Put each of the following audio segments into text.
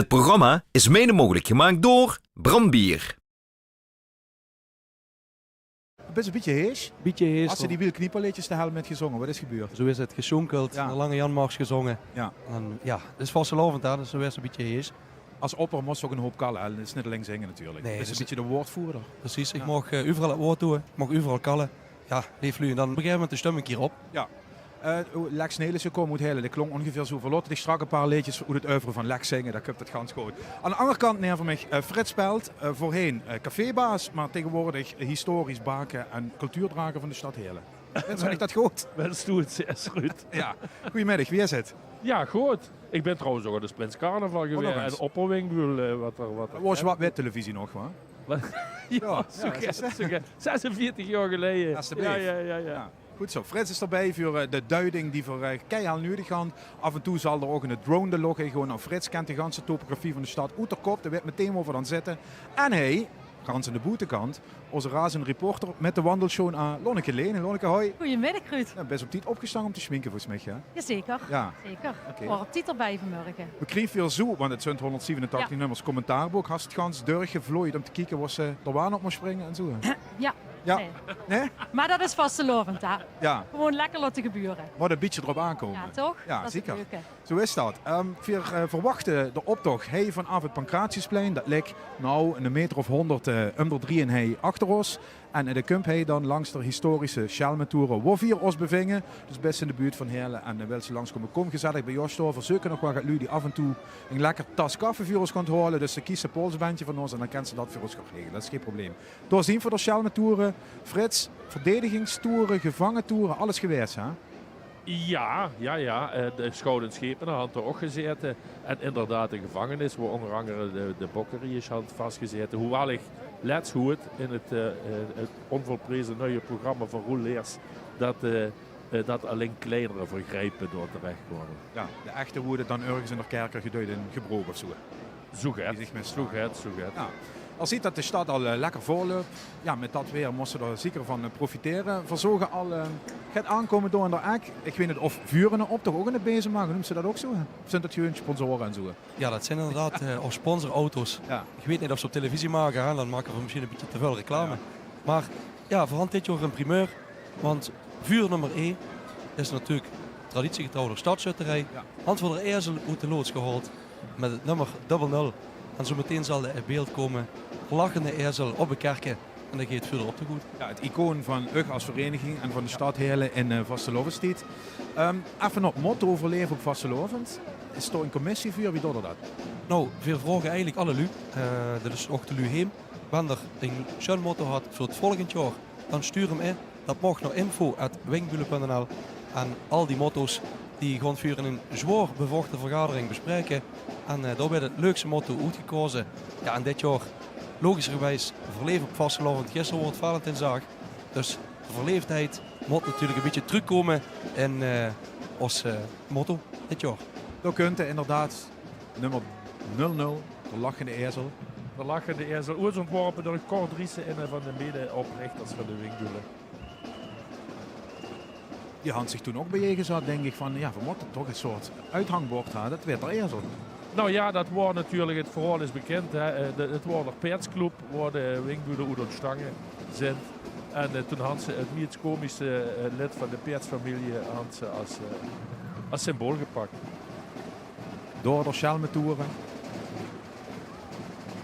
Het programma is mede mogelijk gemaakt door Brandbier. Het is een beetje hees. Beetje hees. Als ze die wielknieperliedjes te helmen met gezongen, wat is gebeurd? Zo is het gesjonkeld, Ja. de Lange Janmars gezongen. Ja. En ja, het is vastelovend hè, dus zo is het een beetje hees. Als opper moest ook een hoop kallen. Het is niet alleen zingen natuurlijk. Nee, het is een dus- beetje de woordvoerder. Precies, ik Ja. mag overal het woord doen, ik mag overal kallen. Ja, leef lu. En dan op een gegeven moment de stem een keer op. Lex Nelissen komen moet helen. Dat klonk ongeveer zo verloten. Ik strak een paar liedjes hoe het oeuvre van Lex zingen. Dat komt het gans goed. Aan de andere kant neer voor mij Frits Spelt. Voorheen cafébaas, maar tegenwoordig historisch baken en cultuurdrager van de stad Heerlen. Zeg ik dat goed? Wel stoet, zeer goed. Ja. Goedemiddag, wie is het? Ja, goed. Ik ben trouwens ook aan de Sprins Carnaval nog geweest. eens. En Opperwing, wat er... Was wat met televisie nog, hoor. Ja, ja, zo 46 jaar geleden. Alsjeblieft. Ja. Ja. Goed zo. Frits is erbij voor de duiding die voor keihard nodig gaan. Af en toe zal er ook een drone de loggen. Gewoon aan Frits kent de ganse topografie van de stad. Uit de kop, daar werd meteen over aan zitten. En hij, gans aan de boetekant, onze razende reporter met de wandelshow aan Lonneke Leen. Lonneke, hoi. Goedemiddag, Ruud. Ja, best op tijd opgestaan om te schminken volgens mij, ja? Jazeker. Ja. Zeker. Oké. Ik hoor op titel bij vanmorgen. We kregen veel zo, want het zijn 187 nummers commentaarboek. Hast het gans durg gevlooid om te kijken wat ze er waan op moest springen en zo. Ja. Ja. Nee. Nee? Maar dat is vastelovend, hè. Ja. Gewoon lekker laten gebeuren. Wat een beetje erop aankomen. Ja, toch? Ja, dat is zeker. het leuke. Zo is dat. We verwachten de optocht hij vanaf het Pancratiusplein. Dat ligt nou een meter of 100 onder 3 en hij achter ons. En in de kump hij dan langs de historische Schelmentoeren waar we ons bevingen. Dus best in de buurt van Heerlen. En wil ze langskomen. Kom gezellig bij Jos door. Verzoeken nog wat gaat die af en toe een lekker tas koffie voor ons kan horen. Dus ze kiezen een polsbandje van ons en dan kan ze dat voor ons gaan regelen. Dat is geen probleem. Doorzien voor de Schelmentoeren. Frits, verdedigingstoeren, gevangentoeren, alles geweest, hè? Ja. De Schouden Schepen hadden er ook gezeten. En inderdaad de gevangenis, waar onder andere de Bokkeriërs had vastgezeten. Hoewel ik let's goed in het onvolprezen nieuwe programma van Roel Leers dat alleen kleinere vergrijpen door terechtkomen. Ja, de echte woorden dan ergens in de kerker geduid en gebroken of zo. Zoek Die het. zich mis- Zoek het. Ja. Al ziet dat de stad al lekker voorloopt. Ja, met dat weer moesten we er zeker van profiteren. Verzorgen al gaat aankomen door in de ek. Ik weet niet of vuren op toch ook in het bezig maken. Noemen ze dat ook zo? Of zijn dat gewoon sponsoren en zo? Ja, dat zijn inderdaad of sponsorauto's. Ja. Ik weet niet of ze op televisie maken, hè? Dan maken we misschien een beetje te veel reclame. Maar ja, vooral dit jaar een primeur. Want vuur nummer 1 is natuurlijk traditiegetrouwde stadschutterij. Ja. Hand van de Ezel uit de loods gehaald met het nummer 00. En zo meteen zal er in beeld komen lachende ezel op een kerken. En dan gaat het verder op te goed. Ja, het icoon van UG als vereniging en van de stad Heerlen in Vastelovensstiet. Even op motto overleven op Vastelovend. Is er een commissievuur? Wie doet er dat? Nou, veel vragen eigenlijk alle lu. Dat is ook de lu heen. Wanneer een schoon motto had voor het volgend jaar, dan stuur hem in. Dat mag naar info@wingbulen.nl. En al die motto's die gaan voor een zwaar bevochten vergadering bespreken. En daar werd het leukste motto uitgekozen. Ja, en dit jaar logischerwijs verleven op vastelovend. Gisteren wordt Valentijnsdag. Dus de verleefdheid moet natuurlijk een beetje terugkomen in ons motto dit jaar. Dan kunt u inderdaad nummer 00, de lachende ezel. De lachende ezel ooit ontworpen door Cor Driessen, een van de medeoprichters van de Wingdoelen. Die had zich toen ook bejegen zat, denk ik van ja, we moeten toch een soort uithangbord hebben. Dat werd er ezel. Nou ja, dat wordt natuurlijk, het verhaal is bekend. Hè. Het wordt een Peetsclub, waar de Wingdoelen uit ontstangen zijn. En toen had ze het meest komische lid van de Peetsfamilie als symbool gepakt. Door de Schelmentoeren.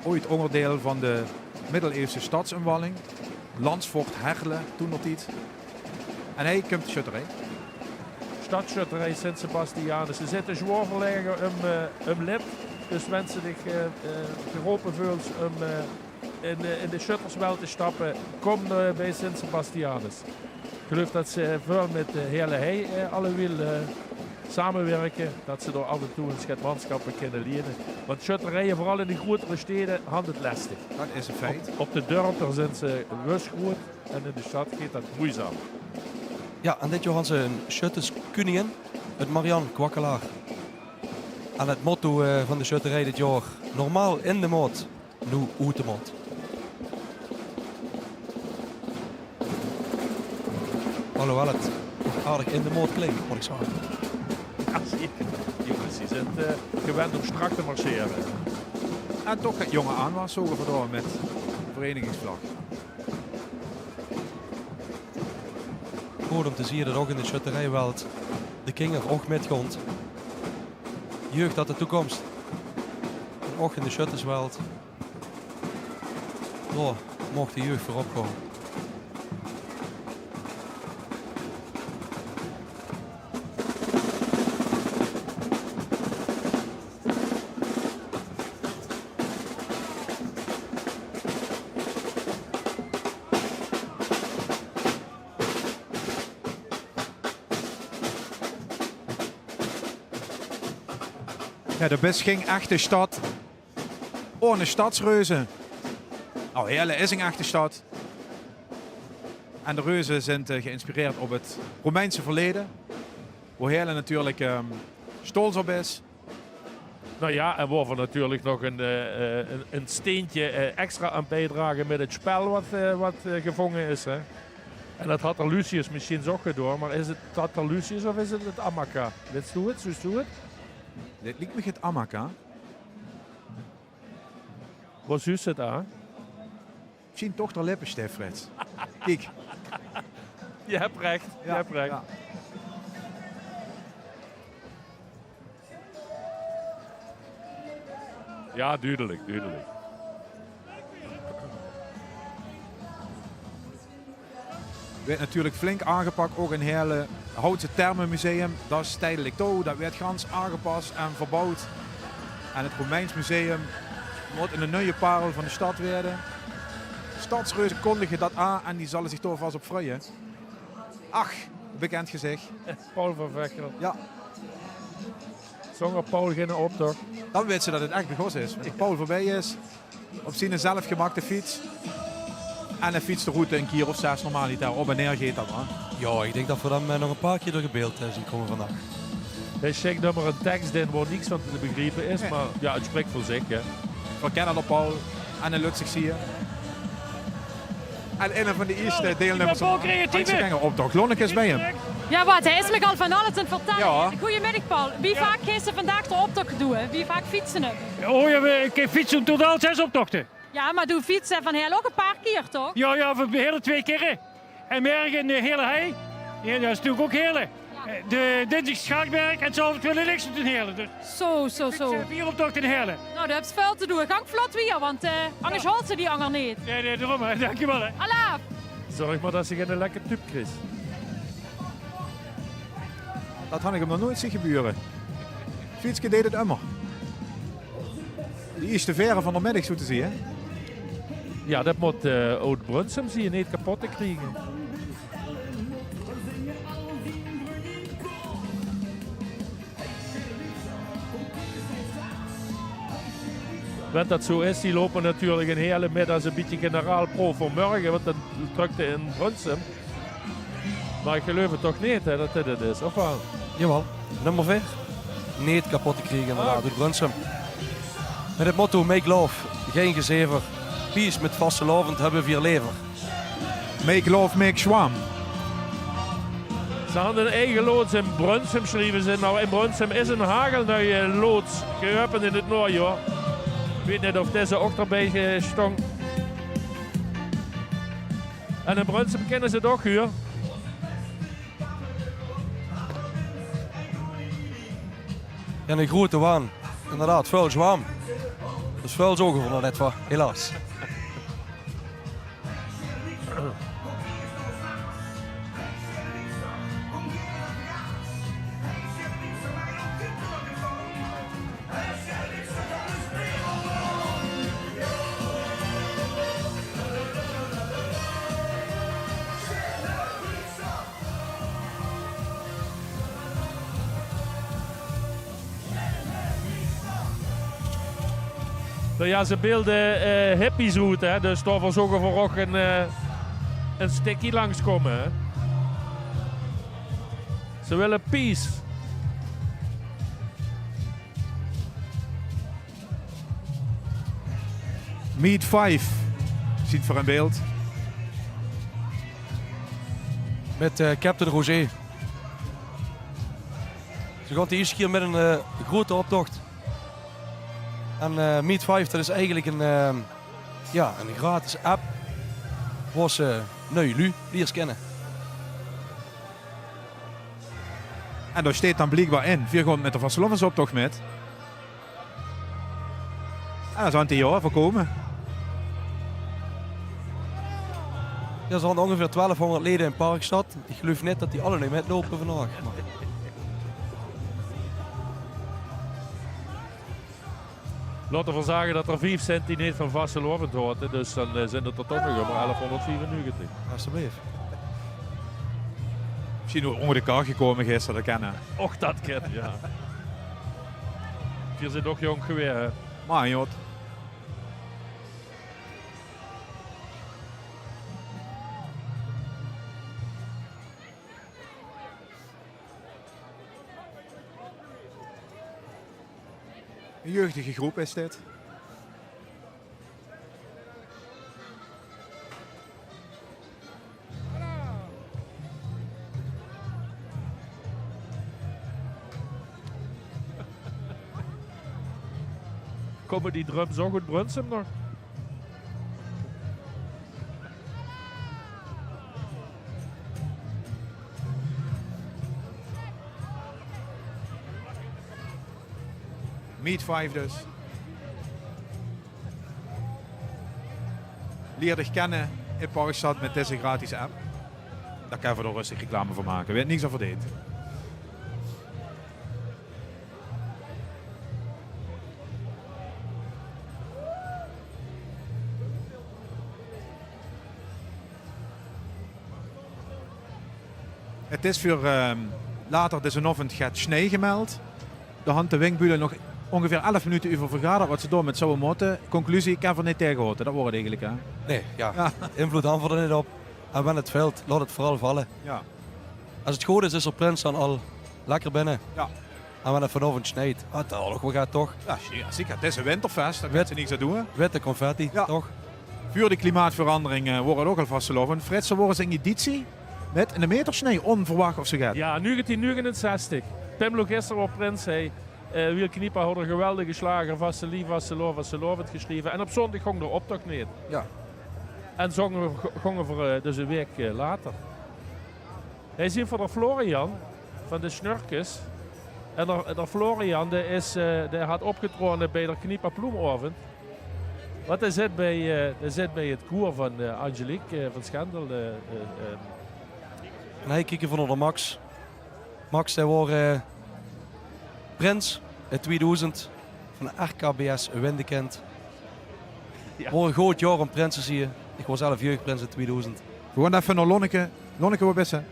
Ooit onderdeel van de middeleeuwse stadsomwalling. Landsvoort Herle, toen nog iets. En hij komt de schutterij. Stadschutterij Sint-Sebastianus. Ze zitten zwaar verlegen om lid. Dus mensen zich geroepen voelen om in de shutters wel te stappen. Kom bij Sint-Sebastianus. Ik geloof dat ze veel met de hele hei alle willen samenwerken. Dat ze door af en toe een schetmanschappen kunnen leren. Want schutterijen, vooral in de grotere steden, hadden het lastig. Dat is een feit. Op de dorpen zijn ze rust groot en in de stad gaat dat moeizaam. Ja, en dit jaar hadden ze een schutterskoningin, het Marianne Kwakkelaar. En het motto van de schutterij dit jaar, normaal in de maat, nu uit de maat. Alhoewel het aardig in de maat klinkt, moet ik zeggen. Ja, zeker. Jongens. is. Die zijn gewend om strak te marcheren. En toch gaat jonge aanwas zogen vandoor met de verenigingsvlag. Goed om te zien dat ook in de schutterijwereld de kinderen ook metgaat. Jeugd had de toekomst. En ook in de schutterswereld. Ja, mocht de jeugd voorop komen. Ja, de bus ging echt de stad. Oh, een stadsreuzen. Nou, Heerlen is een echte stad. En de reuzen zijn geïnspireerd op het Romeinse verleden. Waar Heerlen natuurlijk stolz op is. Nou ja, en waar we natuurlijk nog een steentje extra aan bijdragen met het spel wat gevangen is. Hè. En dat had er Lucius misschien ook gedaan, maar is het dat er Lucius of is het Amaka? Weet je het? Zoest u het? Dit lijkt me het Amaka. Wat is het aan? Misschien toch de lippenstift, Frits. Kijk. Je hebt recht. Je hebt recht. Ja. Ja, duidelijk. Werd natuurlijk flink aangepakt, ook in Heerlen. Houtse Thermenmuseum, dat is tijdelijk toe. Dat werd gans aangepast en verbouwd. En het Romeins Museum wordt in de nieuwe parel van de stad werden. Stadsreuzen kondigen dat aan en die zullen zich toch vast op freuen. Ach, bekend gezicht. Paul van Vechel. Ja, Zonder Paul geen optocht. dan weet ze dat het echt begonnen is. Wanneer Paul voorbij is, op zijn zelfgemaakte fiets. En hij fietst de route een keer of 6 normaliter op en neer gaat dat man. Ja, ik denk dat we dan nog een paar keer door het beeld zien komen vandaag. Hij schickt dan maar een tekst in waar niks van te begrijpen is, Nee. maar ja, het spreekt voor zich. Hè. We kennen op Paul en hij lukt zich zie je. En een van de eerste deelnemers Paul creatieve. optocht. Lonneke is bij hem. Ja, wat? Hij is me al van alles aan het vertellen. Ja. Goedemiddag, Paul. Wie vaak heeft ze vandaag de optocht doen? Wie vaak fietsen hem? Oh ja, ik heb fietsen totaal 6 optochten. Ja, maar doe fietsen van heel ook een paar keer, toch? Ja, voor de hele 2 keren. En morgen in de hele hei. Ja, dat is natuurlijk ook Heerlen. De dinsdag Schaakberg en zo willen niks doen Heerlen. Dus Zo. 4 optochten in Heerlen. Nou, dat heb je veel te doen. Gang vlot weer, want anders holt ze die anger niet. Nee, daarom. Hè. Dankjewel. Hè. Allah! Zorg maar dat ze geen lekker tube krijgt. Dat had ik hem nog nooit zien gebeuren. Fietske deed het immer. Die is te ver van de middag zo te zien. Hè? Ja, dat moet Oud-Brunsum zie je niet kapot te krijgen. Want dat zo is, die lopen natuurlijk een hele middag een beetje generaal pro voor morgen, want dan drukte in Brunsum. Maar ik geloof het toch niet hè, dat dit het is, of wel? Jawel, nummer 5. Niet kapot te krijgen inderdaad, door Brunsum. Met het motto Make Love, geen gezever. Peace met vastelovend hebben we 4 lever. Make love, make schwam. Ze hadden een eigen loods in Brunsum, schreven ze. Nou, in Brunsum is een hagelnieuwe loods geopend in het najaar. Ik weet niet of deze ook erbij stond. En in Brunsum kennen ze het ook hier. En een grote waan. Inderdaad, vuil zwaam. Dus vuil zogen we nog net van, helaas. Nou ja, ze beelden hippies uit, hè. Dus daar zorgen we ook een stikkie langskomen. Hè. Ze willen peace. Meet 5. Ziet voor een beeld. Met Captain Rosé. Ze gaan de eerste keer met een grote optocht. En Meet 5, dat is eigenlijk een gratis app. Waar ze nu leers kennen. En daar staat dan blijkbaar in. We gaan met de vastelovensoptocht met. En dat is aan het jaar voorkomen. Er zijn ongeveer 1200 leden in Parkstad. Ik geloof net dat die alle niet metlopen vandaag. Maar... Laten we zeggen dat er 5 centimeter van vastelovend hoort. Dus dan zijn het er toch nog maar 1194. Alsjeblieft. Misschien nog onder de kar gekomen gisteren, dat kennen. Och, dat kent, ja. Hier zit nog jong geweer, hè. Maar joh. Een jeugdige groep is dit. Komen die drums ook uit Brunsum nog? Meet 5 dus. Leer dich kennen in Parkstad met deze gratis app. Daar kan je er rustig reclame voor maken. Weet niks over dit. Het is voor later deze avond gaat sneeuw gemeld. De hand de Winkbulen nog ongeveer 11 minuten over vergaderd wat ze door met zo'n motten. Conclusie, ik heb er niet tegenhouden. Dat wordt het eigenlijk. Hè? Nee, ja. Invloed aan er niet op. En wanneer het veld, laat het vooral vallen. Ja. Als het goed is er Prins dan al lekker binnen. Ja. En wanneer het vanavond snijdt, het oorlog gaat toch. Ja, zeker. Het is een winterfest, daar gaan ze niks aan doen. Witte confetti, Ja. toch? Voor de klimaatverandering worden ook al vastgelopen. Fritsen worden ze in editie met een meter sneeuw onverwacht of ze gaat. Ja, 1969. Pimlo gisteren op Prins. Wiel Kniepa had een geweldige slager, vastelovend geschreven. En op zondag ging de optocht niet. Ja. En zongen we dus een week later. Hij is hier voor de Florian van de Snurkes. En de Florian die had opgetrokken bij de Kniepa Ploemovend. Want hij zit bij het koor van Angelique van Schendel. En hij kijken van de Max. Max, hij was Prins in 2000 van de RKBS Windekend. Ja. Voor een groot jaar om Prinsen zie je. Ik was zelf jeugdprins in 2000. Gewoon even naar Lonneke. Lonneke, waar best ze? Ja,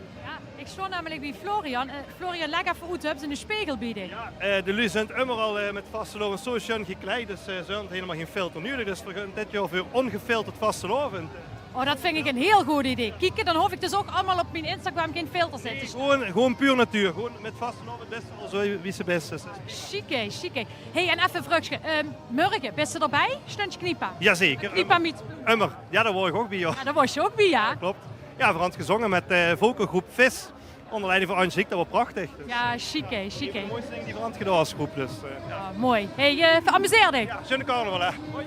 ik stond namelijk bij Florian. Florian, leg even uit, hebben ze een spiegel bieden? Ja, de lui zijn immer al met vastelovend zo schön gekleed, dus ze hebben helemaal geen filter nodig. Dus we gaan dit jaar voor ongefilterd vastelovend. Oh, dat vind ik een heel goed idee. Kijk, dan hoef ik dus ook allemaal op mijn Instagram geen filter te zetten. Gewoon puur natuur, gewoon met vastelovend best wel zo wie ze best is. Chique, chique. Hey, en even een vraagje. Morgen, bist je erbij? Stuntje Kniepa? Jazeker. Kniepa met... Immer. Ja, daar word ik ook bij. Ja. Ja, daar was je ook bij, ja? Klopt. Ja, we hadden gezongen met de vocalgroep Vis. Onder leiding van Angelique, dat was prachtig. Dus, Ja, chique, een chique. van de mooiste dingen die we hadden gedaan als groep. Dus, ja. Oh, mooi. Hey, amuseer dich. Ja, schöne carnaval hè. Hoi.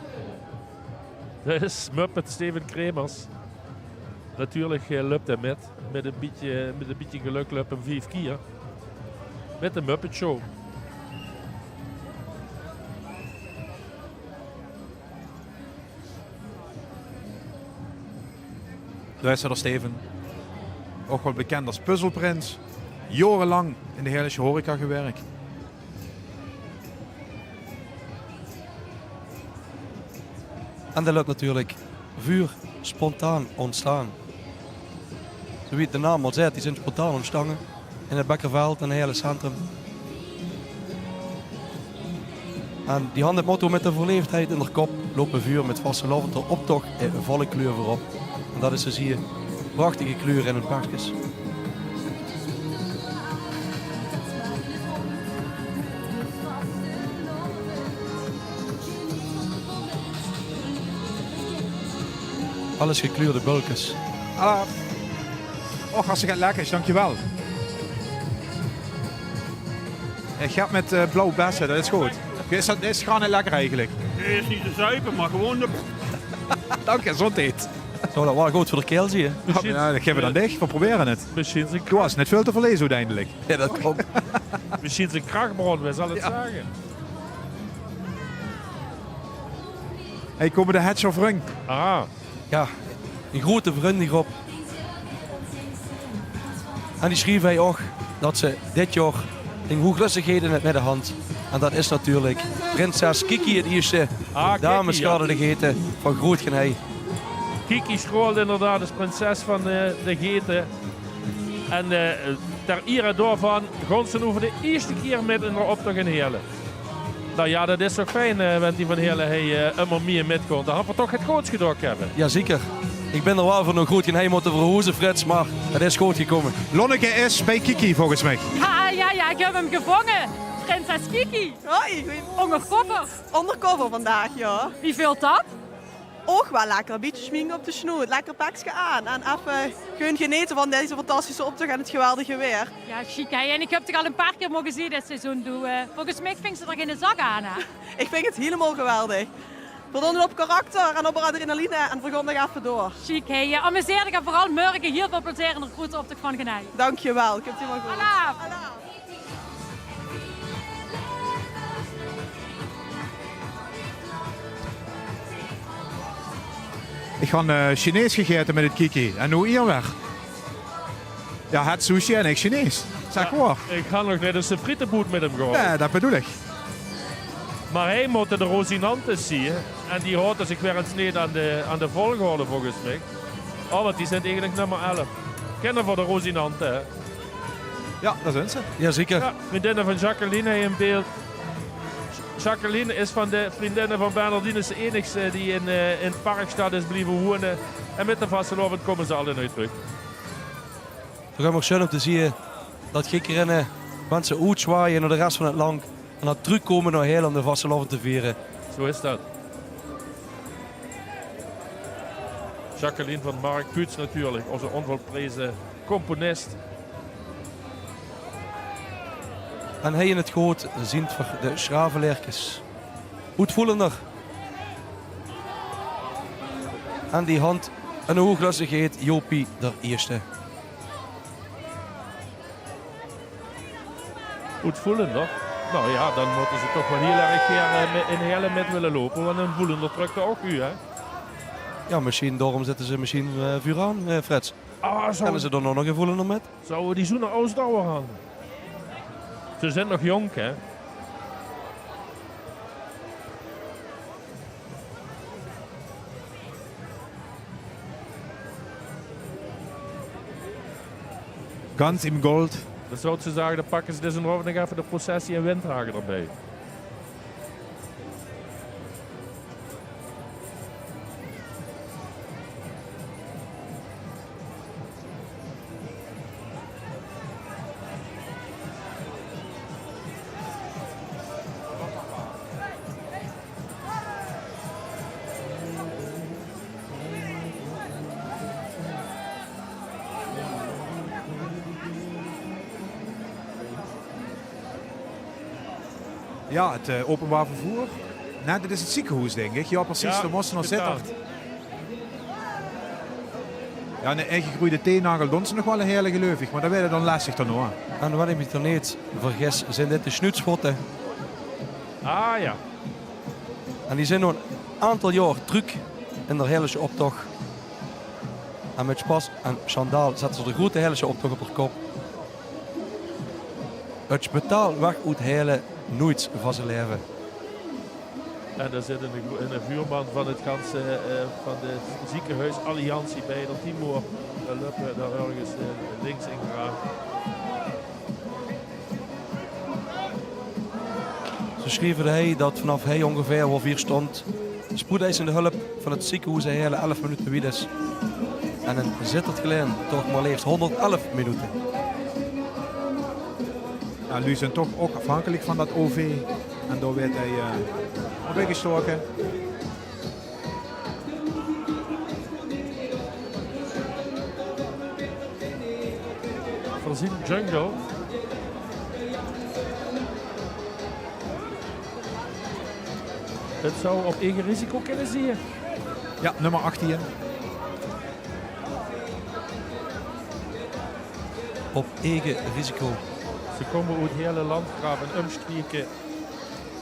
Dat is Muppet Steven Kremers. Natuurlijk lukt hij met een beetje geluk lukt hem 5 keer. Met de Muppet Show. Luister Steven. Ook wel bekend als puzzelprins. Jarenlang in de Heilige horeca gewerkt. En dat lukt natuurlijk vuur spontaan ontstaan. Zo wie het de naam al zegt, die zijn spontaan ontstaan in het Bekkerveld en het hele centrum. En die hadden het motto met de verleefdheid in de kop, lopen vuur met vastelovend de optocht in een volle kleur voorop. En dat is dus hier prachtige kleur in het bakjes. Alles gekleurde bulkjes. Hallo. Och, hartstikke lekker is, dankjewel. Ik ga met blauw bessen, dat is goed. Dat is gewoon niet lekker eigenlijk. Het is niet te zuipen, maar gewoon de... Dank je, gezondheid. Zo, dat was goed voor de keel, zie je. Ja, dat geven we dan dicht. We proberen het. Misschien zijn, Du was net veel te verlezen uiteindelijk. Ja, dat klopt. misschien zijn krachtbron, we zal het zeggen. Hey, komen de Hatch of Ring? Ah, Ja, een grote vriendengroep. En die schreef hij ook dat ze dit jaar een hooglustigheden het met de hand. En dat is natuurlijk prinses Kiki het eerste damesschade van Groot-Genij. Kiki Schroel inderdaad is prinses van de Geten. En ter ere daarvan gaan ze over de eerste keer met in de optocht in Heerlen. Nou ja, dat is toch fijn, want die van Heerlen immer meer metkomt. Dan hebben we toch het grootst gedaan hebben. Jazeker. Ik ben er wel voor een Groot-Genij moeten verhoezen, Frits, maar het is goed gekomen. Lonneke is bij Kiki volgens mij. Ja, ik heb hem gevangen. Prinses Kiki. Hoi, Ondercover. undercover vandaag, ja. Wie vult dat? Ook wel lekker, een beetje schminken op de snoet, lekker pakje aan. En even gewoon genieten van deze fantastische optocht en het geweldige weer. Ja, chic hè. En ik heb het al een paar keer mogen zien dit seizoen. Volgens mij ving ze er geen zak aan. Hè? Ik vind het helemaal geweldig. Verdomme op karakter en op adrenaline en we gaan nog even door. Chic hè. Je amuseert je en vooral morgen heel veel plezier in de grote optocht van Genij. Dankjewel, ik heb het helemaal goed. Alla. Ik ga Chinees gegeten met het Kiki. En hoe hier weg? Ja, het sushi en ik Chinees. Zeg hoor. Ik ga nog net eens een frietenboot met hem gaan. Ja, dat bedoel ik. Maar hij moet de Rosinantes zien. En die hoort zich weer eens niet aan de volgorde volgens mij. Oh, want die zijn eigenlijk nummer 11. Kennen voor de Rosinanten, hè? Ja, dat zijn ze. Jazeker. Ja, vriendinnen van Jacqueline in beeld. Jacqueline is van de vriendinnen van Bernardine de enigste die in het parkstad is blijven wonen. En met de vastelovend komen ze alle nooit terug. We gaan ook schön om te zien dat gekkerinnen mensen uitzwaaien naar de rest van het land. En dat terugkomen naar heel om de vastelovend te vieren. Zo is dat. Jacqueline van Mark Puts natuurlijk, onze onvolprezen componist. En hij in het groot zien voor de schravenlerkes. Uitvoelender. En die hand een hooglassigheid Jopie de eerste. Goed voelen, toch? Nou ja, dan moeten ze toch wel heel erg in Heerlen met willen lopen. Want een voelender drukt er ook u, hè? Ja, misschien daarom zetten ze misschien vuur aan, Freds. Ah, Hebben ze er nog een voelender met? zouden die zo naar Oostdouwer gaan? Ze zijn nog jong, hè? Ganz im Gold. Dan zou ze zeggen, dan pakken ze dus een nog even de processie en windhagen erbij. Ja, het openbaar vervoer. Nee, dit is het ziekenhuis, denk ik. Ja, precies. Ja, Daar moesten nog betaald. zitten. Ja, een ingegroeide teennagel doen ze nog wel een hele geloofig, maar dat werd dan lastig dan hoor. En wat ik me er niet vergis, zijn dit de snuitschotten. Ah ja. En die zijn nog een aantal jaar terug in de Heilige optocht. En met Spas en Chandaal zetten ze de grote Heilige optocht op de kop. Het spitaal weg uit Heilen nooit van zijn leven. En daar zit een vuurman van het ganse van de ziekenhuisalliantie bij. Dat Timur Luppe daar ergens links in geraakt. Ze schreven hij dat vanaf hij ongeveer wel 4 stond. Spoedeisende hulp van het ziekenhuis een hele 11 minuten wied is. En een zittert geleden toch maar liefst 111 minuten. Ja, jullie zijn toch ook afhankelijk van dat OV. En daar werd hij weggestoken. Voorzien Jungle. Het zou op eigen risico kunnen zien. Ja, nummer 18. Op eigen risico. Ze komen uit het hele landgraaf en omstreken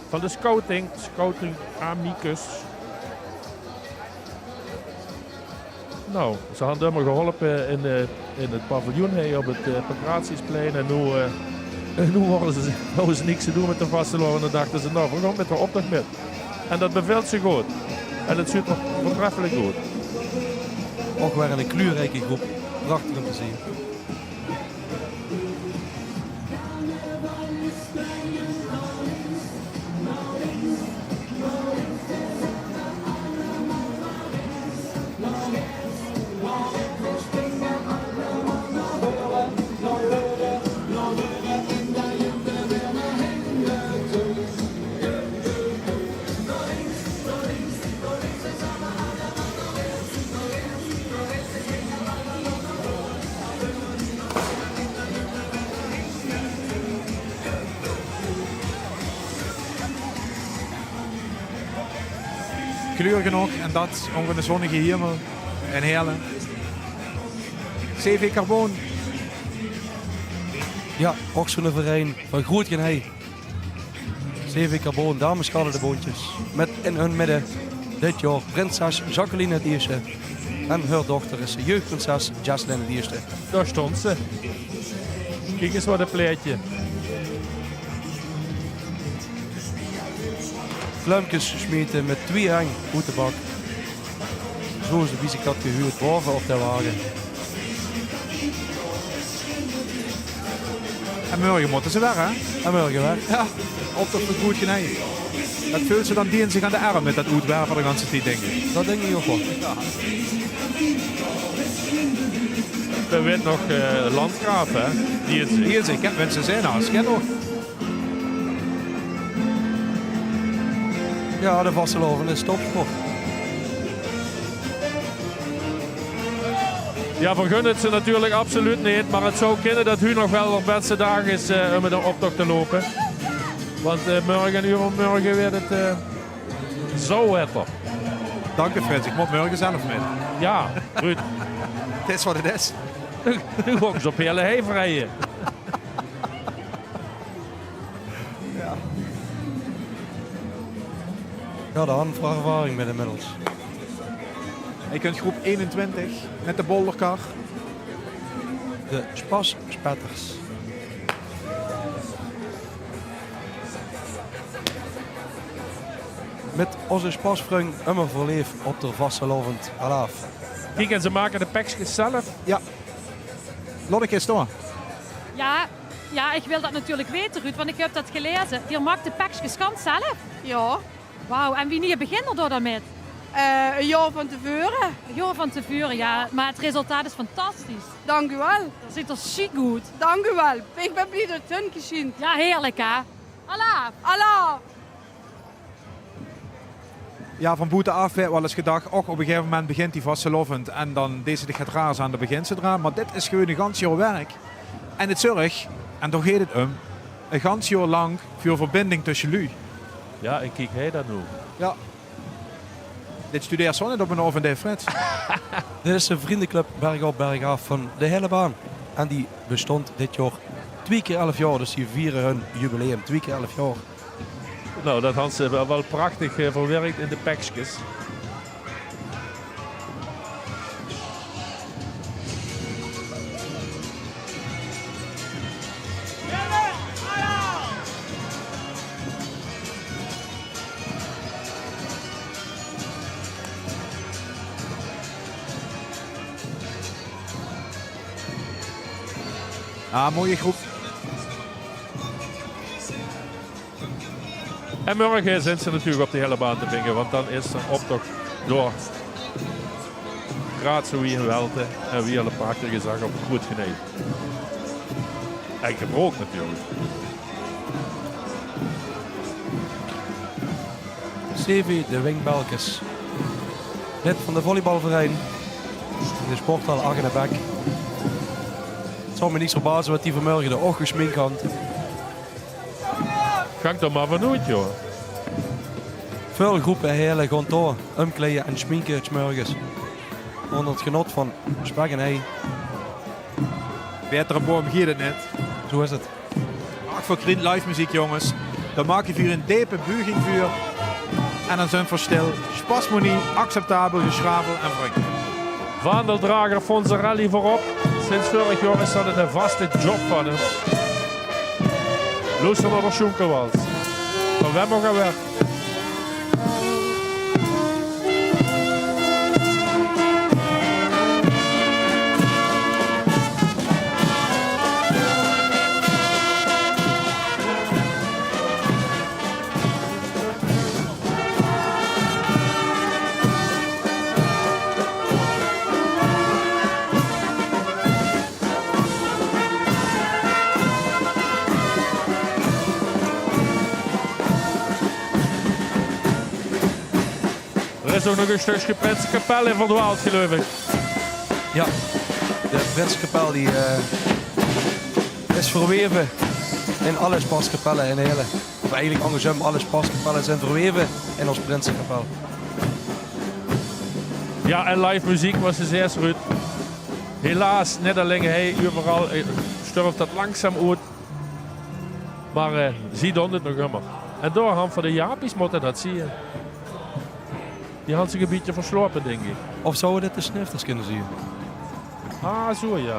van de scouting amicus. Nou, ze hadden me geholpen in het paviljoen op het Pancratiusplein en nu hadden ze niks te doen met de vasteloven en dan dachten ze, nou, we gaan met de opdracht met. En dat bevalt ze goed. En het ziet er voortreffelijk goed. Ook weer een kleurrijke groep. Prachtig om te zien. Kleur genoeg en dat onder de zonnige hemel en hele. CV Carbon. Ja, ook zo'n verein van groot genij. CV Carbon, dames de boontjes. Met in hun midden dit jaar prinses Jacqueline het eerste. En haar dochter is jeugdprinses Jaslyn het eerste. Daar stond ze. Kijk eens wat een pleitje. Pluimpjes gesmeten met 2 hang uit de bak. Zo is de wie ik dat gehuurd boven op de wagen. En morgen moeten ze weg, hè? En morgen weg. Ja, op tot het goed genij. Dat vult ze dan die in zich aan de arm met dat uitwerpen de ganse tijd, denk ik. Dat denk ik ook wel. Er werd nog landgraaf, hè? Hier is ik, hè? Mensen zijn als ken nog. Ja, de vasteloven is topsport. Ja, vergun het ze natuurlijk absoluut niet. Maar het zou kunnen dat u nog wel op beste dag is om met een optocht te lopen. Want morgen en overmorgen werd het zo wetter. Dank je, Frits. Ik moet morgen zelf mee. Ja, Ruud. Het is wat het is. Nu gaan ze op hele hei rijden. Ja, de handvraagvaring met inmiddels. Je kunt groep 21 met de bolderkar. De Spasspetters. Met onze spasvring immer verleef op de vastelovend alaaf. Kijk, en ze maken de pekjes zelf. Ja. Lotte is door. Ja, ik wil dat natuurlijk weten, Ruud, want ik heb dat gelezen. Je maakt de pakjes ganz zelf. Ja, Wauw, en wanneer begint er dan met? een jaar van tevoren. Een jaar van tevoren, ja. Maar het resultaat is fantastisch. Dank u wel. Dat ziet er chic goed. Dank u wel. Ik ben blij dat het hun gezien. Ja, heerlijk, hè? Allah! Allah! Ja, van boete af werd wel eens gedacht, op een gegeven moment begint die vastelovend en dan deze de gaat razen aan de begincentra. Maar dit is gewoon een gans jaar werk. En het zorg, en toch heet het een gans jaar lang voor verbinding tussen jullie. Ja, en kijk hij dat nu. Ja. Dit studeert zo net op een oven, Frits. Dit is de vriendenclub Berg op Berg af van de hele baan. En die bestond dit jaar 2 keer 11 jaar. Dus die vieren hun jubileum 2 keer 11 jaar. Nou, dat hadden ze wel prachtig verwerkt in de pekjes. Ah, mooie groep. En morgen zijn ze natuurlijk op de hele baan te vingen, want dan is er optocht door Graatsoe en Welte en wie alle prachtige zag op het goed genee. En gebroken natuurlijk. CV de Wingbelkes. Lid van de volleybalverein. In de sporthal Aggenebek. Het zou me niet verbazen wat die vanmorgen de oog gesminkt had. Gang toch maar vanuit, joh. Veel groepen hele gewoon door, omkleden en schminken 's morgens. Onder het genot van spek en ei. Betere boom giet het net. Zo is het. Ach, voor Green live muziek, jongens. Dan maak je voor een diepe buiging vuur. En dan zijn verstil, spasmonie, acceptabel, geschravel en wring. Vaandeldrager Fonzarelli voorop. Sinds vorig jaar is dat een vaste job van hem. Luister naar de Schoenkelwals. Van wem gaan weg. Er is ook nog een stukje Prinsenkapel in verdwaald, geloof ik. Ja, de Prinsenkapel die is verweven in alle Spaskapellen in hele. Of eigenlijk andersom, alle Spaskapellen zijn verweven in ons Prinsenkapel. Ja, en live muziek was dus eerst Ruud. Helaas, net alleen hij overal sterft dat langzaam uit. Maar zie dan het nog immer. En doorgaan van de Japies moeten dat zien. Die had zich een beetje verslopen, denk ik. Of zouden dit de snifters kunnen zien? Ah, zo ja.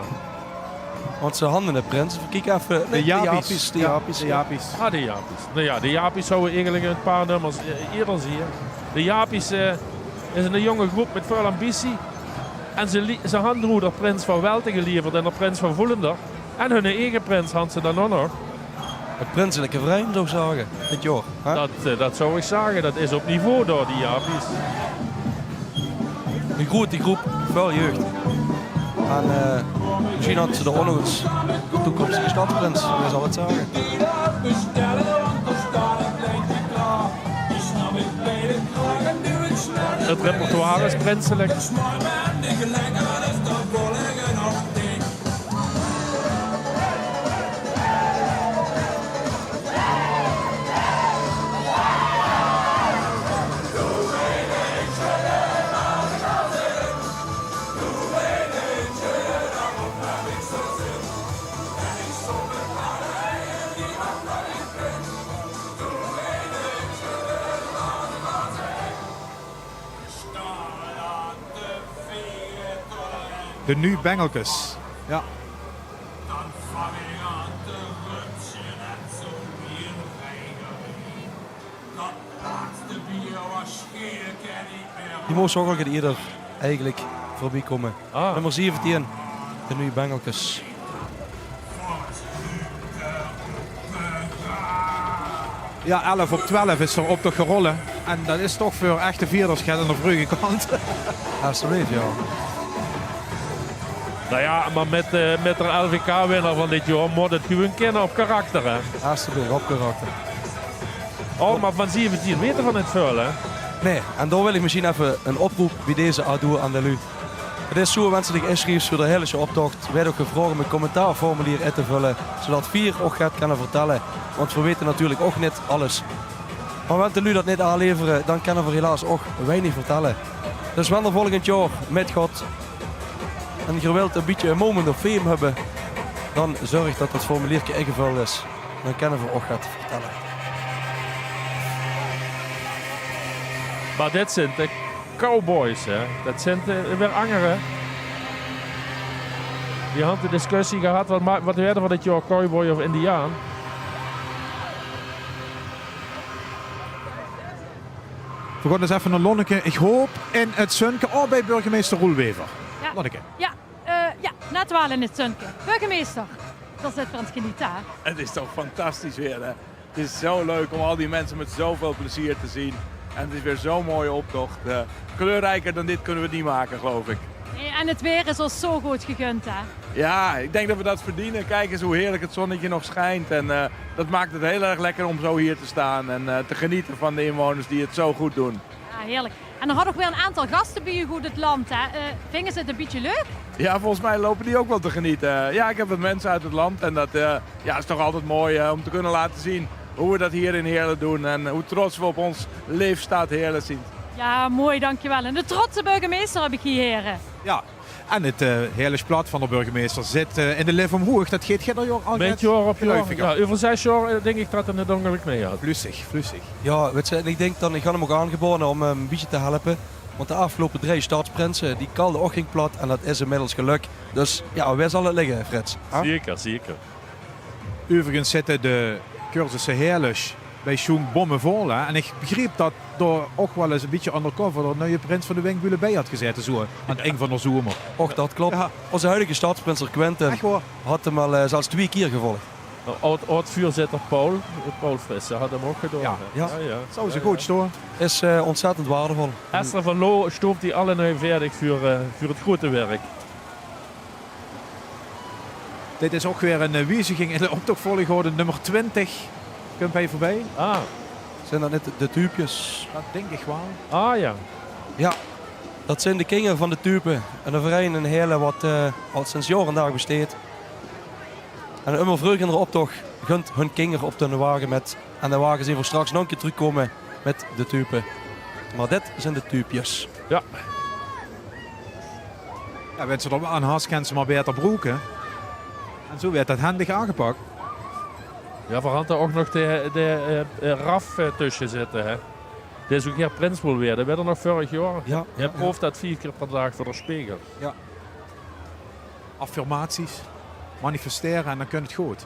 Want ze handen de prins. Kijk even. De Japies. De Japies. De Japies. Ah, de Japies. Nou ja, de Japies zouden eigenlijk een paar nummers eerder zien. De Japies is een jonge groep met veel ambitie. En ze hadden hoe de prins van Welte geleverd en de prins van Voelender. En hun eigen prins hadden ze dan ook nog. Het prinselijke vreemd zou ik zeggen. Dit jaar. Hè? Dat zou ik zeggen. Dat is op niveau door die Japies. Een grote groep, veel jeugd. En misschien had ze de onnods de toekomstige stadsprins. We zal het zeggen. Het repertoire is prinselijk. De nu Bengelkes. Ja. Die moest ook al eerder eigenlijk voorbij komen. Ah. Nummer 17, de nu Bengelkes. Ja, 11 op 12 is er op de gerollen. En dat is toch voor echte vierders aan de vroege kant. Alsjeblieft, ja. Nou ja, maar met de LVK-winnaar van dit jaar moet het gewoon kennen op karakter. Hè? Alsjeblieft, op karakter. Oh, maar van 17 meter van het vuil, hè? Nee, en daar wil ik misschien even een oproep bij deze doen aan de lu. Het is zo wenselijk inschrijft voor de hele optocht. Wij ook gevraagd om een commentaarformulier in te vullen, zodat 4 ook gaat kunnen vertellen. Want we weten natuurlijk ook niet alles. Maar wanneer de lu dat niet aanleveren, dan kunnen we helaas ook weinig vertellen. Dus wanneer volgend jaar met God en je wilt een beetje een moment of fame hebben, dan zorg dat het formuliertje ingevuld is. Dan kunnen we ook gaan vertellen. Maar dit zijn de cowboys, hè? Dat zijn weer angeren. Die had de discussie gehad, wat werden we dit jaar, cowboy of indiaan? We gaan eens even naar Lonneke. Ik hoop in het Sunke, bij burgemeester Roelwever. Ja. Lonneke. Ja, net wel in het Sunke. Burgemeester, dat zit van het genieten. Hè? Het is toch fantastisch weer, hè? Het is zo leuk om al die mensen met zoveel plezier te zien. En het is weer zo'n mooie optocht. Kleurrijker dan dit kunnen we het niet maken, geloof ik. En het weer is ons zo goed gegund, hè? Ja, ik denk dat we dat verdienen. Kijk eens hoe heerlijk het zonnetje nog schijnt. En dat maakt het heel erg lekker om zo hier te staan. En te genieten van de inwoners die het zo goed doen. Ja, heerlijk. En er had ook weer een aantal gasten bij u goed het land, hè? Vingen ze het een beetje leuk? Ja, volgens mij lopen die ook wel te genieten. Ja, ik heb wat mensen uit het land. En dat is toch altijd mooi om te kunnen laten zien hoe we dat hier in Heerlen doen en hoe trots we op ons leefstaat Heerlen zien. Ja, mooi, dankjewel. En de trotse burgemeester heb ik hier, heren. Ja, en het hele plat van de burgemeester zit in de lift omhoog. Dat gaat ieder jaar altijd Met jaar op jaar. geluidiger. Ja, over 6 jaar denk ik dat het net ongeluk mee had. Flussig. Ja, weet je, ik denk dan, ik ga hem ook aangeboden om een beetje te helpen. Want de afgelopen 3 startsprinten, die kalde ook ging plat en dat is inmiddels geluk. Dus ja, waar zal het liggen, Frits? Huh? Zeker. Overigens zitten de cursussen Heerlers bij Sjoen bommenvol. Hè? En ik begreep dat door ook wel eens een beetje undercover door nieuwe prins van de Wingbulen bij had gezeten. Zo, aan het eng van de zomer. Och, dat klopt. Ja. Onze huidige startsprinter Quentin Echt hoor. had hem al zelfs 2 keer gevolgd. Oud vuurzitter Paul Frisse had hem ook gedaan. Ja. Ja. Zou ze goed storen. Is ontzettend waardevol. Esther van Loo stoopt die alle nu verdig voor het grote werk. Dit is ook weer een wijziging in de optochtvolgorde nummer 20. Kunt bij voorbij? Zijn dat net de tuupjes? Dat denk ik wel. Ja. Ja, dat zijn de kinderen van de tupen. En de verein in Heerlen wat al sinds jaren dag besteedt. En een immer vreugde in de optocht gunt hun kinderen op de wagen met. En de wagen zien voor straks nog een keer terugkomen met de tupen. Maar dit zijn de tuupjes. Ja. Ja, mensen er aan haast kennen ze maar beter broeken. En zo werd dat handig aangepakt. Ja, we hadden ook nog de RAF tussen zitten. Hè. Dit is ook geen Prinspoel weer. Dat werd er nog vorig jaar. Ja. Je proeft dat 4 keer per dag voor de spiegel. Affirmaties. Manifesteren en dan kun je het goed.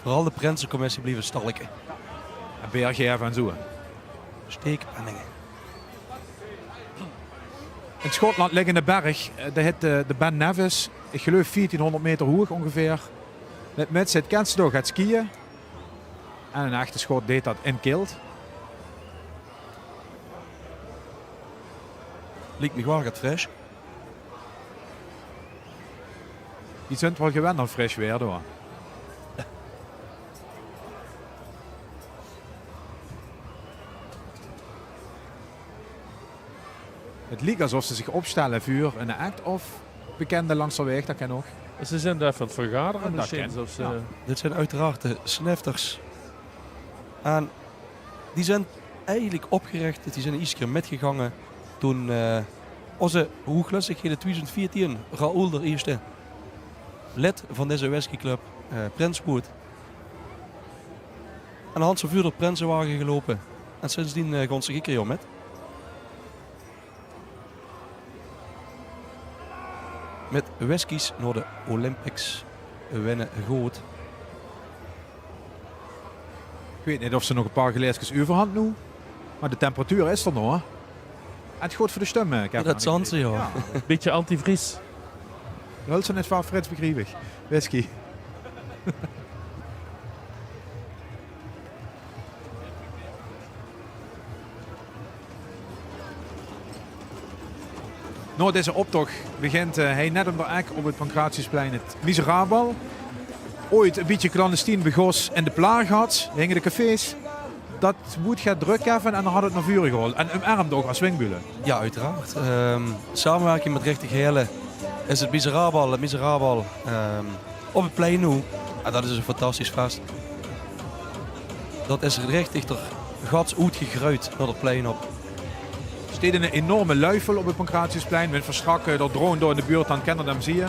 Vooral de Prinsencommissie blijven stalken. En berggeven en zo. Steekpenningen. In Schotland liggen de berg. Dat heet de Ben Nevis. Ik geloof 1400 meter hoog ongeveer. Met mensen het kent ze toch gaat skiën. En een echte Schot deed dat in Kilt. Lijkt me gewoon gaat fris. Die zijn wel gewend aan fris weer door. Het lijkt alsof ze zich opstellen voor een act of bekende langs de weg, dat kan nog. Ze zijn daar van het vergaderen Dat misschien. kan. Zoals, Ja. Dit zijn uiteraard de snifters. En die zijn eigenlijk opgericht, die zijn iets keer metgegangen toen onze hooglustigheden 2014 Raoul de eerste lid van deze whiskyclub Prinswood. En Hans vuur op Prinsenwagen gelopen. En sindsdien gaan ze keer met. Met whiskies naar de Olympics winnen goed. Ik weet niet of ze nog een paar glaasjes overhand nu. Maar de temperatuur is er nog. En het is goed voor de stem. Dat zand ze, ja. Beetje antivries. De Hulsen is van Frits begrijpig. Whisky. Nou, deze optocht begint hij net om de ek op het Pancratiusplein het Miserabel. Ooit een beetje clandestien begos in de Plaar gehad. Hingen de cafés. Dat moet gaat druk hebben en dan had het naar vuren gehaald. En omarmd ook als Wingbulen. Ja, uiteraard. Samenwerking met Richtig Heerlen is het Miserabel op het plein nu. En dat is een fantastisch feest. Dat is richtig er gats uitgegruid naar het plein op. Er steed een enorme luifel op het Pancratiusplein. Met verschrakken, dat drone door in de buurt aan Kenderdam zie je.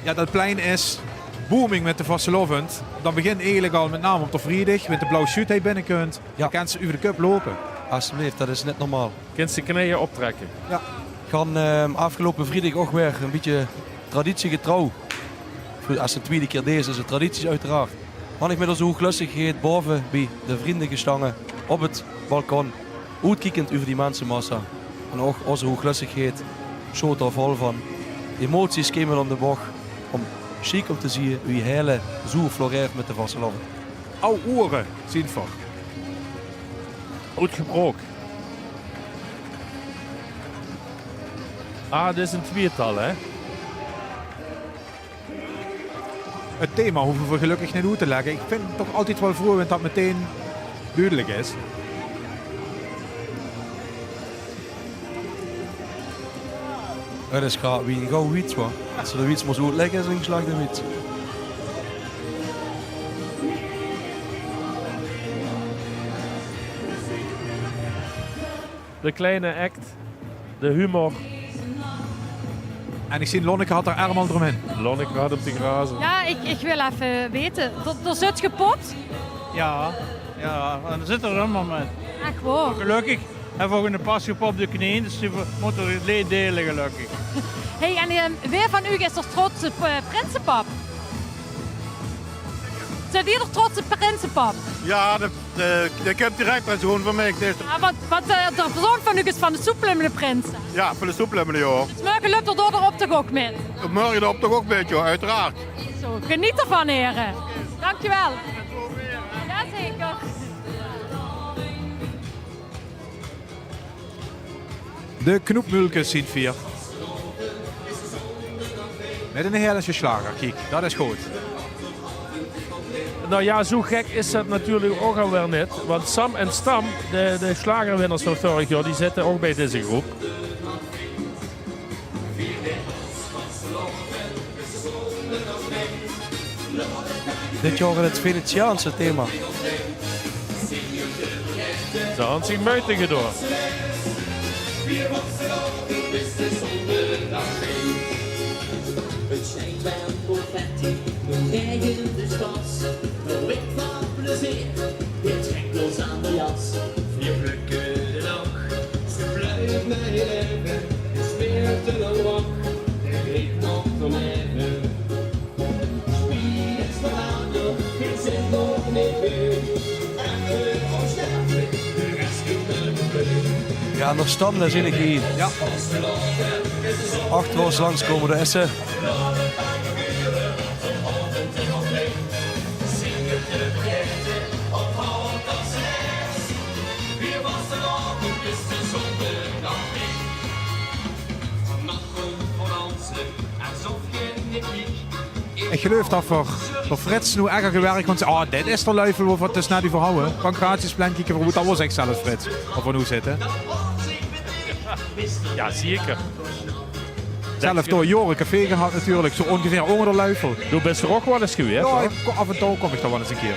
Ja, dat plein is booming met de vastelovend. Dan begint eigenlijk al met name op de vrijdag. Met de blauwe shoot hij binnen kunt. Ja. Dan kan ze over de cup lopen. Alsjeblieft, dat is net normaal. Kind ze knieën optrekken. Gaan afgelopen vrijdag ook weer een beetje traditiegetrouw. Als de tweede keer deze is het tradities uiteraard. Had ik met onze hooglustigheid boven bij de vrienden gestangen op het balkon. Uitkijkend over die mensenmassa. En ook onze hooglustigheid schoot er vol van. Emoties kwamen om de bocht. Om chic om te zien wie hele zo floreert met de vastelovend. Oude oren zien voor. Uitgebroken. Dit is een tweetal, hè? Het thema hoeven we gelukkig niet uit te leggen. Ik vind het toch altijd wel vroeg dat dat meteen duidelijk is. Het is wie een gauw wiets was. Als ze de wiets moest uitleggen, is een geslaagde wiets. de kleine act, de humor. En ik zie Lonneke had haar arm al eromheen. Lonneke had hem te grazen. Ja, ik wil even weten. Er zit gepopt? Ja, en er zit er allemaal met. Echt waar. Gelukkig hebben we ook een pasje op de knieën, dus die moeten het leed delen gelukkig. Hey, en wie van u is er trots op Prinsenpap? Zijn die er trots op Prinsenpap? Ja, de kent direct met zo'n van mij. Ja, want de persoon van u is van de soepelende prinsen. Ja, voor de soeplemmen, joh. Dus morgen loopt er door erop toch ook mee? Morgen erop toch ook een beetje, uiteraard. Zo, geniet ervan, heren. Dankjewel. Jazeker. De knoepmulkes zien 4. Met een hele slager, kijk, dat is goed. Nou ja, zo gek is dat natuurlijk ook alweer net. Want Sam en Stam, de slagerwinners van vorig jaar, die zitten ook bij deze groep. Dit jaar het Venetiaanse thema. Ze hadden zich muiten gedaan. Het schijnt bij een confetti, een eigen de spas. Een wik van plezier, dit trekt ons aan de jas. Je plukken de dag, ze blijft mij leven. Het smeert een wak, de greep nog van even. Wie is veranderd, het zit nog niet meer. En we gaan sterven, de rest kunnen we. Ja, nog Stam, daar zit ik hier. Ja. Achter ons langskomen de Essen. Ik geloof dat voor Frits nu erger gewerkt, want dit is de luifel wat tussen naar die verhouden. Pancratiusplan kijken voor hoe dat was ik zelf, Frits. Of we nu zitten. Ja, zeker. Zelf door Joren café gehad natuurlijk, zo ongeveer onder de luifel. Du bent er ook wel eens geweest, Ja, hoor. af en toe kom ik daar wel eens een keer.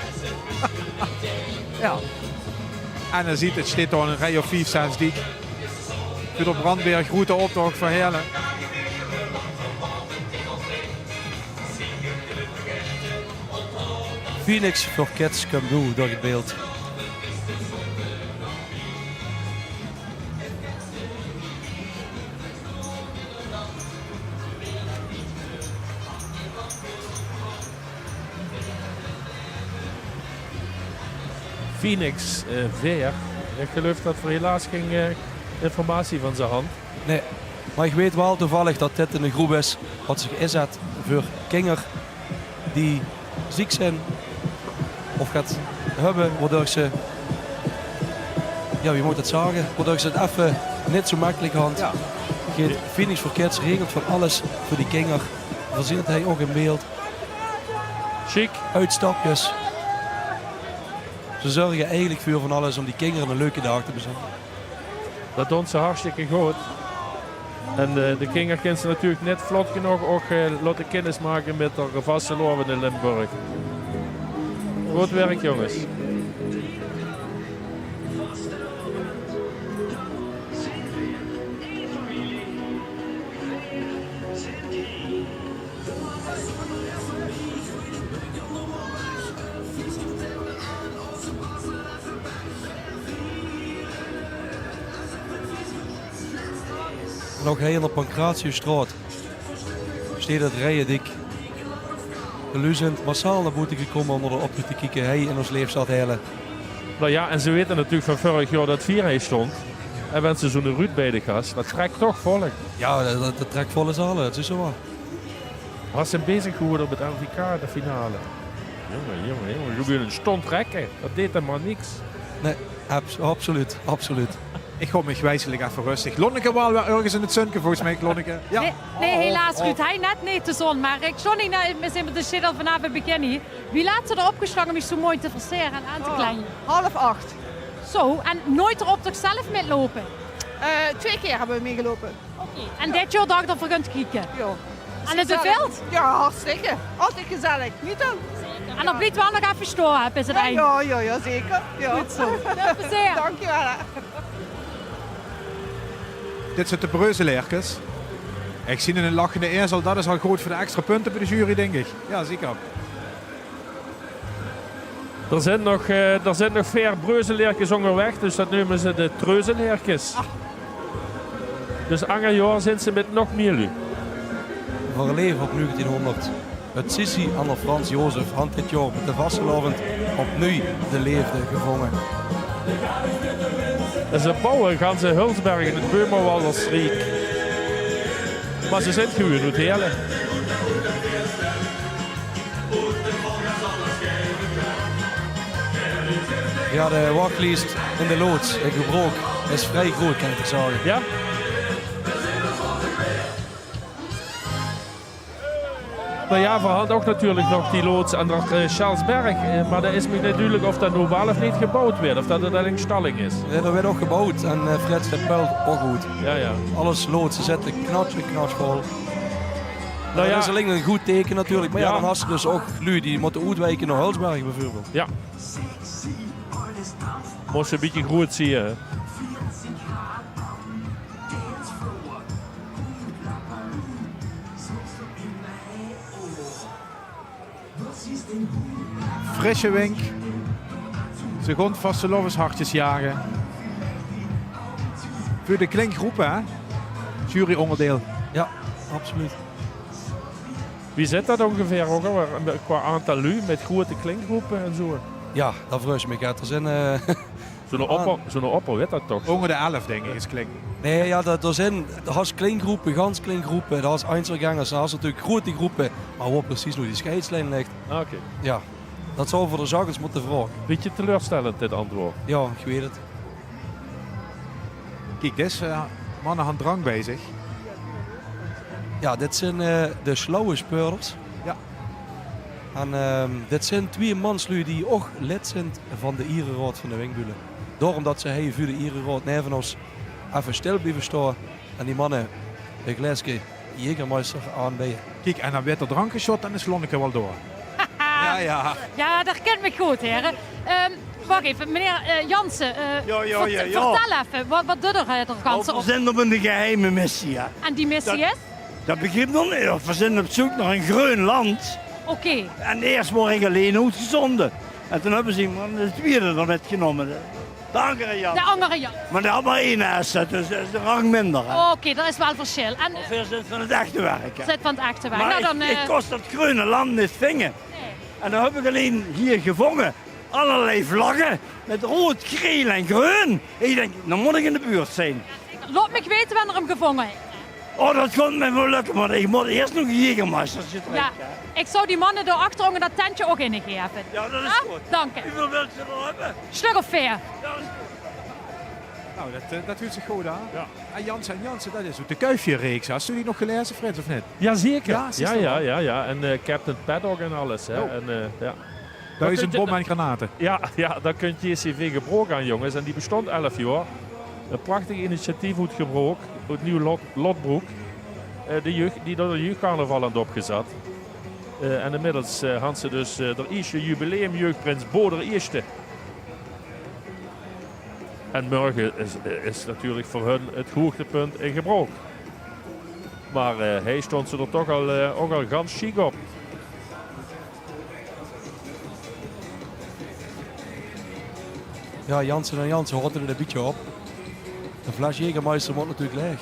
Ja. En dan ziet het, staat daar een rij of 5, 6 dik. Pieter Brandberg, grote optocht van Heerlen. Phoenix voor Cats Come Do door het beeld. Phoenix Veer. Ik geloof dat er helaas geen informatie van zijn hand. Nee, maar ik weet wel toevallig dat dit een groep is wat zich inzet voor kinderen die ziek zijn of gaat hebben, waardoor ze, ja, wie moet het zeggen, waardoor ze het even niet zo makkelijk hand. Ja. Phoenix for Kids regelt van alles voor die kinderen. We zien het hij ook in beeld. Chic. Uitstapjes. Ze zorgen eigenlijk voor van alles om die kinderen een leuke dag te bezorgen. Dat doen ze hartstikke goed. En de kinderen kunnen ze natuurlijk net vlot genoeg ook laten kennis maken met de vaste loven in Limburg. Goed werk, jongens. Nog heel op Pancratiusstraat. Steed het rijden dik. De zijn massaal naar buiten gekomen om er op te kijken. Hij in ons leefstad helen. Nou ja, en ze weten natuurlijk van vorig jaar dat 4 stond. En wenn ze zo'n Ruud bij de gast, dat trekt toch volk. Ja, dat trekt volle zalen, het is zo waar. Was ze bezig geworden op het LVK, de finale. Jongen, je wil een stond trekken. Dat deed hem maar niks. Nee, absoluut. Ik ga me wijselijk even rustig. Lonneke wel weer ergens in het zonnetje volgens mij, Lonneke. Ja. Nee, helaas Ruud. Hij net niet de zon. Maar ik zou niet met de shit al vanavond beginnen. Wie laat ze erop geslagen om je zo mooi te verseren en aan te kleinen? 7:30. Zo, en nooit erop toch zelf metlopen? 2 keer hebben we meegelopen. Oké. En dit jaar dag ervoor kunt kijken? Ja. En het veld? Ja, hartstikke. Altijd gezellig. Niet dan? En dan blijft wel nog even storen hebben, is het Ja, einde. ja, zeker. Ja. Goed zo. Veel plezier. Dankjewel. Hè. Dit zijn de Breuzeleerkes. Ik zie een lachende ezel, dat is al goed voor de extra punten bij de jury, denk ik. Ja, zeker. Er zijn nog 4 Breuzeleerkes onderweg, dus dat noemen ze de Treuzeleerkes. Dus ander jaar zijn ze met nog meer lu. Voor leven op 1900. Het Sissi en de Frans Jozef had dit jaar met de vastelovend opnieuw de leefde gevangen. En ze bouwen ganse Hulsberg in het Beumerwaldersriek. Maar ze zijn gewoon het hele. Ja, de wachtlijst in de loods, ik gebroken, is vrij groot, kan ik zeggen. Ja? Nou ja, we hadden ook natuurlijk nog die loods aan de Charlesberg. Maar dat is me natuurlijk of dat nu wel of niet gebouwd werd. Of dat het een stalling is. Ja, dat werd ook gebouwd en Freds de Pelt ook goed. Ja, ja. Alles loodsen zetten knatsvol. Nou ja, dat is alleen een goed teken natuurlijk. Maar ja, Ja. dan had ze dus ook lui die moeten uitwijken naar Hulsberg bijvoorbeeld. ja. Moest je een beetje goed zien. Hè? Frisse wink. Ze gaan vastelovens hartjes jagen. Voor de klinkgroepen, hè? Juryonderdeel. Ja, absoluut. Wie zit dat ongeveer ook al? Qua aantal lu met grote klinkgroepen en zo? Ja, dat vreus me gaat. Er zijn... Zo'n opper weet dat toch? Onder de 11, denk ik, is klink. Nee, ja, er zijn klinkgroepen, gans klinkgroepen, dat is Einzelgangers, dat is natuurlijk grote groepen. Maar waar precies hoe die scheidslijn ligt, Oké. ja, dat zou voor de zakkers moeten vragen. Beetje teleurstellend dit antwoord. Ja, ik weet het. Kijk, dit is mannen aan drang bezig. Ja, dit zijn de slauwe speurders. Ja. En dit zijn 2 manslui die ook lid zijn van de Ierenraad van de Wingbulen. Daarom dat ze hij voor de Ierenraad neven ons even stil blijven staan. En die mannen de Glasgow Jägermeister aanbieden. Kijk, en dan werd er drank geschot en is Lonneke wel door. Ja, ja. Ja, dat kent me goed, heren. Wacht even, meneer Jansen. Vertel even, wat doet er ganse We op? zijn op een geheime missie. Ja. En die missie is? Dat begint nog niet. We zijn op zoek naar een groen land. Oké. En eerst word ik alleen uitgezonden. En toen hebben ze iemand de tweede er met genomen. De andere Jan. De andere Jan. Maar die had maar 1 asset, dus dat is de rang minder. Hè. Oké, dat is wel verschil. En Ongeveer zit van het echte werk. Hè. zit van het echte werk. Maar Nou, dan, ik kost dat groene land niet vingen. En dan heb ik alleen hier gevangen. Allerlei vlaggen met rood, geel en groen. Ik denk, dan moet ik in de buurt zijn. laat me weten wanneer hem gevangen heeft. Oh, dat komt me wel lukken, maar ik moet eerst nog een Jägermeistertje drinken. Ja, ik zou die mannen daar achter onder dat tentje ook in geven. Ja, dat is Ja? goed. Dank je. Hoeveel wil je er hebben? Stuk of 4. Ja, dat is goed. Nou, dat doet zich goed aan. Ja. En Jansen, dat is ook de Kuifje-reeks. Hast u die nog gelezen, Frits, of niet? Jazeker. Ja, Ja, zie je ja, wel. ja. En Captain Paddock en alles. Hè. Oh. En, ja. 1000 bom en granaten. Ja, daar kunt je JCV gebroken aan, jongens. En die bestond 11 jaar. Een prachtig initiatief uit gebroken. Uit Nieuw Lotbroek. De jeugd, die door de jeugdcarnaval aan het opgezet. En inmiddels hadden ze dus de eerste jubileumjeugdprins Boder Eerste. En morgen is natuurlijk voor hun het hoogtepunt in gebroek. Maar hij stond ze er toch ook al ganz chic op. Ja, Jansen en Jansen houden er een beetje op. De fles Jägermeister moet natuurlijk leeg.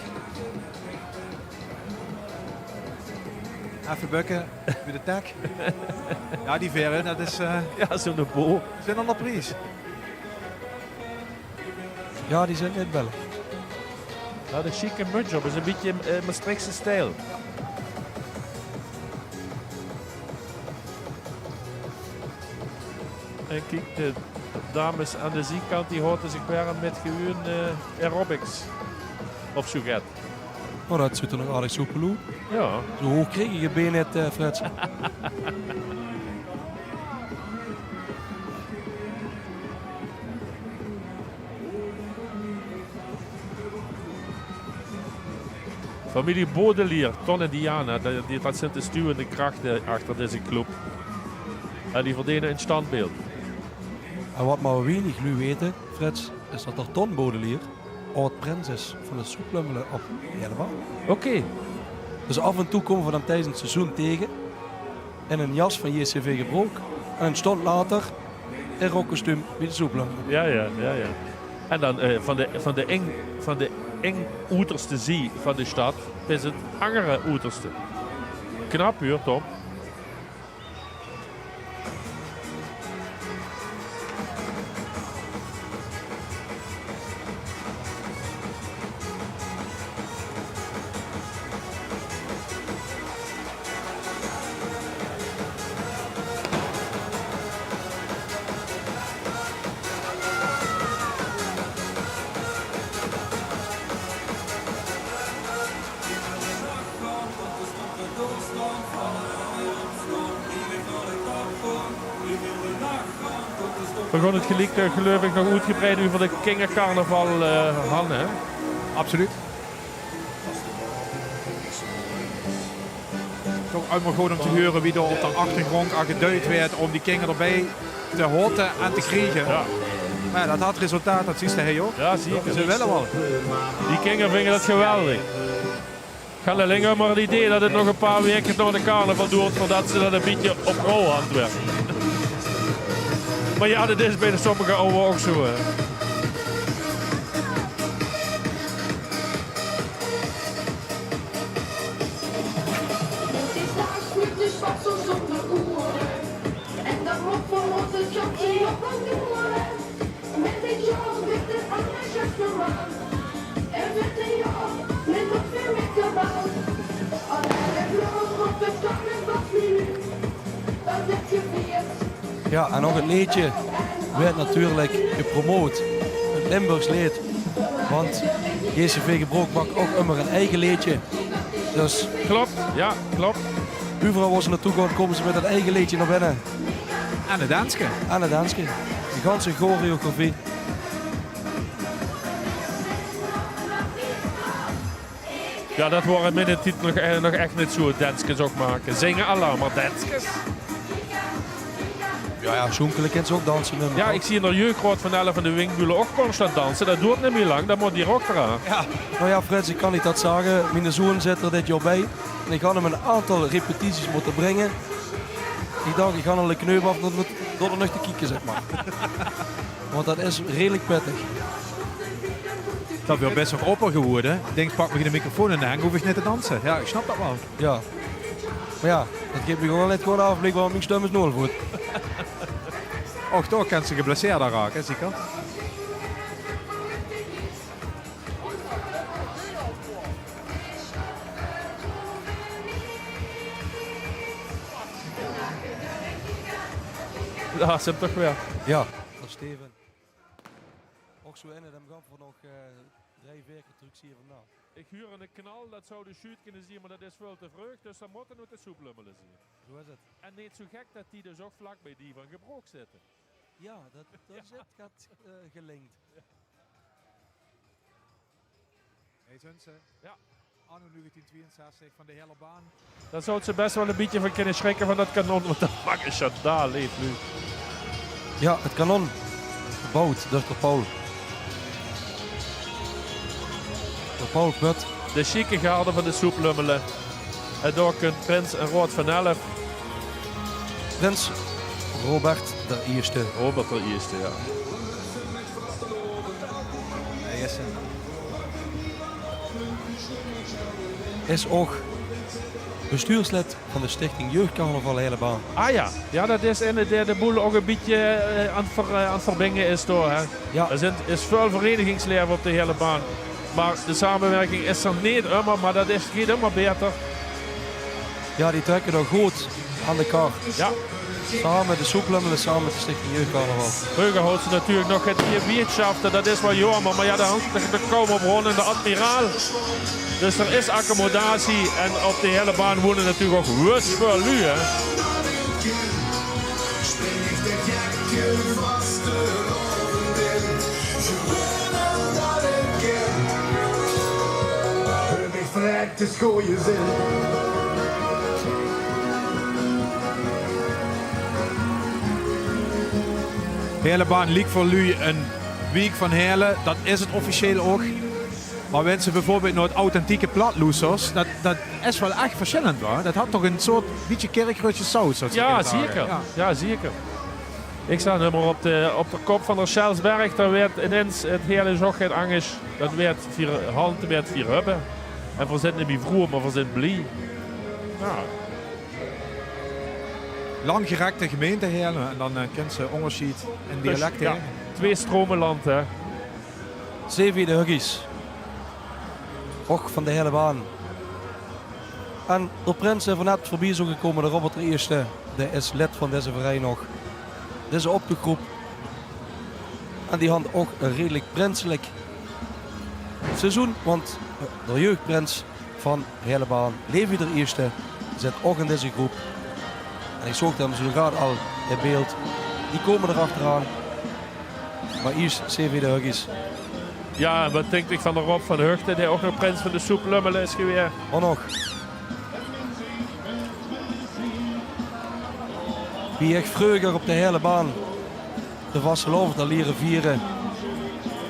Even bukken, bij de tak. Ja, die verre, dat is Ja, zo'n boel. zijn aan de prijs. Ja, die zijn net bellen. Ja, de chique muts op is een beetje Maastrichtse stijl. En kijk, de dames aan de zijkant die houden zich weer met gewoon aerobics. Of zo gaat. Oh, dat zit er nog aardig soepel. Ja. Zo hoog kreeg je je been net, Frits. Familie Baudelaire, Ton en Diana, dat zijn de stuwende krachten achter deze club. En die verdienen een standbeeld. En wat maar weinig nu weten, Frits, is dat er Ton Baudelaire oud-prinses van de soeplummelen op de hele baan. Oké. Dus af en toe komen we dan tijdens het seizoen tegen in een jas van JCV Gebroek. En een stond later in rockkostuum bij de soeplummelen. Ja. En dan van de eng-oeterste zie van de stad is het andere oeterste. Knap hoor, Tom. We gaan het gelijk, geloof ik, nog uitgebreid over de Kingercarnaval hadden, hè? Absoluut. Toch allemaal gewoon om te horen wie er op de achtergrond al geduid werd om die kinger erbij te hoten en te krijgen. Ja. Maar dat had resultaat, dat zie je ook. Ja, zeker. Ze willen wel. Die Kinger vinden dat geweldig. Ik had alleen maar het idee dat het nog een paar weken door de carnaval duurt voordat ze dat een beetje op rol aan het werken. Maar ja, dat is bij de sommige oude ook zo. Hè. Ja, en nog het liedje werd natuurlijk gepromoot. Het Limburgs lied. Want JCV Gebroek maakt ook immer een eigen liedje. Dus Klopt, ja, klopt. overal waar ze naartoe gaan, komen ze met een eigen liedje naar binnen. En de danske. En de danske. De ganse choreografie. Ja, dat waren met de titel nog echt niet zo danskes ook maken. Zingen allemaal maar danskes. Ja, Schoenkelen kent ze ook dansen. Ja, ik zie een jeugdgroot van 11 van de Wingbulen ook constant dansen. Dat duurt niet meer lang, dat moet hier ook eraan. Ja. Nou ja, Frits, ik kan niet dat zeggen. Mijn zoon zit er dit jaar bij. En ik ga hem een aantal repetities moeten brengen. Ik dacht, ik ga een kneub af door er nog te kieken, zeg maar. Want dat is redelijk pittig. Dat wil best wel opper geworden. Ik denk, pak me de microfoon in de hang, hoef ik niet te dansen. Ja, ik snap dat wel. Ja. Maar ja, dat geeft me gewoon net gewoon afblik waarom mijn stem is nul voet. Och, toch kan ze geblesseerd raken, zeker. Ja, ze hebben toch weer. Ja, dat is Steven. Ook zo in het hem gaan voor nog 3 weken terug hier vandaan. Ik huur een knal, dat zou de shoot kunnen zien, maar dat is veel te vroeg. Dus dan moeten we de soeplummelen zien. Zo is het. En niet zo gek dat die dus ook vlak bij die van Gebroek zitten. Ja, dat is het gaat gelinkt. Hey Zunse. Ja. Anno 1962 van de hele baan. Dan zou ze best wel een beetje van kunnen schrikken van dat kanon, want dat fuck is dat daar leeft nu. Ja, het kanon. Gebouwd door Paul. Door Paul Put. De chique garde van de soeplummelen. En door kunt Prins en Rood van 11. Prins Robert de Eerste. Robert de Eerste, ja. Is ook bestuurslid van de stichting Jeugdcarnaval Helebaan. Ah ja, ja, dat is in de boel ook een beetje aan het verbingen is door. Hè. Ja. Er is veel verenigingsleven op de hele baan. Maar de samenwerking is er niet immer, maar dat gaat immer beter. Ja, die trekken er goed aan de kar. Ja. Samen met de soeplummelen, samen met de stichting Jeugdcarnaval. Vroeger houdt ze natuurlijk nog het bierschaften, dat is wel jammer. Maar ja, daar hangt er komen op rond in de Admiraal. Dus er is accommodatie en op de hele baan wonen natuurlijk ook wust voor lu, hè. Te schooien zin. De hele baan liep voor Lu een Wiek van Heerlen, dat is het officieel ook. Maar wensen bijvoorbeeld naar het authentieke platloesers, dat is wel echt verschillend hoor. Dat had toch een soort beetje kerkrutje saus. Ja, zeker. Ja, zeker. Ik sta nu maar op de kop van de Schelsberg. Daar werd ineens het hele zocht angst. Dat werd 4 handen, werd 4 hubben. En we zitten niet vroeg, maar we zijn blij. Ja. Langgerekte gemeente Heerlen en dan kent ze onderschied in dialect. Dus, ja, 2 stromen land hè. Zeven de huggies. Och van de hele baan. En de prins is net voorbij zo gekomen, de Robert I. Die is lid van deze vereniging nog. Deze opgroep. En die had ook een redelijk prinselijk seizoen. Want de jeugdprins van Heerlenbaan, Levi de Eerste, zit ook in deze groep. En ik zag hem zo gaat al in beeld. Die komen erachteraan. Maar eerst CV de Huggies. Ja, en wat denk ik van de Rob van Hugten, die ook nog prins van de soep Lummelen is geweest. Oh nog. Wie echt vroeger op de hele baan de Vasselhof, de leren vieren,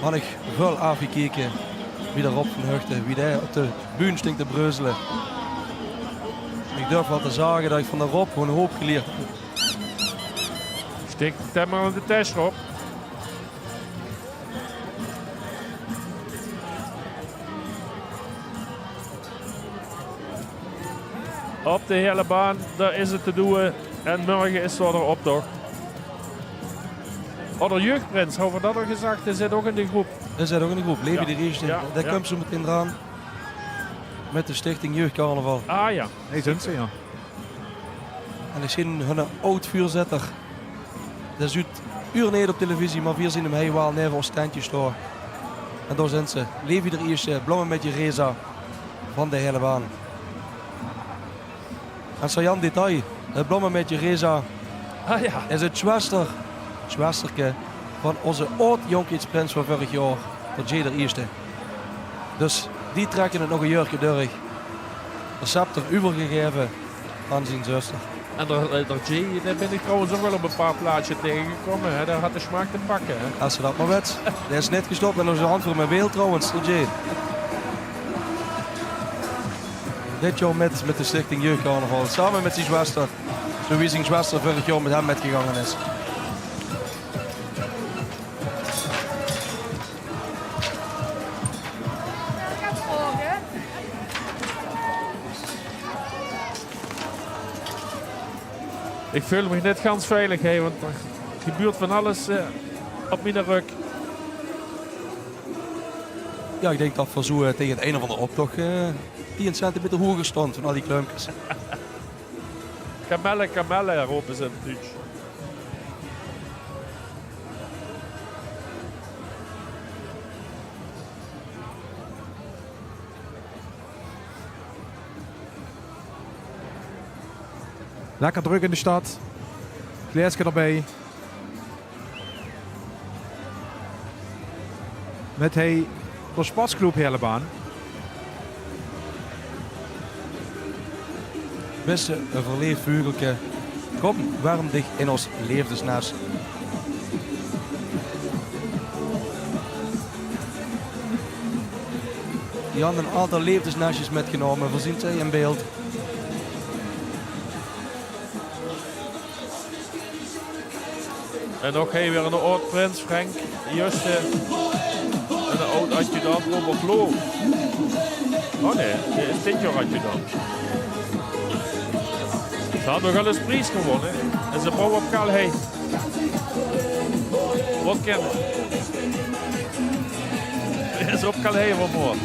had ik veel afgekeken wie de Rob van Hugten, wie daar op de buurt stinkt te breuzelen. Ik durf wel te zeggen dat ik van de Rob gewoon een hoop geleerd heb. Steek het maar in de test, Rob. Op de hele baan, daar is het te doen. En morgen is er de optocht. Oh, de jeugdprins, hebben we dat al gezegd? Hij zit ook in de groep. Hij zit ook in de groep. Levi de Eerste. Ja, Daar ja. komt ze meteen eraan. Met de stichting Jeugdcarnaval. Ah ja. Nee, zijn ze ja. En ik zie hun oud-vuurzetter. Dat is uur niet op televisie, maar we zien hem helemaal neer voor standje staan. En daar zijn ze. Levi de Eerste, Blommen met je Reza van de hele baan. En Sajan detail, het Blommen met je Reza Ah ja. is het zwasterke van onze oud-jonkietsprins van vorig jaar, de J de Eerste. Dus die trekken het nog een jurkje door. De scepter overgegeven aan zijn zuster. En daar ben ik trouwens ook wel op een paar plaatsjes tegengekomen. Hè. Daar had de smaak te pakken. Hè. Als ze dat maar weet. Die is net gestopt met onze hand voor mijn beeld trouwens, de J. Dit jaar met de stichting Jeugdcarnaval. Samen met zijn zwaster. Zo wie zijn zwaster vorig jaar met hem metgegangen is. Ik voel me net ganz veilig, hè, want er gebeurt van alles op mijn rug. Ja, ik denk dat we zo tegen het einde van de optocht 10 centimeter hoger stond van al die klumpjes. Kamellen, roepen ze in het Duits. Lekker druk in de stad. Glaasje erbij. Met de Spatsclub Heerlenbaan. Beste een verleefd vugeltje, kom warm dich in ons levensnest. Die hadden een aantal levensnestjes metgenomen, voorzien zij in beeld. En ook weer een oud-prins, Frank Juste. En een oud-adjudant, Robert Loo. Oh nee, die is dit jaar adjudant. Ze had nog wel eens prijs gewonnen. En ze bouwen op Kalhei. Wat kennen. Hij is op Kalhei vermoord.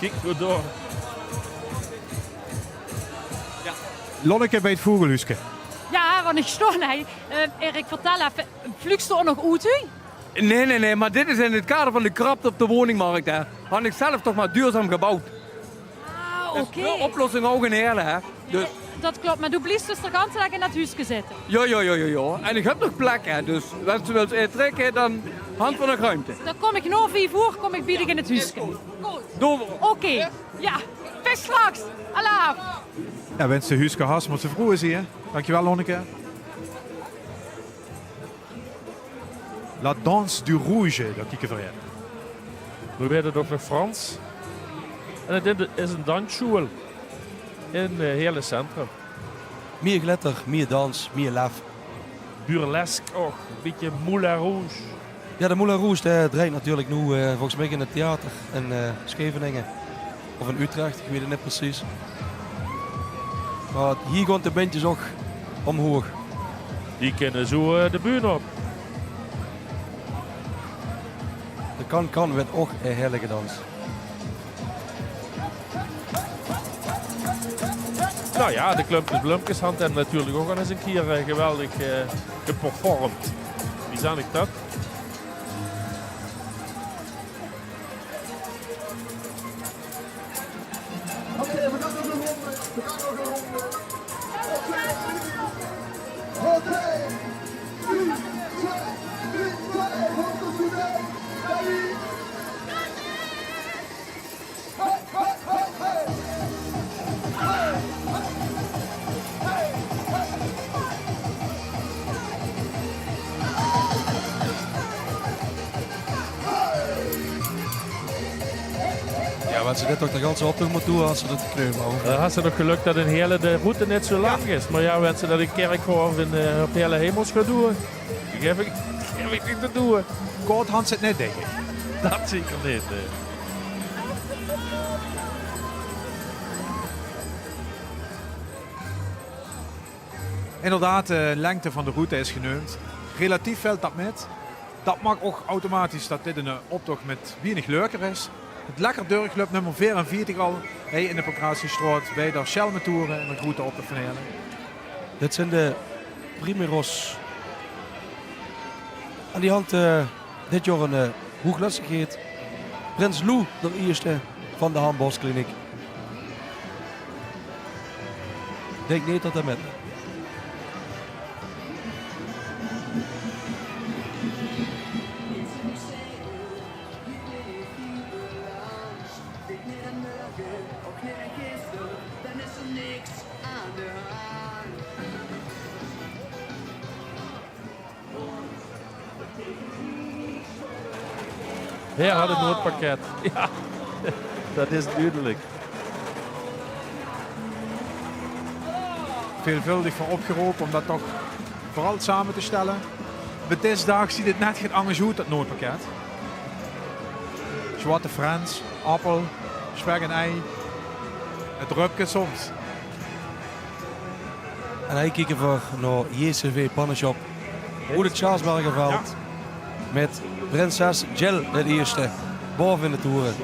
Kijk goed door. Lonneke bij het Vogelhuisje. Ja, want ik stond hij. Erik, vertel even, vliegst er ook nog uit u? Nee, maar dit is in het kader van de krapte op de woningmarkt. Hè. Had ik zelf toch maar duurzaam gebouwd. Ah, oké. De oplossing ook in Heerlen. Hè. Dus dat klopt. Maar du bliest dus de ganze dag in dat huisje zitten. Ja. En ik heb nog plekken, dus als je wilt trekken, dan hand van de ruimte. Dan kom ik na 5 uur kom ik bieden in het huisje. Goed. Oké. Ja. Bis straks. Allah. Ja, wens de Huske Has, maar ze vroegen zie je. Dankjewel, Lonneke. La Danse du Rouge, dat kieken voor je. We weten het ook nog Frans. En het is een dansschool in het hele centrum. Meer glitter, meer dans, meer lef. Burlesque ook, een beetje Moulin Rouge. Ja, de Moulin Rouge draait natuurlijk nu volgens mij in het theater in Scheveningen. Of in Utrecht, ik weet het niet precies. Maar hier gaan de bandjes ook omhoog. Die kunnen zo de bühne op. De kan werd ook een heerlijke dans. Nou ja, de Klumpjes Blumpkeshand hebben natuurlijk ook al eens een keer geweldig geperformd. Wie zag ik dat? Ja, want ze dit toch de ganse optocht moet doen als ze dat kneumen. Dan had ze nog geluk dat de route net zo lang is. Maar ja, wensen dat ik Kerkhof op de hele hemels ga doen. Ik heb niet te doen. Kort Hans het net, denk ik. Dat zeker niet. Inderdaad, de lengte van de route is genoemd. Relatief valt dat met. Dat maakt ook automatisch dat dit een optocht met weinig leuker is. Het lekker deurclub nummer 44 al in de Pancratiestraat bij de Schelmetouren en de route op te vernelen. Dit zijn de Primeros. Aan die hand dit jaar een hooglassigheid. Prins Lou, de eerste van de Handboskliniek. Denk niet dat hij met. Hij had een noodpakket. Ja, dat is duidelijk. Veelvuldig voor opgeroepen om dat toch vooral samen te stellen. Bij deze dag ziet het net geen anders uit, dat noodpakket. Zwarte Frans, appel, spek en ei. Het rupke soms. En hij kijken we naar JCV Pannenshop. Hoe het Charlesbergenveld. Ja. Met Prinses Jill het eerste. Boven in de toeren.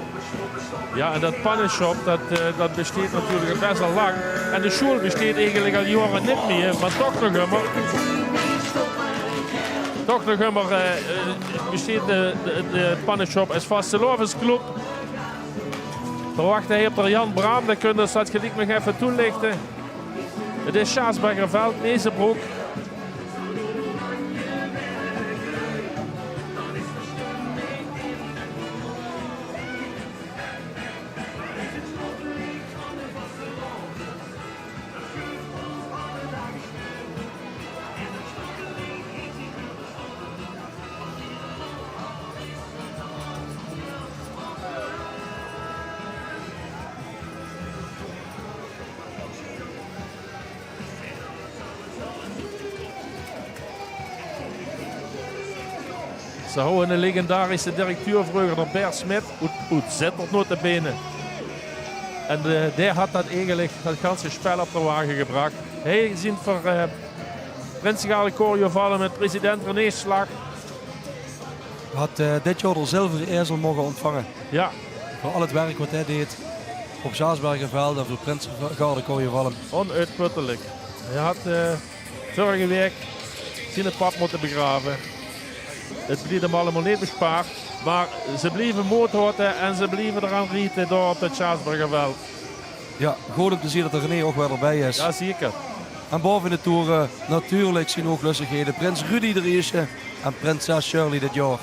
Ja, en dat pannenshop dat bestaat natuurlijk best al lang. En de school bestaat eigenlijk al jaren niet meer. Maar toch nog immer. Bestaat de pannenshop als vastelovensclub. Daar wacht hij op Jan Braam. Dat kunnen ze dat gelijk nog even toelichten. Het is Charlesbergenveld, Nezenbroek. Ze houden een legendarische directeur vroeger, Bert Smit, uit Zittert notabene. En die had dat eigenlijk, dat ganse spel op de wagen gebracht. Hij gezien voor Principale Coriovallen met president René Slag. Had dit jaar de zilveren ezel mogen ontvangen. Ja. Voor al het werk wat hij deed op Charlesbergenveld en voor Principale Coriovallen. Onuitputtelijk. Hij had vorige week zijn pap moeten begraven. Het bleef hem allemaal niet bespaard. Maar ze bleven moordhouden en ze bleven eraan rieten door op het Charlesbergenveld. Ja, goed om te zien dat er René ook weer erbij is. Ja, zeker. En boven in de toeren natuurlijk zien ook lustigheden. Prins Rudy er is en prinses Shirley dit jaar.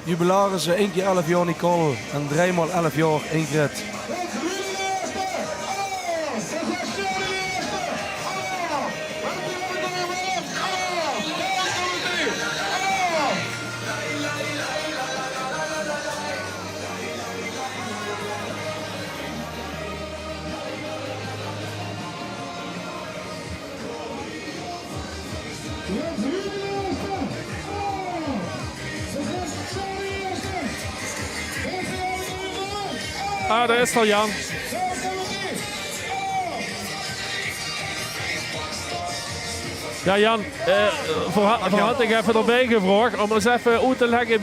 Jubilarissen 1 keer 11 jaar Nicole en 3 maal 11 jaar Ingrid. Ah, daar is al Jan. Ja, Jan, had ik even erbij gevraagd om eens even uit te leggen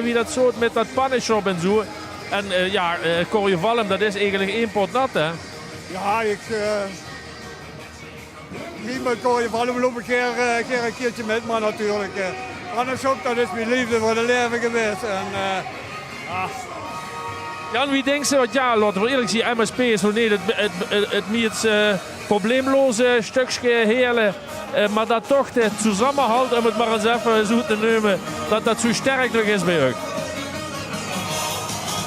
wie dat soort met dat pannenshop en zo. En Corrie Valm, dat is eigenlijk 1 pot nat, hè? Ja, niet met Corrie Valm loop ik een keertje met, maar natuurlijk. Anders ook, dat is mijn liefde voor de leven geweest. Jan, wie denkt ze? Want ja, laten we eerlijk zien, MSP is nog niet het meest probleemloze stukje heerlijk. Maar dat toch de samenhalt, om het maar eens even zo te nemen, dat zo sterk nog is bij u.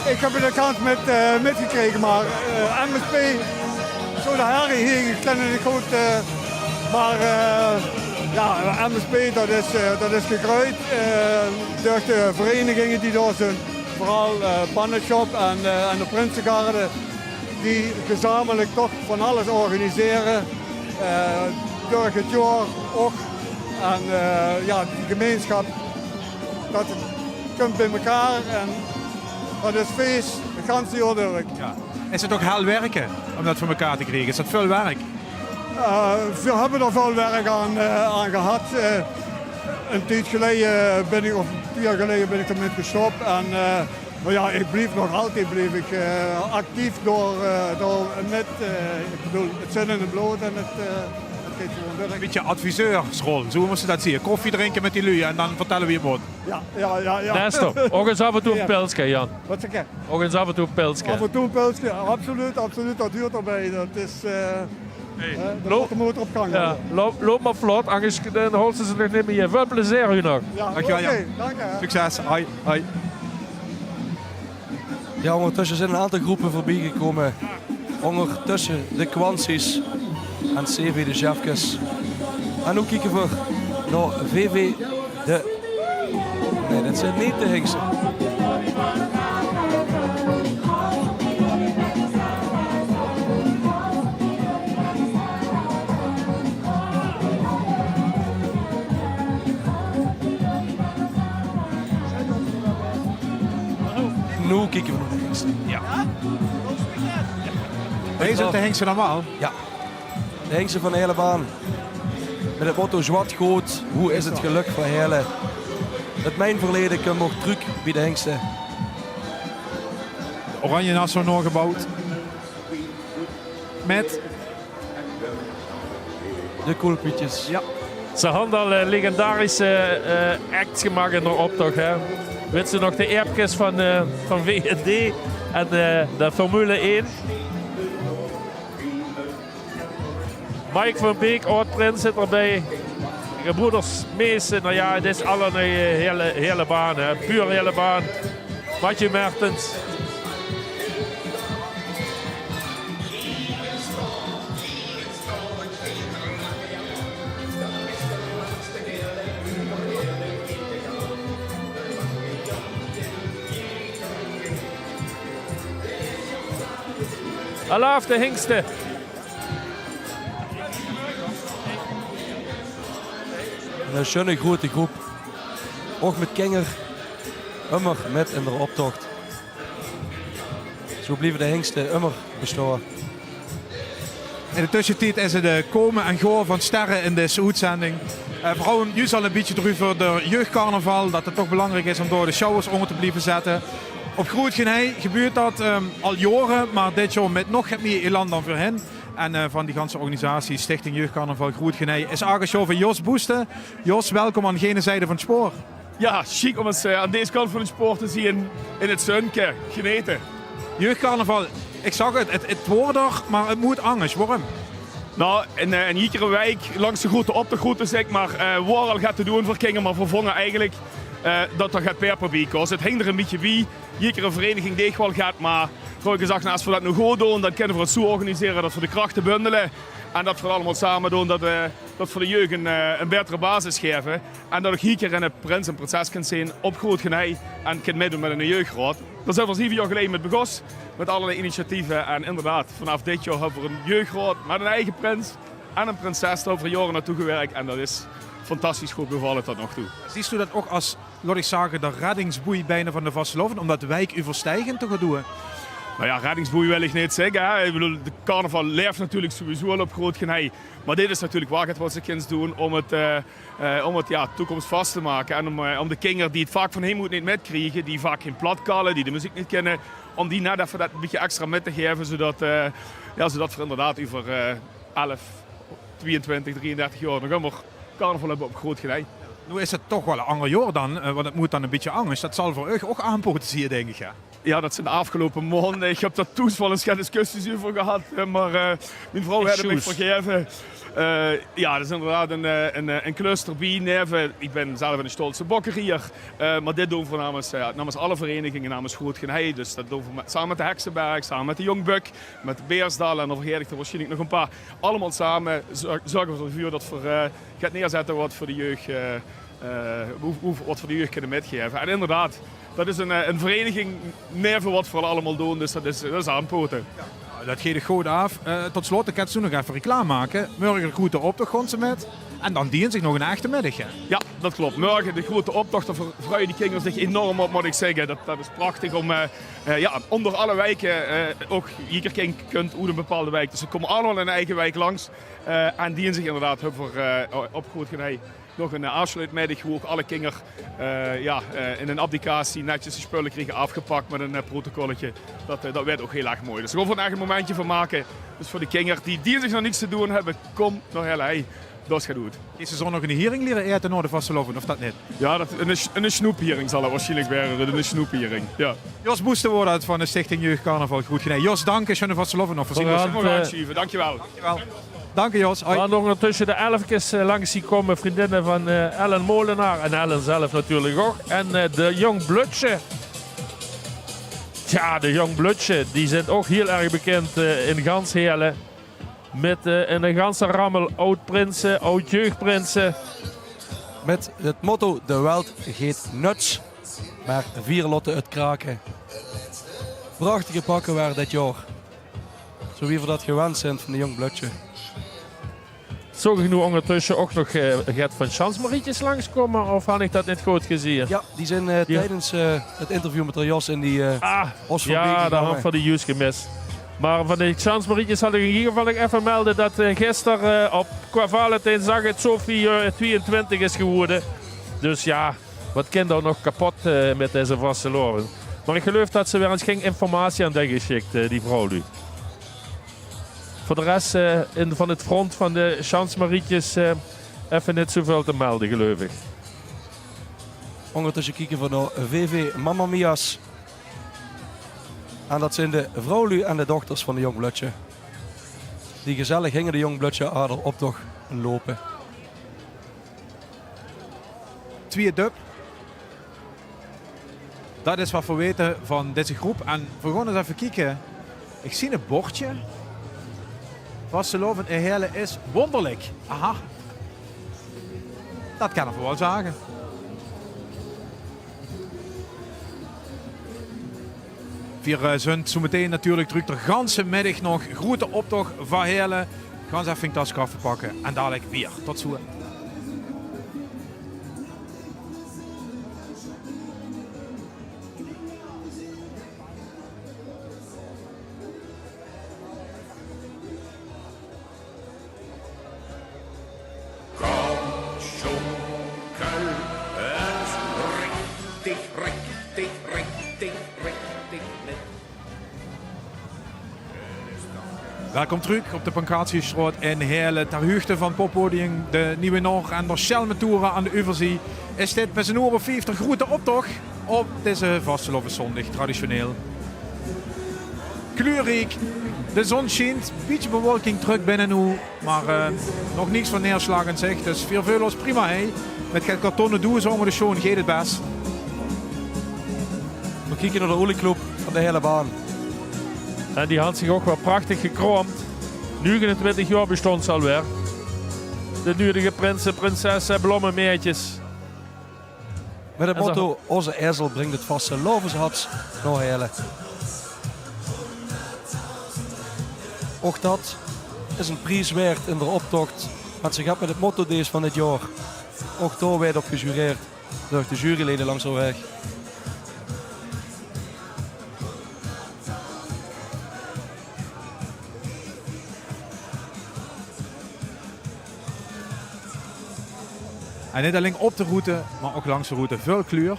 Ik heb de kans metgekregen, maar MSP, zo de herrie hier, ik ken het niet goed. Maar MSP, dat is gegroeid door de verenigingen die daar zijn. Vooral Pannenshop en de Prinsengarde, die gezamenlijk toch van alles organiseren. Door het jaar ook. En die gemeenschap, dat komt bij elkaar en dat is feest, het ganse jaar door. Ja. Is het ook heel werken om dat voor elkaar te krijgen? Is dat veel werk? We hebben er veel werk aan gehad. Een tijd geleden of 2 jaar geleden ben ik ermee gestopt. Maar ja, ik bleef nog altijd actief door met, ik bedoel, het zin in het bloot en het geeft gewoon werk. Een beetje adviseursrol, zo moest je dat zien. Koffie drinken met die lui en dan vertellen we je wat. Ja. Nestor, ook eens af en toe een pilsje, Jan. Wat zeg je? Ook eens af en toe een pilsje. Af en toe een pilsje, absoluut, dat duurt erbij. Dat is... de motor op gang. Ja, loop maar vlot, anders dan houden ze nog niet meer. Veel plezier u nog. Ja, dankjewel, Jan. Dank je. Succes. Hoi. Ja, ondertussen zijn een aantal groepen voorbij gekomen. Ondertussen de Kwansies en CV de Jefkes. En ook kijken we naar VV de... Nee, dat zijn niet de Hengsten. Nu kijken we naar de Hengsten. Ja. Deze zijn de Hengsten normaal? Ja. De Hengsten van de hele baan. Met het motto zwart goed, hoe is het geluk van Heerlen? Het mijn verleden kan nog terug bij de Hengsten. Oranje Nassau nog gebouwd. Met de koolpietjes. Ja. Ze hadden al legendarische acts gemaakt in de optocht. Hè? Weet ze nog de erpjes van WND en de Formule 1? Mike van Beek, oud-prins, zit erbij. Gebroeders Mees, nou ja, het is alle een hele baan, hè. Puur hele baan. Mathieu Mertens. Alaaf de Hengsten. Een schöne grote groep. Ook met Kenger. Immer met in de optocht. Zo blijven de Hengsten immer bestaan. In de tussentijd is het de komen en gaan van sterren in deze uitzending. Vooral nu al een beetje terug voor de jeugdcarnaval. Dat het toch belangrijk is om door de showers onder te blijven zetten. Op Groot-Genij gebeurt dat al jaren, maar dit jaar met nog meer elan dan voorheen. En van die ganse organisatie, Stichting Jeugdcarnaval Groot-Genij, is aangeschoven Jos Boesten. Jos, welkom aan gene zijde van het spoor. ja, chic om eens aan deze kant van het sport te zien in het zonnetje. Genieten. Jeugdcarnaval, ik zag het wordt er, maar het moet anders. Waarom? Nou, in iedere wijk langs de grote optocht, zeg maar, waar al gaat te doen voor kinderen, maar vervangen eigenlijk dat er gaat per publiek kost. Het hangt er een beetje wie, iedere vereniging die wel gaat, maar vroeger gezegd, als we dat nu goed doen, dan kunnen we het zo organiseren dat we de krachten bundelen. En dat we allemaal samen doen, dat voor de jeugd een betere basis geven. En dat ik hier in het prins en prinses kan zien op Groot Genij en kan meedoen met een jeugdraad. Daar zijn we 7 jaar geleden met begonnen, met allerlei initiatieven. En inderdaad, vanaf dit jaar hebben we een jeugdraad met een eigen prins en een prinses. Daar over jaren naartoe gewerkt en dat is fantastisch goed bevallen tot nog toe. Ziet u dat ook als, laat ik zeggen, de reddingsboei bijna van de Vasteloven, om dat wijk overstijgend te gaan doen? Nou ja, reddingsboei wil ik niet zeggen. Hè. Ik bedoel, de carnaval leeft natuurlijk sowieso al op Groot Genij. Maar dit is natuurlijk waar het wat ze kunnen doen om het toekomstvast te maken. En om de kinderen die het vaak van hem niet metkrijgen, die vaak geen plat kallen, die de muziek niet kennen, om die net even dat een beetje extra mee te geven, zodat we inderdaad over 11, 22, 33 jaar nog helemaal carnaval hebben op Groot Genij. Nu is het toch wel een ander jaar dan, want het moet dan een beetje anders. Dat zal voor u ook aanpoten, zie je, denk ik. Ja. Ja, dat zijn de afgelopen maanden. Ik heb daar toevallig eens geen discussies over gehad, maar mijn vrouw heeft me vergeven. Ja, dat is inderdaad een cluster bij. Ik ben zelf een stolse bokker hier. Maar dit doen we namens alle verenigingen, namens Groot Genij. Dus dat doen we samen met de Heksenberg, samen met de Jongbuk, met de Beersdal en dan vergeet ik er waarschijnlijk nog een paar. Allemaal samen zorgen we ervoor dat we gaat neerzetten wat voor de jeugd, wat voor de jeugd kunnen metgeven. En inderdaad, dat is een vereniging neven wat we allemaal doen, dus dat is aanpoten. Ja. Dat geeft goed af. Tot slot, ik ga zo nog even reclame maken. Morgen de grote optocht gaan ze met. En dan dient zich nog een echte middag. Hè? Ja, dat klopt. Morgen de grote optocht, daar vervreugden die kinderen zich enorm op, moet ik zeggen. Dat is prachtig om onder alle wijken ook hier kunt hoe een bepaalde wijk. Dus ze komen allemaal in een eigen wijk langs. En dienen zich inderdaad op Groot Genij nog een afsluitmiddag hoe ook alle kinderen in een abdicatie netjes de spullen kregen afgepakt met een protocolletje. Dat werd ook heel erg mooi. Dus gewoon echt een momentje van maken. Dus voor de kinderen die zich nog niets te doen hebben, kom naar Hellei. Dat is goed. Is er zo nog een hering leren eten naar de Vasteloven, of dat niet? Ja, een snoephering zal er waarschijnlijk werden. Een snoephering, ja. Jos Boesterwoord van de Stichting Jeugdcarnaval Groot Genij. Jos, dank je voor de Vasteloven. Dankjewel. Dank je, Jos. We gaan nog tussen de 11 langs zien komen. Vriendinnen van Ellen Molenaar en Ellen zelf natuurlijk ook. En de Jong Blutje. Ja, de Jong Blutje. Die zijn ook heel erg bekend in Gansheerlen. Met een ganse rammel oud-prinsen, oud-jeugdprinsen. Met het motto, de weld geeft nuts, maar 4 lotten het kraken. Prachtige pakken waren dit jaar. Zo wie we dat gewend zijn van de Jong Blutje. Zag ik nu ondertussen ook nog Gert van Chansmarietjes langskomen, of had ik dat niet goed gezien? Ja, die zijn tijdens het interview met de Jos in die Os van ja, daar had van de Jus gemist. Maar van de Chansmarietjes had ik in ieder geval even melden dat gisteren qua Valentijnsdag het Sofie 22 is geworden. Dus ja, wat kind daar nog kapot met deze Vasteloven. Maar ik geloof dat ze weer eens geen informatie aan die geschikt, die vrouw nu. Voor de rest van het front van de Chansmarietjes even niet zoveel te melden, geloof ik. Ondertussen kijken we naar VV Mamma Mia's. En dat zijn de vrouwlu en de dochters van de Jong Blutje. Die gezellig gingen de Jong Blutje aardig op toch lopen. 2 dub. Dat is wat we weten van deze groep. En we gaan eens even kijken. Ik zie een bordje. Vasteloven in Heerlen is wonderlijk. Aha. Dat kan ik wel zeggen. Wir zijn zo meteen natuurlijk terug de ganse middag nog. Grote optocht van Heerlen. Gaan ze even een tas koffie pakken. En dadelijk weer. Tot zo. Welkom terug op de Pancratiusstraat in Heerlen. Ter hoogte van het poppodium de Nieuwe Noord en de Schelmetouren aan de Uverzee is dit met z'n over 50 grote optocht op deze Vastelovenszondag traditioneel. Kleurrijk, de zon schijnt, beetje bewolking terug binnen nu, maar nog niets van neerslag in zicht. Dus voor veel prima hè. Met het kartonnen doel zongen de show gaat het best. We kijken naar de olieclub van de hele baan. En die had zich ook wel prachtig gekroomd. 29 jaar bestond ze alweer. De nudige prinsen, prinsessen, blommenmeertjes. Met het motto, onze ezel brengt het vaste lovensharts naar Heerlen. Ook dat is een prijs waard in de optocht. Want ze gaat met het motto deze van dit jaar. Ook daar werd op gejureerd door de juryleden langs de weg. En niet alleen op de route, maar ook langs de route veel kleur.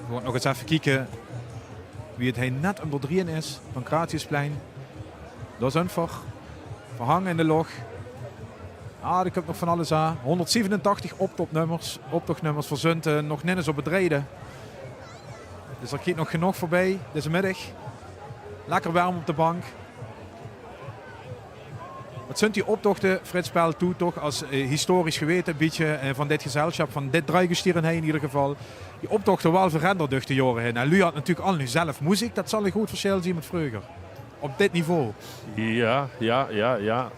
We gaan nog eens even kijken wie het heen net onder 3 is. Pancratiusplein. Dat is einfach. Verhangen in de log. Ah, ik heb nog van alles aan. 187 optochtnummers voor Zunten. Nog net eens op het rijden. Dus er gaat nog genoeg voorbij deze middag. Lekker warm op de bank. Wat zijn die optochten, Frits Spel, toe toch als historisch geweten beetje van dit gezelschap, van dit draaigestuur in ieder geval. Die optochten wel veranderd door de jaren heen. En Lu had natuurlijk al nu zelf muziek, dat zal een goed verschil zien met vroeger. Op dit niveau. Ja.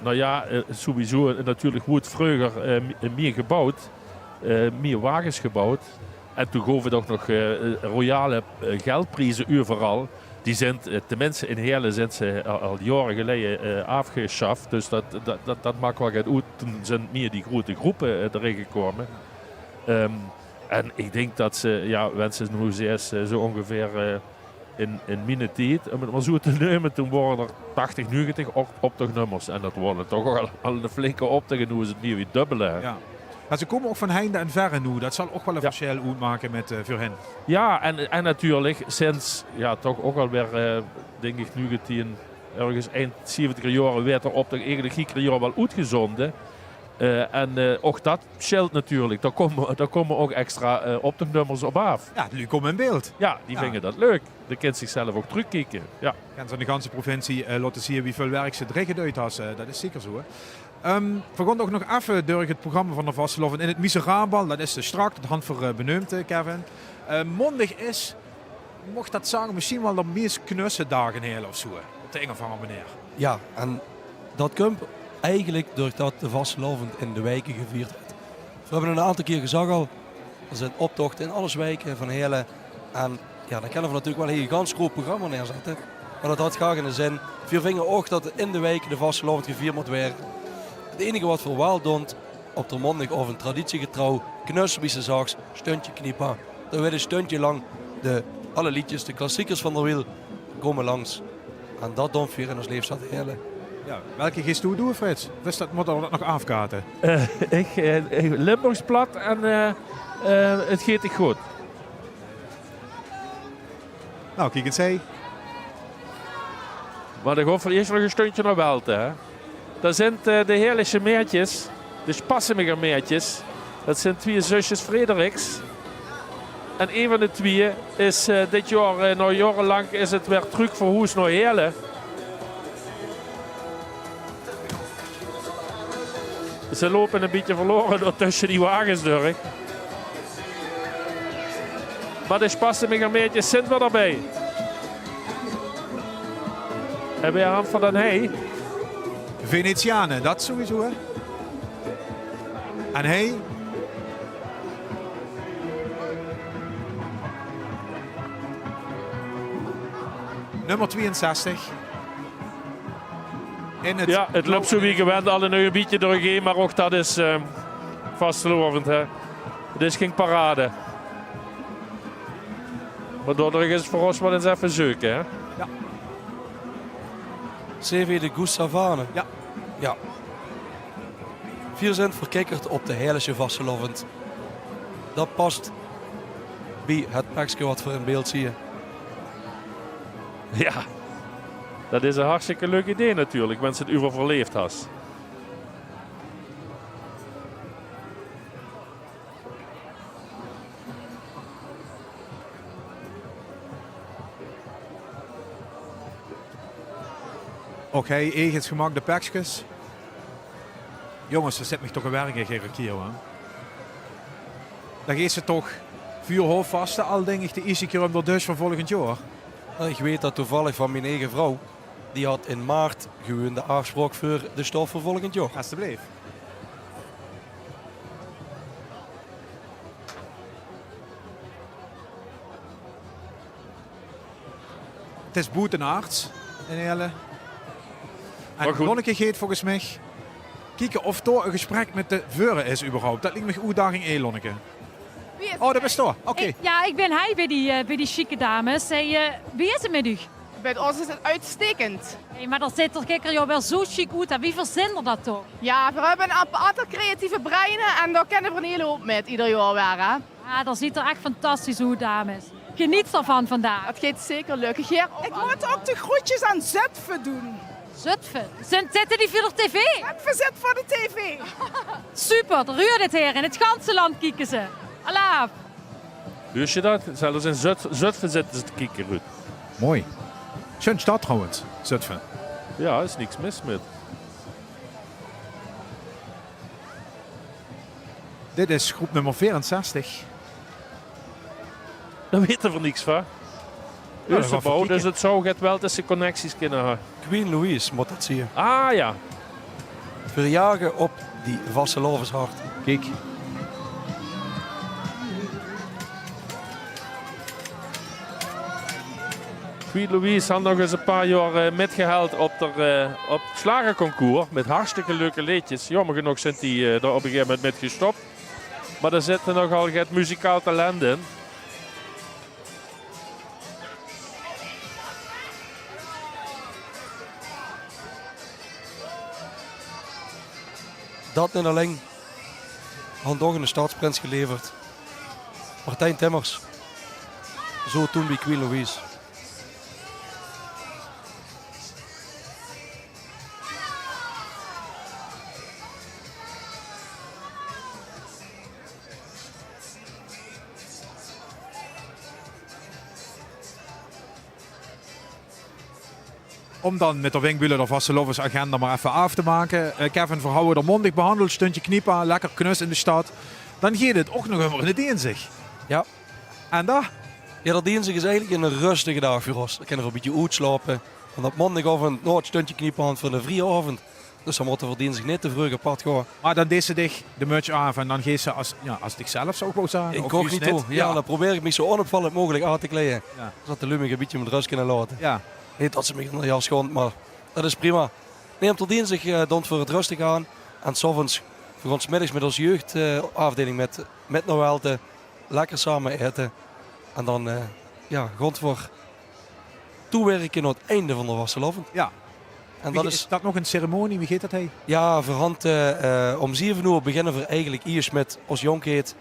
Nou ja, sowieso natuurlijk goed vroeger meer gebouwd. Meer wagens gebouwd. En toen gaven we toch nog royale geldprijzen overal. Die zijn, tenminste in Heerlen zijn ze al jaren geleden afgeschaft. Dus dat maakt wel uit. Toen zijn meer die grote groepen erin gekomen. En ik denk dat ze, ja, wensen nu eens zo ongeveer in mijn tijd, om het maar zo te nemen, toen waren er 80, 90 optochtnummers. En dat worden toch al een flinke optochten. Nu is het meer weer dubbele. Ja. Maar ze komen ook van heinde en verre nu. Dat zal ook wel een verschil uitmaken met voor hen. Ja, en natuurlijk sinds toch ook alweer, denk ik, 19, ergens eind 70er jaren werd er op de eigenlijk ieder jaar wel uitgezonden. En ook dat scheelt natuurlijk. Daar komen ook extra optochtnummers op af. Ja, die komen in beeld. Ja, die vinden dat leuk. De kind zichzelf ook terugkijken. Ja. Gaan ze aan de ganse provincie laten zien wie veel werk ze erin uit hebben. Dat is zeker zo. Hè. We gaan ook nog even door het programma van de Vasteloven in het Miserabel. Dat is de strak, dat hand voor benoemd, Kevin. Mondig is, mocht dat zeggen, misschien wel de meest knusse dagen heel of zo. Op de een of andere manier. Ja, en dat komt eigenlijk doordat de Vasteloven in de wijken gevierd wordt. We hebben een aantal keer gezegd al, er zijn optochten in alle wijken van Heerlen. En ja, dan kunnen we natuurlijk wel een gigantisch groot programma neerzetten. Maar dat had graag in de zin. We vinden ook dat in de wijken de Vasteloven gevierd moet worden. Het enige wat we wel doen, op de mondig of een traditiegetrouw, knussen wie ze zags, stuntje kniepen. Dan werd een stuntje lang alle liedjes, de klassiekers van de wiel, komen langs. En dat doen we in ons leven Heerlen. Ja, welke gist doen, Frits? Dus dat moeten we dat nog afkaarten. Ik Limburgs plat en het gaat ik goed. Nou, kijk eens hé. Maar dan gaan we eerst nog een stuntje naar Welte. Hè? Dat zijn de heerlijke meertjes, de Spassemiger meertjes. Dat zijn 2 zusjes Frederiks. En een van de 2 is dit jaar, nou jarenlang, is het weer terug voor Hoes naar Heerlen. Ze lopen een beetje verloren door tussen die wagens door. Maar de Spassemiger meertjes zijn weer erbij. En bij hand van den Hey. Venetianen, dat sowieso hè. En hij. Nummer 62. Ja, het loopt zo wie gewend al een beetje doorheen, maar ook dat is vastlovend. Hè. Het is geen parade. Maar daardoor is het voor ons wel eens even zoeken. Hè. Ja. CV de Goes Savane. Ja. Ja. 4 zijn verkikkerd op de heilige Vastelovend. Dat past bij het pakje wat we in beeld zien. Ja, dat is een hartstikke leuk idee natuurlijk, wanneer het overleefd has. Ook hij eigens gemaakte pakjes. Jongens, er zit me toch een werk in Gerrie hoor. Dan geeft ze toch 4 hoofdvaste al denk ik de eerste keer om door dus van volgend jaar. Nou, ik weet dat toevallig van mijn eigen vrouw. Die had in maart gewoon de afspraak voor de stof voor volgend jaar. Alsjeblieft. Het is boetenaards in hele. En goed. Lonneke geeft volgens mij kijken of er een gesprek met de veuren is überhaupt. Dat lijkt me een uitdaging 1, Lonneke. Oh, dat is toch. Oké. Ja, ik ben hij bij die chique dames. Hey, wie is het met u? Bij ons is het uitstekend. Hey, maar dan zit er kijker jou wel zo chic uit. En wie verzint er dat toch? Ja, we hebben een aantal creatieve breinen en daar kennen we een hele hoop met ieder jaar weer. Hè? Ja, dat ziet er echt fantastisch uit, dames. Geniet ervan vandaag. Het gaat zeker lukken. Ik moet ook de groetjes aan Zutphen doen. Zutphen? Zitten die voor de tv? Zutphen zit voor de tv. Super, de ruur dit hier. In het ganse land kijken ze. Alaaf. Wist je dat? Zelfs in Zutphen zitten ze te kijken, Ruud. Mooi. Schön stad trouwens, Zutphen. Ja, is niks mis met. Dit is groep nummer 64. Daar weten we niks van. dat Dus gaat bouw, verkieken. dus het zou het wel tussen connecties kunnen hebben. Queen Louise moet dat zien. Ah ja. Verjagen op die vaste lovershart. Kijk. Queen Louise had nog eens een paar jaar metgehaald op het slagerconcours. Met hartstikke leuke liedjes. Jammer genoeg zijn die er op een gegeven moment met gestopt. Maar er zit nogal het muzikaal talent in. Dat niet alleen. Had toch een staatsprins geleverd. Martijn Timmers. Zo toen bij Queen Louise. Om dan met de Wingbulen de Vastelovens agenda maar even af te maken. Kevin Verhouwen er mondig behandeld, stuntje kniepa, lekker knus in de stad. Dan gaat het ook nog helemaal in het dienstig. Ja. En daar? Ja, dat dienstig is eigenlijk een rustige dag voor ons. Dan kunnen we een beetje uitslapen. Want op maandagavond nog het stuntje kniepen voor de vrije Dus dan moeten we dinsdag niet te vroeg apart gaan. Maar dan deed ze dich de muts af en dan geeft ze als zichzelf zou ik wel zeggen. Ik Of kook juist niet toe. Ja, dan probeer ik me zo onopvallend mogelijk aan te kleden. Ja. Zodat de lummig een beetje met rust kunnen laten. Ja. Niet dat ze me in de jas schoont, maar dat is prima. Nee, om tot dinsdag dan voor het rustig aan. En 's avonds voor ons middags met onze jeugdafdeling met Noëlte. Lekker samen eten. En dan grond voor toewerken naar het einde van de Vastelovend. Ja. En dat is dat nog een ceremonie? Wie gaat dat heen? Ja, voorhand om 7 uur beginnen we eigenlijk eerst met ons jonkheid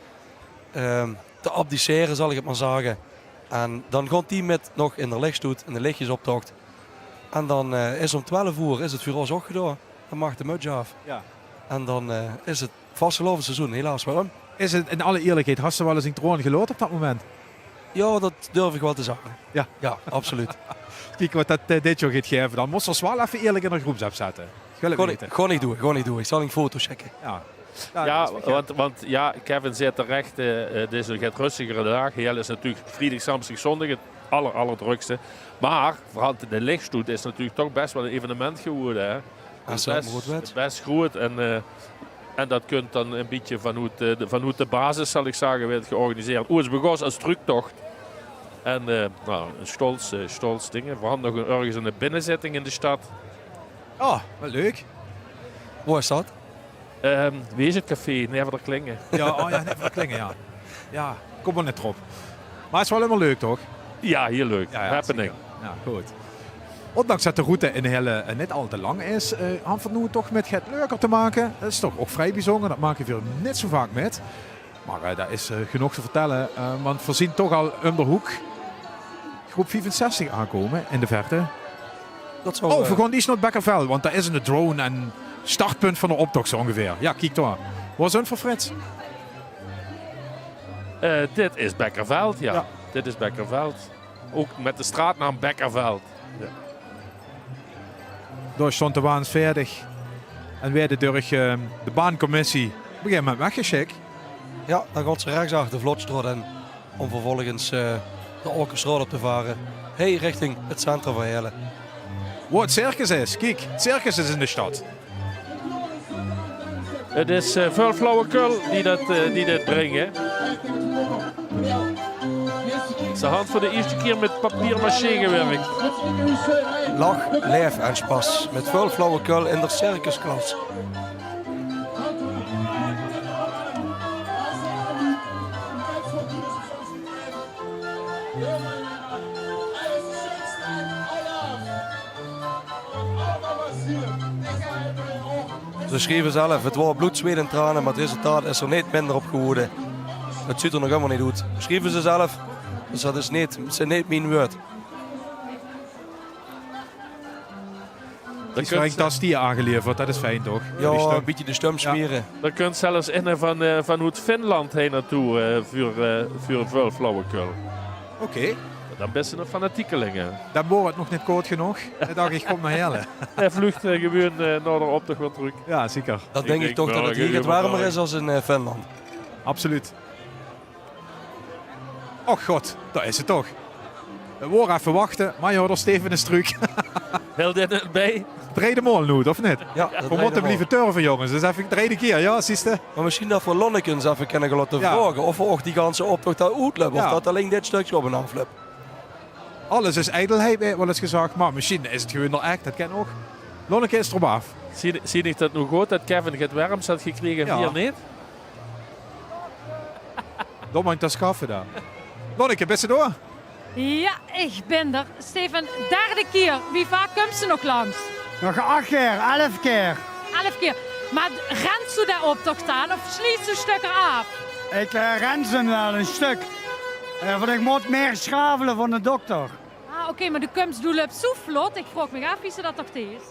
te abdiceren, zal ik het maar zeggen. En dan gaat die met nog in de lichtstoet, in de lichtjesoptocht. En dan is om 12 uur is het voor ons ook gedaan. Dan mag de muts af. Ja. En dan is het vastelovenseizoen, helaas. Waarom? Is het in alle eerlijkheid, hast ze wel eens in troon geloot op dat moment? Ja, dat durf ik wel te zeggen. Ja, ja absoluut. Kijk wat dat dit jaar gaat geven. Dan moest ze wel even eerlijk in de groepsapp zetten. Gewoon niet doen. Ik zal een foto checken. Ja. Ja, want Kevin zei terecht, dit is een rustigere dag. Heel is natuurlijk vrijdag, zaterdag, zondag het allerdrukste. Maar vooral de lichtstoet is natuurlijk toch best wel een evenement geworden. Hè. Best groot. En dat kunt dan een beetje vanuit de basis, zal ik zeggen, werd georganiseerd. Het begon als tructocht. En een stolz ding. We hadden nog ergens een binnenzitting in de stad. Oh, wat leuk. Waar is dat? Wees het café, Never Klingen. Ja, Never Klingen, ja. Ja, kom maar net erop. Maar het is wel helemaal leuk, toch? Ja, heel leuk. Happening. Ja, goed. Ondanks dat de route in hele net al te lang is, hebben we nu toch met het leuker te maken. Dat is toch ook vrij bijzonder. Dat maken we net zo vaak met. Maar daar is genoeg te vertellen. Want we zien toch al Onderhoek groep 65 aankomen in de verte. Dat zou, we gaan iets naar Bekkerveld, want daar is een drone en startpunt van de optocht zo ongeveer. Ja, kijk daar. Wat is het voor Frits? Dit is Bekkerveld, ja. Dit is Bekkerveld. Ook met de straatnaam Bekkerveld. Ja. Daar stond de baan fertig. En werden door de baancommissie op een gegeven moment weggeschikt. Ja, dan gaat ze rechts achter Vlotstraat in. Om vervolgens de Orkersrood op te varen. Richting het centrum van Heerlen. Wat het circus is. Kijk, het circus is in de stad. Het is veel flauwekul die dit brengen. Ze hand voor de eerste keer met papier-maché gewerkt. Lach, lijf en spas. Met veel flauwekul in de circusklas. Ze schreven zelf, het was bloed, zweet en tranen, maar het resultaat is er niet minder op geworden. Het ziet er nog helemaal niet uit. Schreven ze zelf, dus dat is niet mijn woord. Dat is dat die aangeleverd, dat is fijn toch? Ja, een beetje de stem smeren. Je kunt zelfs in van hoe het Finland heen naartoe voor veel flauwekul. Oké. Dan best een fanatiekelingen. Dan wordt het nog niet koud genoeg. Dan dacht ik, kom naar Heerlen. Hij vlucht gewoon naar de optocht weer terug. Ja, zeker. Dat denk ik toch dat het hier het warmer is als in Finland. Absoluut. Och god, daar is het toch. We worden even wachten, maar je hoort er Steven een struik. Heel dit bij? Brede mol nu, of niet? Ja, we moeten blijven turven, jongens. Dus even de tweede keer, ja, sieste. Maar misschien dat we Lonnekens even kunnen laten vragen. Of we ook die ganse optocht daar uitlopen. Of dat alleen dit stukje op een afloop. Alles is ijdelheid, wel eens gezegd. Maar misschien is het gewoon nog echt, dat ken ook. Lonneke is erop af. Zie ik dat nu goed, dat Kevin het warms had gekregen, hier niet? Dan moet je dat schaffen daar. Lonneke, best je door? Ja, ik ben er. Steven, derde keer. Wie vaak komt ze nog langs? Nog 8 keer, 11 keer. 11 keer. Maar rent ze daar optocht aan of sliet ze stukken af? Ik ren ze wel een stuk. Want ik moet meer schavelen van de dokter. Oké, maar de komst doet zo vlot. Ik vroeg me af wie ze dat toch is.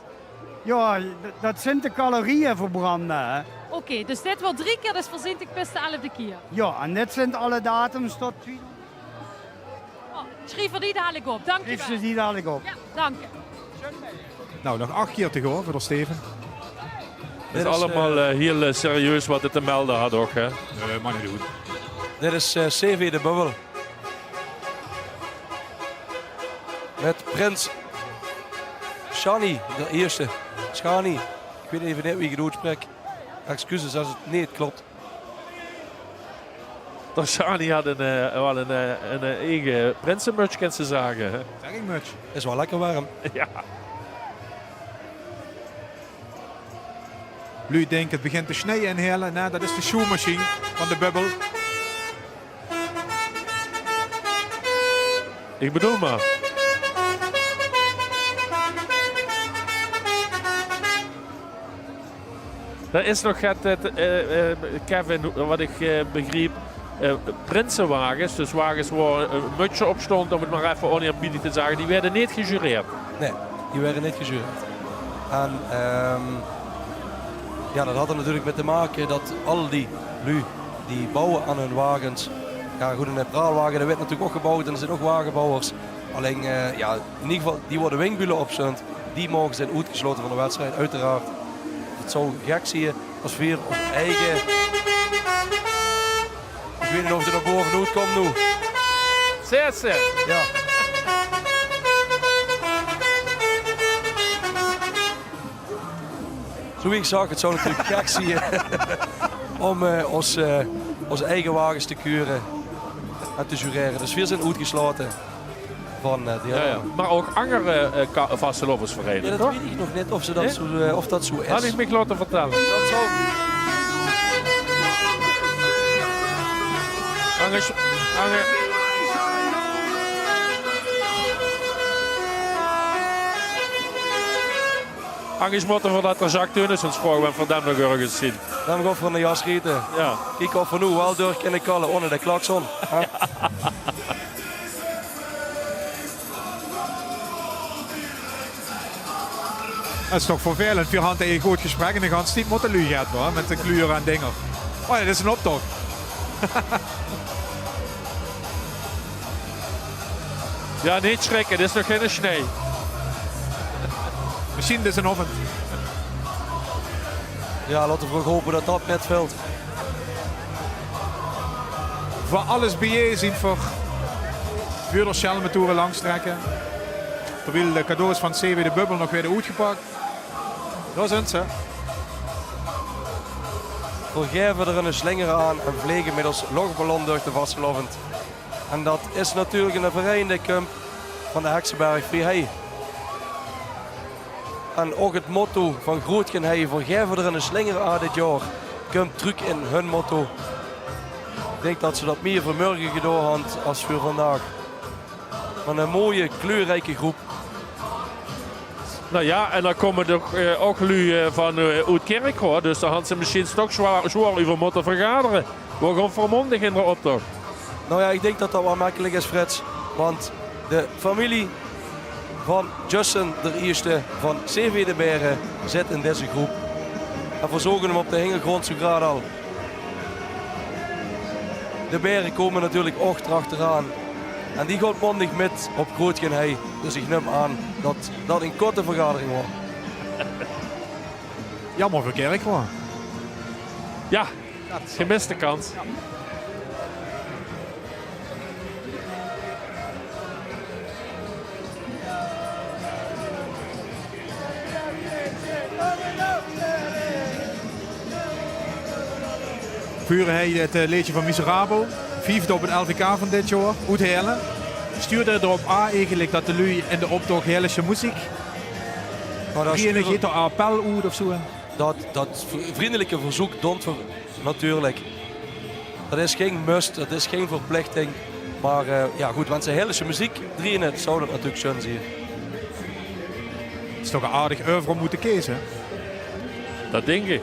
Ja, dat zijn de calorieën verbranden. Oké, dus dit wordt 3 keer, dus verzint ik best de 11e keer. Ja, en dit zijn alle datums tot 2. Schrijf er die dadelijk op, dank je wel. Schrijf ze die dadelijk op. Ja, dank je. Nou, nog 8 keer te gaan voor Steven. Het is allemaal heel serieus wat het te melden had ook, hè? Nee, maar niet goed. Dit is CV de Bubbel. Met Prins Shani, de eerste. Shani. Ik weet even niet wie ik het uitspreek. Excuses als het niet klopt. Shani had een eigen prinsenmuts, kan ze zagen. Zeg ik muts. Is wel lekker warm. Ja. Lu denkt het begint te sneeuwen in Heerlen. Nee, dat is de shoemachine van de Bubbel. Ik bedoel maar. Er is nog Kevin, wat ik begreep, prinsenwagens. Dus wagens waar een mutsje op stond, om het maar even oneerbiedig te zeggen. Die werden niet gejureerd. Nee, die werden niet gejureerd. En ja, dat had er natuurlijk mee te maken dat al die bouwen aan hun wagens. Ja, goed, een praalwagen, dat werd natuurlijk ook gebouwd en er zijn ook wagenbouwers. Alleen, ja, in ieder geval, die worden wingbulen opzond. Die mogen zijn uitgesloten van de wedstrijd, uiteraard. Het zou gek zien als weer op eigen... Ik weet niet of het er naar bovenuit komt nu. Zet ze! Ja. Zo wie ik zag, het zou natuurlijk gek zien om onze eigen wagens te keuren en te jureren. Dus we zijn uitgesloten van die ja. Maar ook andere vastelovensverenigingen, ja, dat weet ik nog niet of, of dat zo is. Had ik me laten vertellen. Dat zou... engagement voor dat er zak doen is, ons vragen we van dem nog ergens zien. Dan gaan we voor een jas schieten. Ja. Ik of van nu wel door kunnen kallen onder de klakson. Dat is toch vervelend. We hadden een goed gesprek en dan gaan ze niet moeten lugen hoor, met de kleuren en dingen. Oh ja, dit is een optocht. Ja, niet schrikken, dit is nog geen snee. Misschien is een oven. Ja, laten we hopen dat dat net valt. Voor alles bij zien voor vuurder Schelmentoeren langstrekken. Terwijl de cadeaus van CW de Bubbel nog weer uitgepakt. Dat zijn ze. Voor geven er een slinger aan en vliegen middels logballon door de Vastelovend. En dat is natuurlijk een verenigde kamp van de Heksenberg Vrijheid. En ook het motto van Grootgenhei voor geven er een slinger aan dit jaar. Komt terug in hun motto. Ik denk dat ze dat meer vanmorgen gedaan hadden als voor vandaag. Maar een mooie, kleurrijke groep. Nou ja, en dan komen er ook lui van Oud-Kerk hoor. Dus dan gaan ze misschien toch zwaar over moeten vergaderen. We gaan vermondig in de optocht. Nou ja, ik denk dat dat wel makkelijk is, Frits. Want de familie van Justin de Eerste van CV de Beren zit in deze groep. En verzorgen hem op de hingelgrond zo graag al. De Beren komen natuurlijk ook achteraan. En die gaat mondig met op Grootgenhei. Dus ik neem aan dat dat een korte vergadering wordt. Jammer voor Kerk hoor. Ja, gemiste kans. Ja. Vuren hij het liedje van Miserabel. Vijfde op het LVK van dit jaar. Uit Heerlen. Stuurde erop aan eigenlijk dat de lui in de optocht Heerlijkse muziek. Wie geeft er appel uit of zo? Dat vriendelijke verzoek doet natuurlijk. Dat is geen must, dat is geen verplichting. Maar ja goed, want ze Heerlijkse muziek drieën, zou dat natuurlijk schön zien. Het is toch een aardig oeuvre om moeten kiezen. Dat denk ik.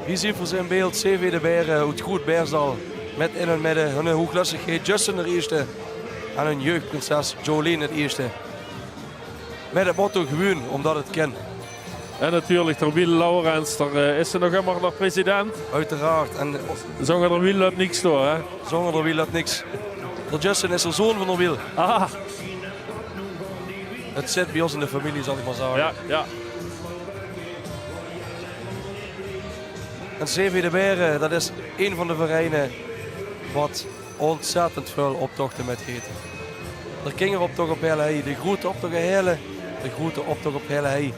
Wie ziet voor zijn beeld CV de Beren uit Goed Beersdal. Met in hun midden hun hooglassigheid Justin de Eerste. En hun jeugdprinses Jolene het Eerste. Met het motto gewoon omdat het kan. En natuurlijk de Wiel Laurens, daar is ze nog helemaal nog president. Uiteraard. En zonder de Wiel loopt niks door hè? Zonder de Wiel loopt niks. De Justin is de zoon van de Wiel. Ah. Het zit bij ons in de familie zal ik maar zeggen. Ja, ja. En CV de Beren, dat is een van de vereinen wat ontzettend veel optochten met heet. Er ging er optocht op hele hei, de grote optocht hele, de grote optocht op hele hei.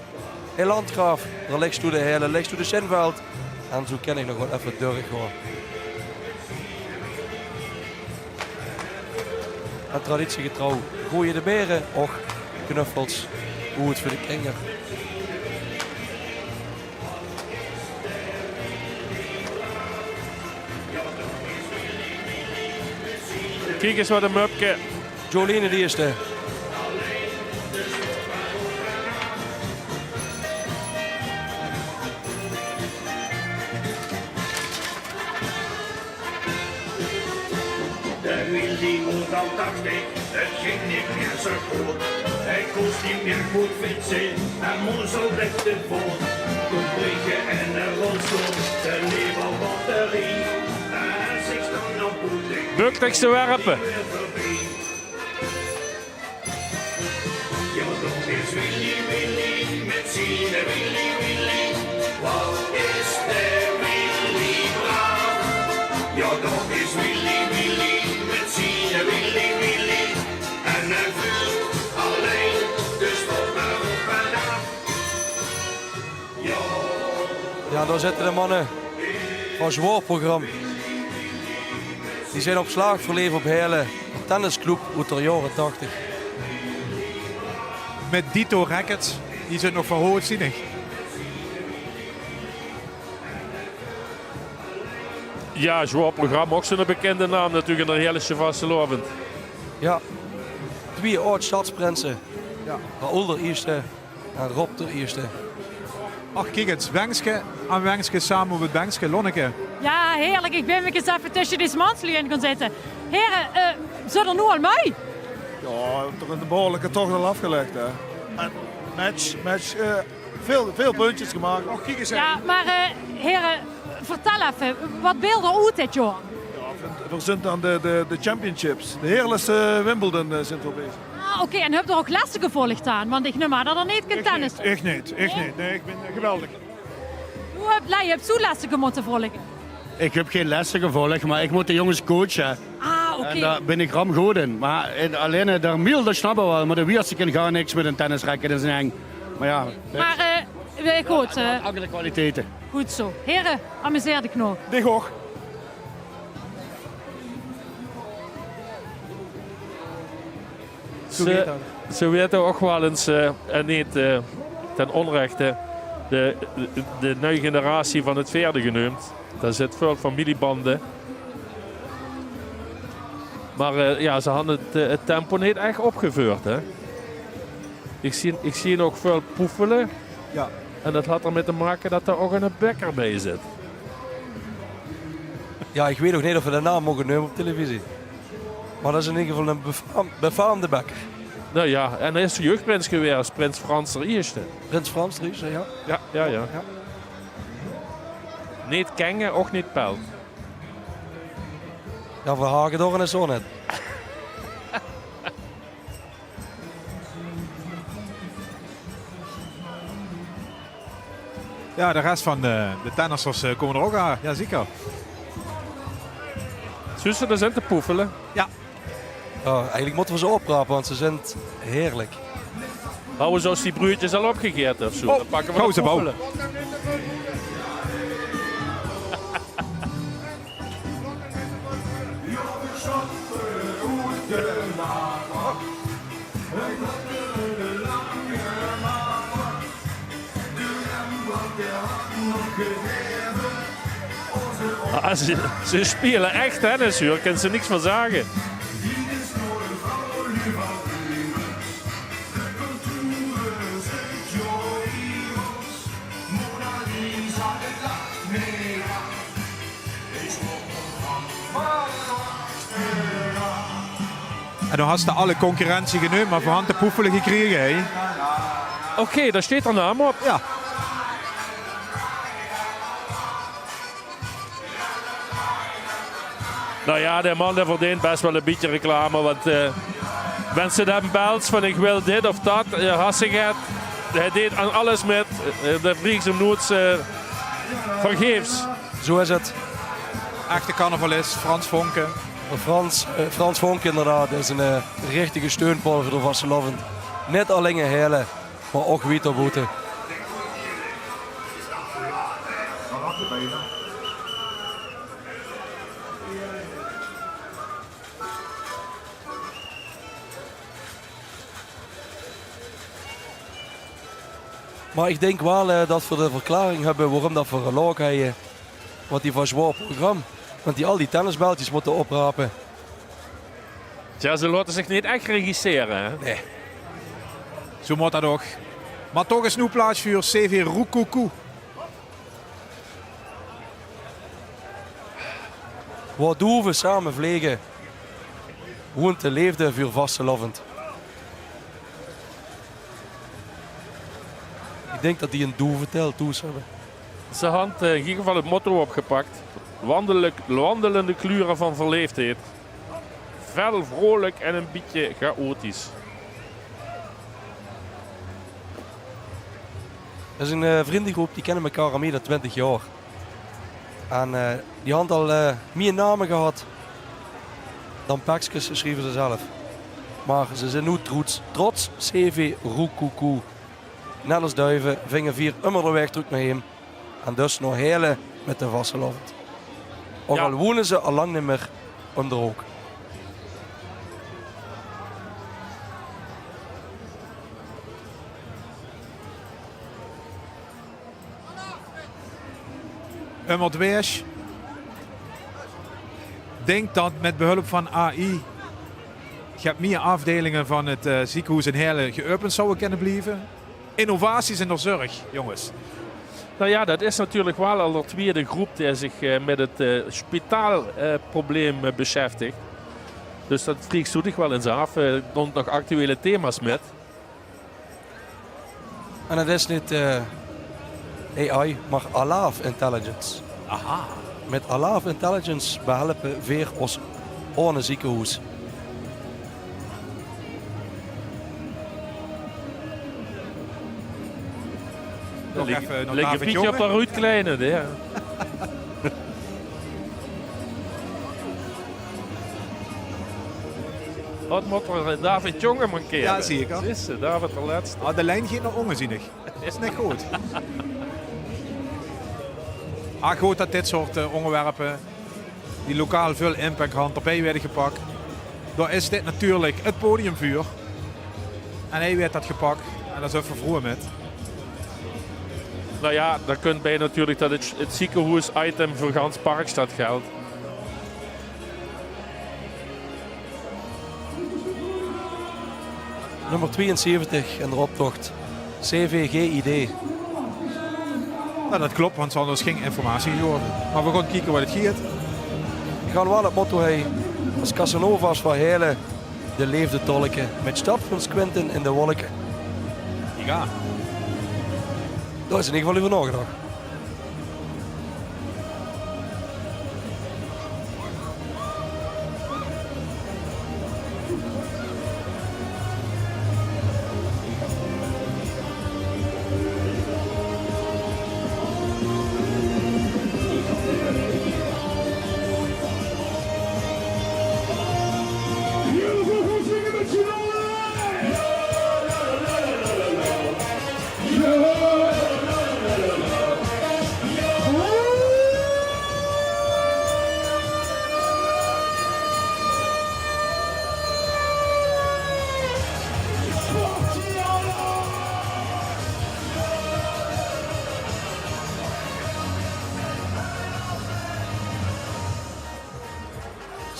In Landgraaf, daar ligt toe de hele, ligt toe de Sinveld. En zo ken ik nog wel even doorgaan. En traditiegetrouw, gooien de beren, och, knuffels, hoe het voor de kinger. Kijk eens wat een mupke. Jolene de Eerste. De Wiel die moet al 80, het ging niet meer zo goed. Hij kost niet meer goed fietsen en moest zo recht de voet. Toen breken en een rolstoel, de nieuwe batterie. En zich dan op boeting. Buktigs te werpen. Ja, dat is Willy Willy met zijn Willy Willy. Wat is de Willy braaf? Ja, dat is Willy Willy met zijn Willy Willy. En hij vult alleen de stoppen op en af. Ja, daar zitten de mannen van Zwaarprogram. Die zijn op slag verleven op Heerlen. Een tennisclub uit de jaren 80. Met Dito Rackets, die zijn nog verhoogzinnig. Ja, zwaar programma, ook zo'n bekende naam natuurlijk in de Heerlijkse Vastelovend. Ja, twee oud stadsprinsen. Ja. Raoul de Eerste En Rob de eerste. Ach, kijk eens. Wengske en Wengske samen met Wengske. Lonneke. Ja, heerlijk. Ik ben me eens even tussen die smanslui in gaan zitten. Heren, zullen er nu al mee? Ja, toch een behoorlijke tocht al afgelegd. Hè. En match, veel puntjes gemaakt. Och, kijk eens. Ja, maar heren, vertel even. Wat beelden uit dit jaar? We zijn dan de championships. De heerlijkste Wimbledon zijn we bezig. Ah, oké. En heb je er ook lessen gevolgd aan? Want ik neem aan dat er niet kan tennis. Echt niet. Nee, ik ben geweldig. Hoe heb je zo lessen moeten volgen? Ik heb geen lessen gevolgd, maar ik moet de jongens coachen. Ah, oké. En daar ben ik ram goed in. Maar alleen de miel, dat snappen we wel. Maar de wierste kan gar niks met een tennisracket in zijn hang. Maar ja, Maar goed. andere kwaliteiten. Goed zo. Heren, amuseer de knoop. Dig hoog. Ze weten ook wel eens, en niet ten onrechte, de nieuwe generatie van het veerde genoemd. Daar zit veel familiebanden. Maar ja, ze hadden het tempo niet echt opgevoerd. Hè? Ik zie ook veel poefelen. Ja. En dat had ermee te maken dat er ook een bekker bij zit. Ja, ik weet nog niet of we de naam mogen nemen op televisie. Maar dat is in ieder geval een befaamde bekker. Nou ja, en hij is jeugdprins geweest, Prins Frans de Eerste. Prins Frans de Eerste, ja. Ja. Niet Kengen, ook niet Pelt. Ja, voor Hagedorn is zo net. Ja, de rest van de tennissers komen er ook aan. Ja, zeker. Zussen, er zijn te poefelen. Ja. Eigenlijk moeten we ze oprapen, want ze zijn heerlijk. Houden zoals die broertjes al opgegeten of zo. Oh, Dan pakken we gauw de ze bouw. poefelen. Ah, ze spelen echt tennis, hoor. Ik kan ze niks van zeggen. En dan had ze alle concurrentie genomen, maar van de poefelen gekregen. Hè? Oké, daar staat er naam op. Ja. Nou ja, de man die verdient best wel een beetje reclame. Want mensen hebben belt van ik wil dit of dat. Hassighet, hij deed aan alles met. De vliegt hem nooit vergeefs. Zo is het. Echte carnavalist, Frans Vonken. Frans Vonk inderdaad is een richtige steunpaal voor de Vastelovend. Net alleen een hele, maar ook Wieterboete. Maar ik denk wel dat we de verklaring hebben waarom dat we gelogen hebben. Wat die van zwaar programma. Want die al die tennisbeltjes moeten oprapen. Ja, ze laten zich niet echt registreren. Hè? Nee. Zo moet dat ook. Maar toch een snoeplaats voor CV Roekoukou. Wat doen we samen vliegen? Hoe te leefde voor Vastelovend. Ik denk dat die een doeventel toes hebben. Ze had in ieder geval het motto opgepakt. Wandelende kleuren van verleefdheid. Fel, vrolijk en een beetje chaotisch. Dat is een vriendengroep, die kennen elkaar al meer dan 20 jaar. En die had al meer namen gehad dan pakjes, schreven ze zelf. Maar ze zijn nu trots CV Roekoukou. Net als duiven vingen 4 immer de weg terug naar hem. En dus nog hele met de Vastelovend. Ook al wonen ze al lang niet meer onder ook. Wees. Denk dat met behulp van AI je hebt meer afdelingen van het ziekenhuis in Heerlen geopend zouden kunnen blijven. innovaties in de zorg, jongens? Nou ja, dat is natuurlijk wel al de tweede groep die zich met het spitaalprobleem beschäftigt. Dus dat vliegt zoedig wel eens af. Er komt nog actuele thema's met. En het is niet AI, maar Alaaf Intelligence. Aha. Met Alaaf Intelligence behelpen weer ons ohne ziekenhuis. Nog even naar Leg een David beetje op Jonge. de Ruud Kleine. Ja. Wat moet er David Jonge mankeren? Ja, zie ik al. Is David de laatste. Ah, de lijn gaat naar ongezinnig. Dat is niet goed. Goed dat dit soort onderwerpen die lokaal veel impact hadden erbij werden gepakt. Dan is dit natuurlijk het podiumvuur. En hij werd dat gepakt. En dat is even vroeg met. Nou ja, dan kunt bij natuurlijk dat het ziekenhuis-item voor gans Parkstad geldt. Nummer 72 in de optocht. CVGID. Nou, dat klopt, want anders geen informatie geworden. Maar we gaan kijken wat het gaat. We gaan wel het motto hebben. Als Casanova's verhelen de leefde tolken. Met stapsquinten in de wolken. Ja. Daar is in ieder geval over nagedacht.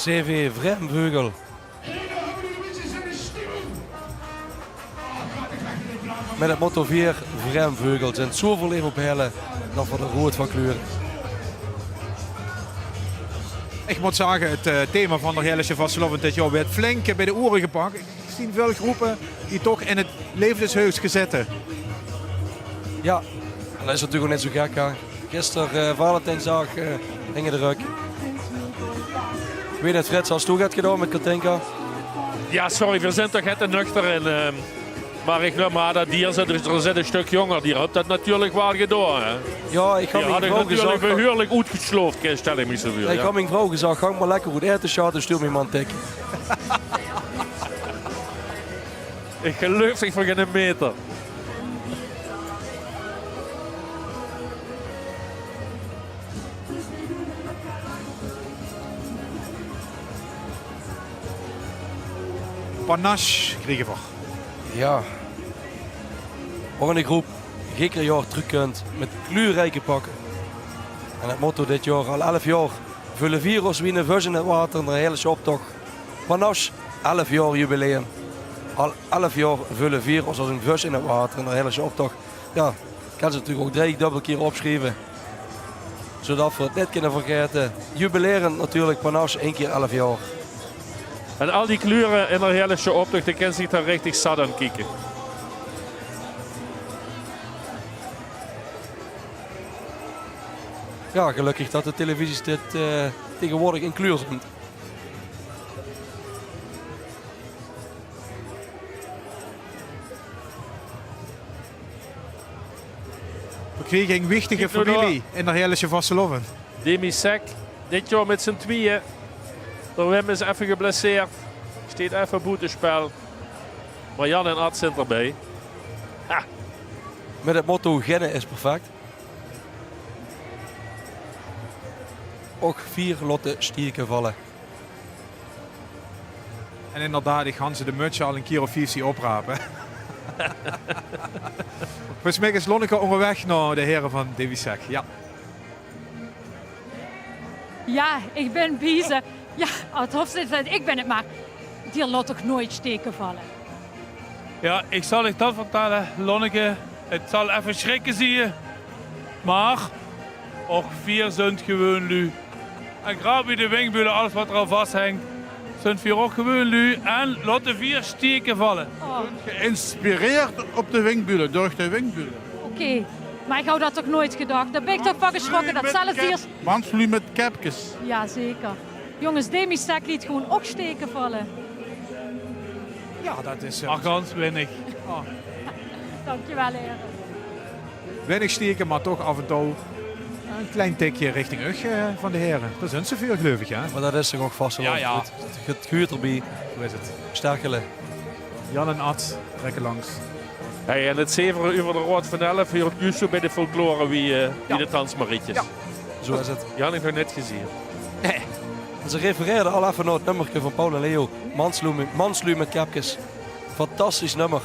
CV Vremvögel. Met het motto 4 Vremvögel zijn zoveel even op hellen dan voor de rood van kleur. Ik moet zeggen, het thema van de Heilige Vastelovend dit jaar werd flink bij de oren gepakt. Ik zie veel groepen die toch in het levenshuis gezeten. Ja, en dat is natuurlijk net zo gek. Hè. Gisteren Valentijnsdag hingen de ruk. Ik weet niet, Frits, als het toe gaat gedaan met Katinka. Ja, sorry, we zijn toch het nuchter in. Maar ik geloof maar dat dier zit een stuk jonger. Die had dat natuurlijk wel gedaan. Hè. Ja, ik had mijn vrouw natuurlijk gezegd. behoorlijk uitgesloofd, stel ik me zo veel. Ik had mijn vrouw gezegd, ga maar lekker goed eten, schat, en stuur me man tik. Ik geloof zich voor geen meter. Panache kregen we. Ja. Ook een groep gekker jaar terug kunt met kleurrijke pakken. En het motto dit jaar al 11 jaar. Vullen virus winnen vis in het water in de hele optocht. Panache, 11 jaar jubileum. Al 11 jaar vullen virus als een vis in het water in de hele optocht. Ja, ik kan ze natuurlijk ook 3 dubbel keer opschrijven. Zodat we het niet kunnen vergeten. Jubileren natuurlijk Panache 1 keer 11 jaar. En al die kleuren in de hele optocht, die kan zich daar richtig zat aan kijken. Ja, gelukkig dat de televisies dit tegenwoordig in kleur zijn. We kregen een wichtige familie in de Heilige Vastelovend. Demi Sek, dit jaar met z'n tweeën. Door Wim is even geblesseerd. Steekt even boetespel. Maar Jan en Ad zijn erbij. Ha. Met het motto Genne is perfect. Ook 4 lotte stierken vallen. En inderdaad, ik gaan ze de muts al een keer of 4 zien oprapen. Volgens mij is Lonneke onderweg naar de heren van Dewisek. Ja. Ja, ik ben bezig. Ja, het Hofstede, ik ben het maar. Die laat toch nooit steken vallen. Ja, ik zal je dat vertellen, Lonneke. Het zal even schrikken zie je. Maar ook 4 zijn gewoon lui. En graag bij de wingbulen, alles wat er al vasthangt, zijn 4 ook gewoon lui. En laten 4 steken vallen. Geïnspireerd op de wingbulen, door de wingbulen. Oké, maar ik had dat toch nooit gedacht. Daar ben ik toch van geschrokken. Dat zelfs hier... Manslui met kapjes. Ja, zeker. Jongens, Demi Stek liet gewoon ook steken vallen. Ja, dat is... Maar ganz weinig. Dankjewel, heren. Weinig steken, maar toch af en toe een klein tikje richting Ugg van de heren. Dat zijn ze veel, geloof ik, hè? Maar dat is toch ook vast wel. Ja. Het guurt erbij. Hoe is het? Sterkele. Jan en Ad trekken langs. Hey, en het 7 uur de Rood van 11 hier juist zo bij de folklore wie de Tansmarietjes. Ja. Zo is het. Jan heeft nog net gezien. En ze refereerden al even naar het nummertje van Paul en Leo. Manslui met kapjes. Fantastisch nummer.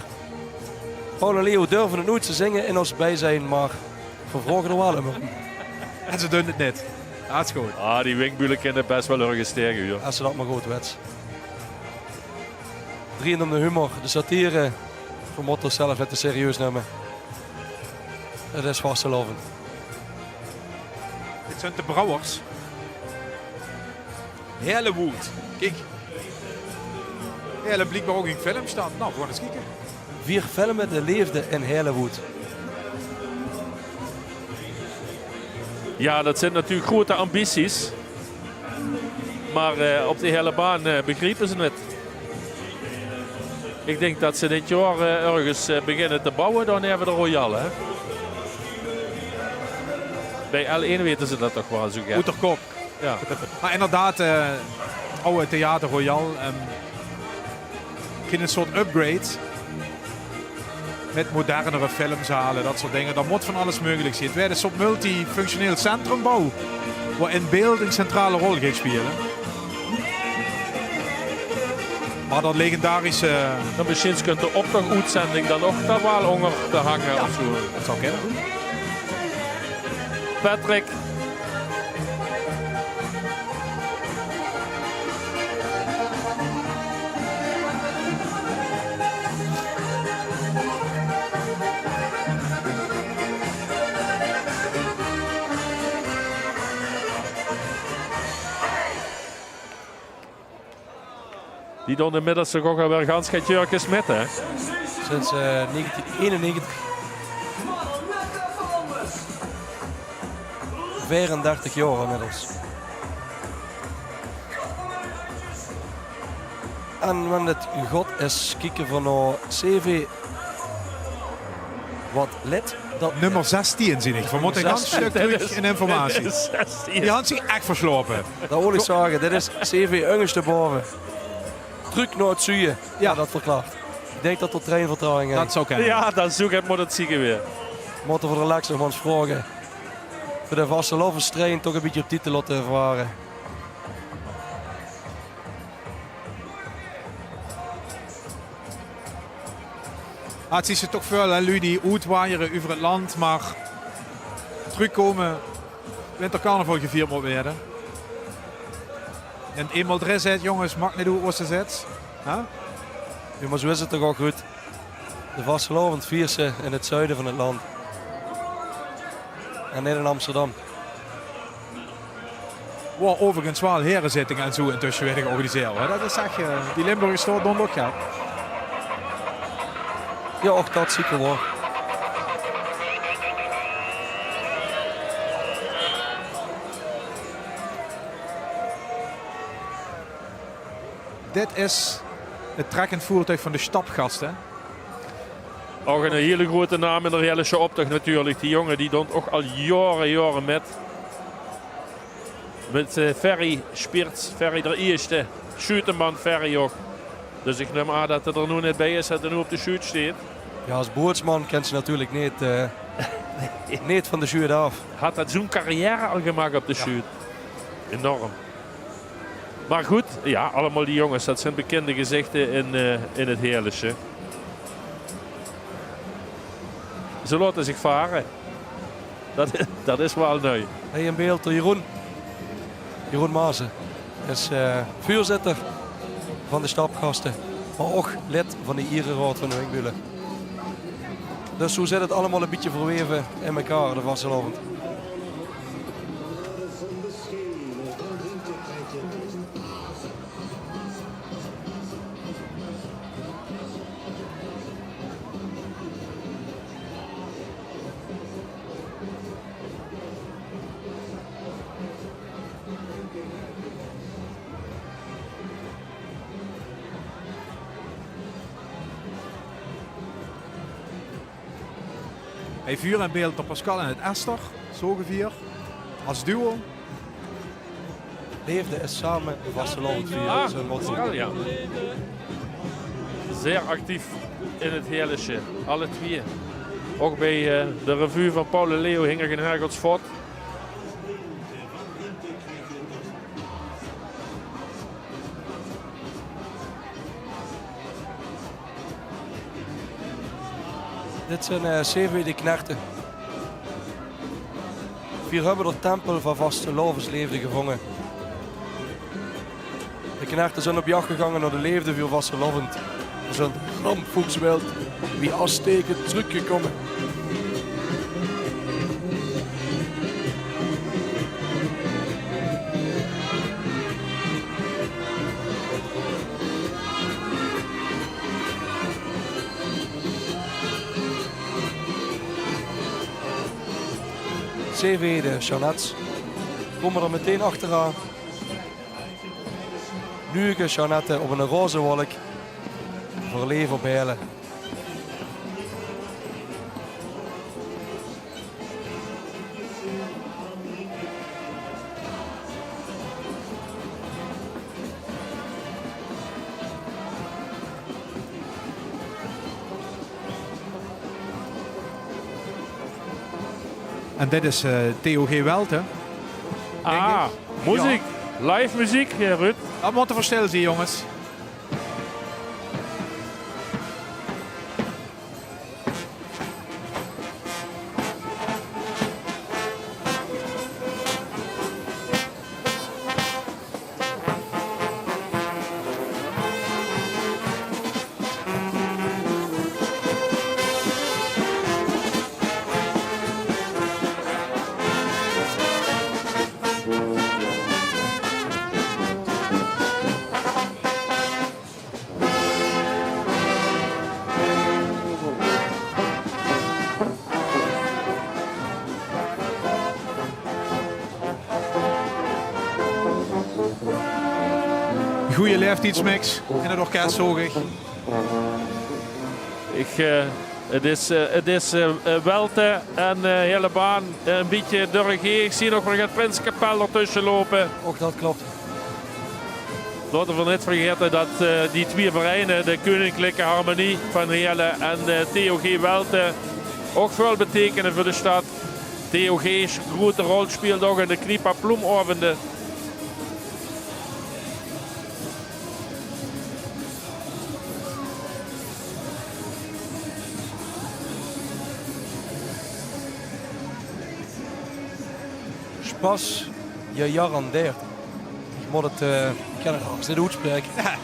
Paul en Leo durven het nooit te zingen in ons bijzijn, maar vervroegen er wel hem. En ze doen het net. Dat is goed. Ah, die wingbulen kennen best wel ergens sterker hier. Als ze dat maar goed wets. Drieën om de humor, de satire. Voor motto zelf het te serieus nemen. Het is vastelovend. Dit zijn de brouwers. Hellewood. Kijk. Hele blijkbaar ook in film staat. Nou, gewoon eens kijken. 4 filmen de leefde in Hellewood. Ja, dat zijn natuurlijk grote ambities. Maar op die hele baan begrepen ze het. Ik denk dat ze dit jaar ergens beginnen te bouwen. Dan hebben we de Royal. Hè? Bij L1 weten ze dat toch wel zo. Oeterkop. Ja. Maar inderdaad, het oude Theater Royal. Een soort upgrade. Met modernere filmzalen, dat soort dingen. Daar moet van alles mogelijk zijn. Het werd een soort multifunctioneel centrumbouw. Waarin beeld een centrale rol gaat spelen. Maar dat legendarische... Dan misschien kunt de optocht-uitzending dan ook daar wel onder te hangen of zo. Dat zou kunnen. Patrick. Die doen inmiddels toch ook alweer gans gaat jurkjes met, hè? Sinds 1991. 34 jaar inmiddels. En wanneer het god is kijken van nou CV wat lid. Dat Nummer 16 zie ik. We moeten een ganz stuk terug in informatie. Die had zich echt verslopen. Dat wil ik zeggen. Dit is CV Ungeste boven. Truc naar het zuiden. Ja, dat verklaart. Ik denk dat er treinvertraging is. Dat zou kunnen. Ja, dan zoek het moet het zieken weer. Moeten we de Lexermans vragen. Voor de vaste lovenstrein toch een beetje op titel te ervaren. Het is toch veel, lui die uitwaaieren over het land, maar terugkomen, wintercarnaval gevierd moet worden. En eenmaal erin zit, jongens, mag niet doen wat ze zit. Huh? Ja, maar zo is het toch ook goed. De vastelovend viert ze in het zuiden van het land. En niet in Amsterdam. Waar overigens wel herenzittingen en zo intussen werden georganiseerd. Hè? Dat is echt, die Limburgers stoot dan ook geld. Ja, ook dat zie ik wel. Dit is het trekkend voertuig van de stapgasten. Ook een hele grote naam in de hele optocht natuurlijk. Die jongen die doet ook al jaren met. Met Ferry Spierts, Ferry de eerste. Schuitenman Ferry ook. Dus ik neem aan dat hij er nu net bij is dat hij nu op de shoot staat. Ja, als bootsman kent ze natuurlijk niet, niet van de shoot af. Had dat zo'n carrière al gemaakt op de shoot. Ja. Enorm. Maar goed, ja, allemaal die jongens, dat zijn bekende gezichten in het Heerlijkse. Ze laten zich varen. Dat is wel nieuw. Hey, in beeld Jeroen. Jeroen Maassen is vuurzitter van de stapgasten. maar ook lid van de Erenraad van de Wingbulen. Dus zo zit het allemaal een beetje verweven in elkaar de vastelavond. Hij vuur en beeld op Pascal en het Esther, zo gevierd. Als duo. Leefde is samen de vastelavond vieren. Pascal, ja. Zeer actief in het Heerlijkse, alle twee. Ook bij de revue van Paul en Leo hing er geen hergotsfort. Dit zijn 7 knechten. 4 hebben de tempel van vastelavondsleefde gevangen. De knechten zijn op jacht gegaan naar de leefde voor vastelavond. Ze zijn rampvoekswild, wie Azteken teruggekomen. CV de Jeannets komen er meteen achteraan. Luge Jeannette op een roze wolk voor leven op heilen. En dit is Theo G. Welt, hè? Muziek. Ja. Live muziek, Ruud. Dat moet er verschil zijn, jongens. Goede leeftijdsmix in het orkest, hoog ik. Het is Welte en hele baan een beetje de regie. Ik zie nog wel het Prinskapel ertussen lopen. Ook dat klopt. Laten we niet vergeten dat die twee vereinen, de Koninklijke Harmonie van Heerlen en Theo G. Welte, ook veel betekenen voor de stad. Theo G's grote rol speelt ook in de Kniepa Ploemavonde. Pas je garandeert. Ik moet het, ik kan het ook niet uitspreken. Ja.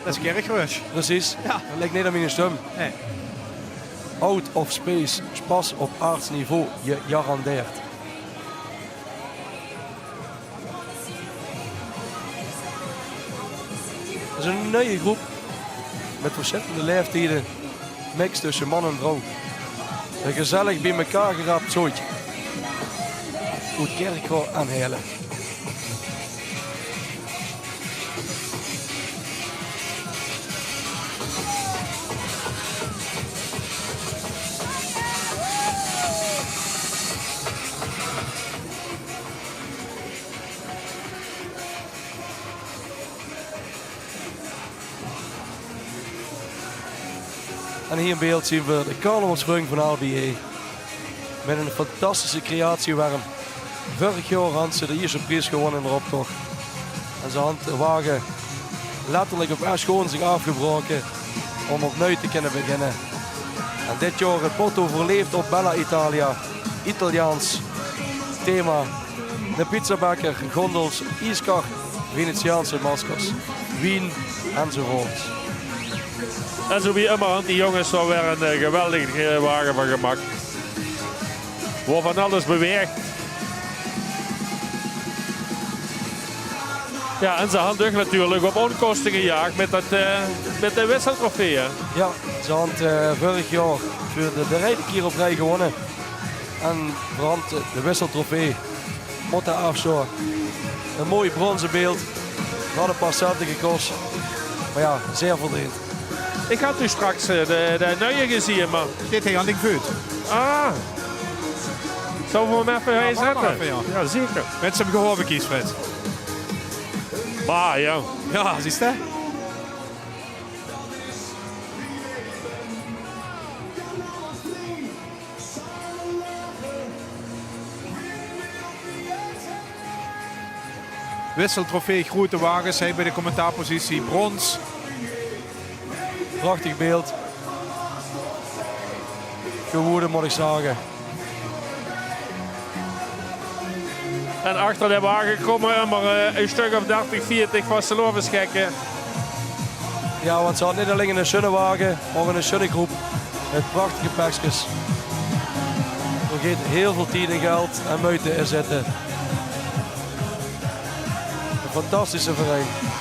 Dat is kerkgeruis. Precies. Ja. Dat lijkt niet aan mijn stem. Nee. Out of space, spas op aardsniveau, je garandeert. Dat is een nieuwe groep met verschillende leeftijden, mix tussen man en vrouw. Een gezellig bij elkaar geraapt zootje. Goed kerkhoor aan Heerlen. En hier in beeld zien we de carnavalsrung van RBA. Met een fantastische creatiewarm. Vorig jaar had ze de eerste prijs gewonnen in de optocht. En ze had de wagen letterlijk op gewoon zich afgebroken om opnieuw te kunnen beginnen. En dit jaar het motto verleefd op Bella Italia. Italiaans thema. De pizzabakker, gondels, ijskar, Venetiaanse maskers. Wien, enzovoort. En zo wie immer, die jongens zo weer een geweldige wagen van gemaakt. Waar van alles beweegt. Ja, en ze hadden natuurlijk op onkosten gejaagd met de wisseltrofee. Hè? Ja, ze hadden vorig jaar voor de derde keer op rij gewonnen. En brand de wisseltrofee. Motta afzo. Een mooi bronzen beeld. Had een paar centen gekost. Maar ja, zeer verdiend. Ik had nu straks de nieuwe gezien, maar... Dit heet aan Voet. Ah. Zullen we hem even heen zetten? Even, ja. Ja, zeker. Mensen hebben gehoord kies, Fred. Maar ja. Ja, zie je? Wisseltrofee, grote wagens. Hij bij de commentaarpositie brons. Prachtig beeld. Gewoeden moet ik zeggen. En achter de wagen komen maar een stuk of 30, 40 van Slovenschekken. Ja, want ze hadden niet alleen een schöne wagen, maar een schöne groep. Met prachtige pakjes. Er gaat heel veel tijd en geld en moeite in zitten. Een fantastische vereniging.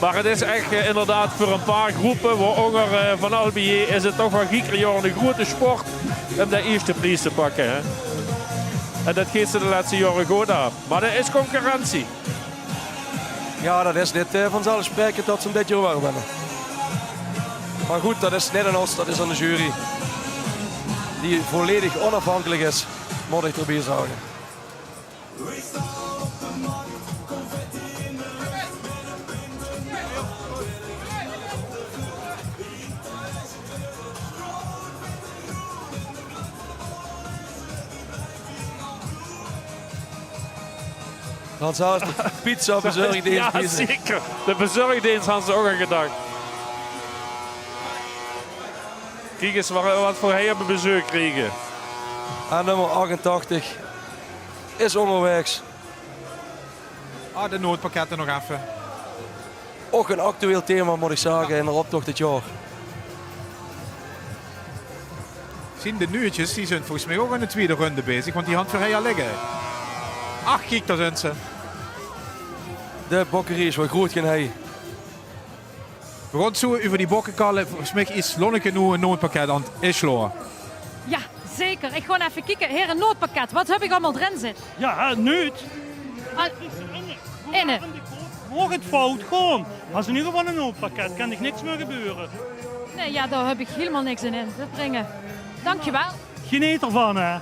Maar het is echt inderdaad voor een paar groepen, waaronder van Albier, is het toch wel giekerjaren een grote sport om de eerste prijs te pakken. Hè? En dat geeft ze de laatste jaren goed af. Maar er is concurrentie. Ja, dat is niet vanzelfsprekend dat ze dit jaar wel winnen. Maar goed, dat is niet aan ons, dat is aan de jury. Die volledig onafhankelijk is, moet ik erbij zeggen. Dan zelfs de pizza bezorgdienst. Ja, zeker. De bezorgdienst hadden ze ook aan gedacht. Kijk eens wat voor hij hebben bezoek kregen. En nummer 88 is onderwegs. Ah, de noodpakketten nog even. Ook een actueel thema moet ik zeggen in de optocht dit jaar. Zien de nieuwtjes, die zijn volgens mij ook aan de tweede ronde bezig, want die hand voor hij al liggen. Ach, kijk, daar zijn ze. De bokkerie is wel goed geen hij. We gaan zo over die bokkenkallen. Volgens mij is Lonneke nu een noodpakket aan het inslaan. Ja, zeker. Ik ga even kijken. Heer, een noodpakket. Wat heb ik allemaal erin zitten? Ja, nu. Inne. Mocht het fout gaan, als in ieder geval een noodpakket, kan er niks meer gebeuren. Nee, ja, daar heb ik helemaal niks in te brengen. Dankjewel. Geniet ervan, hè.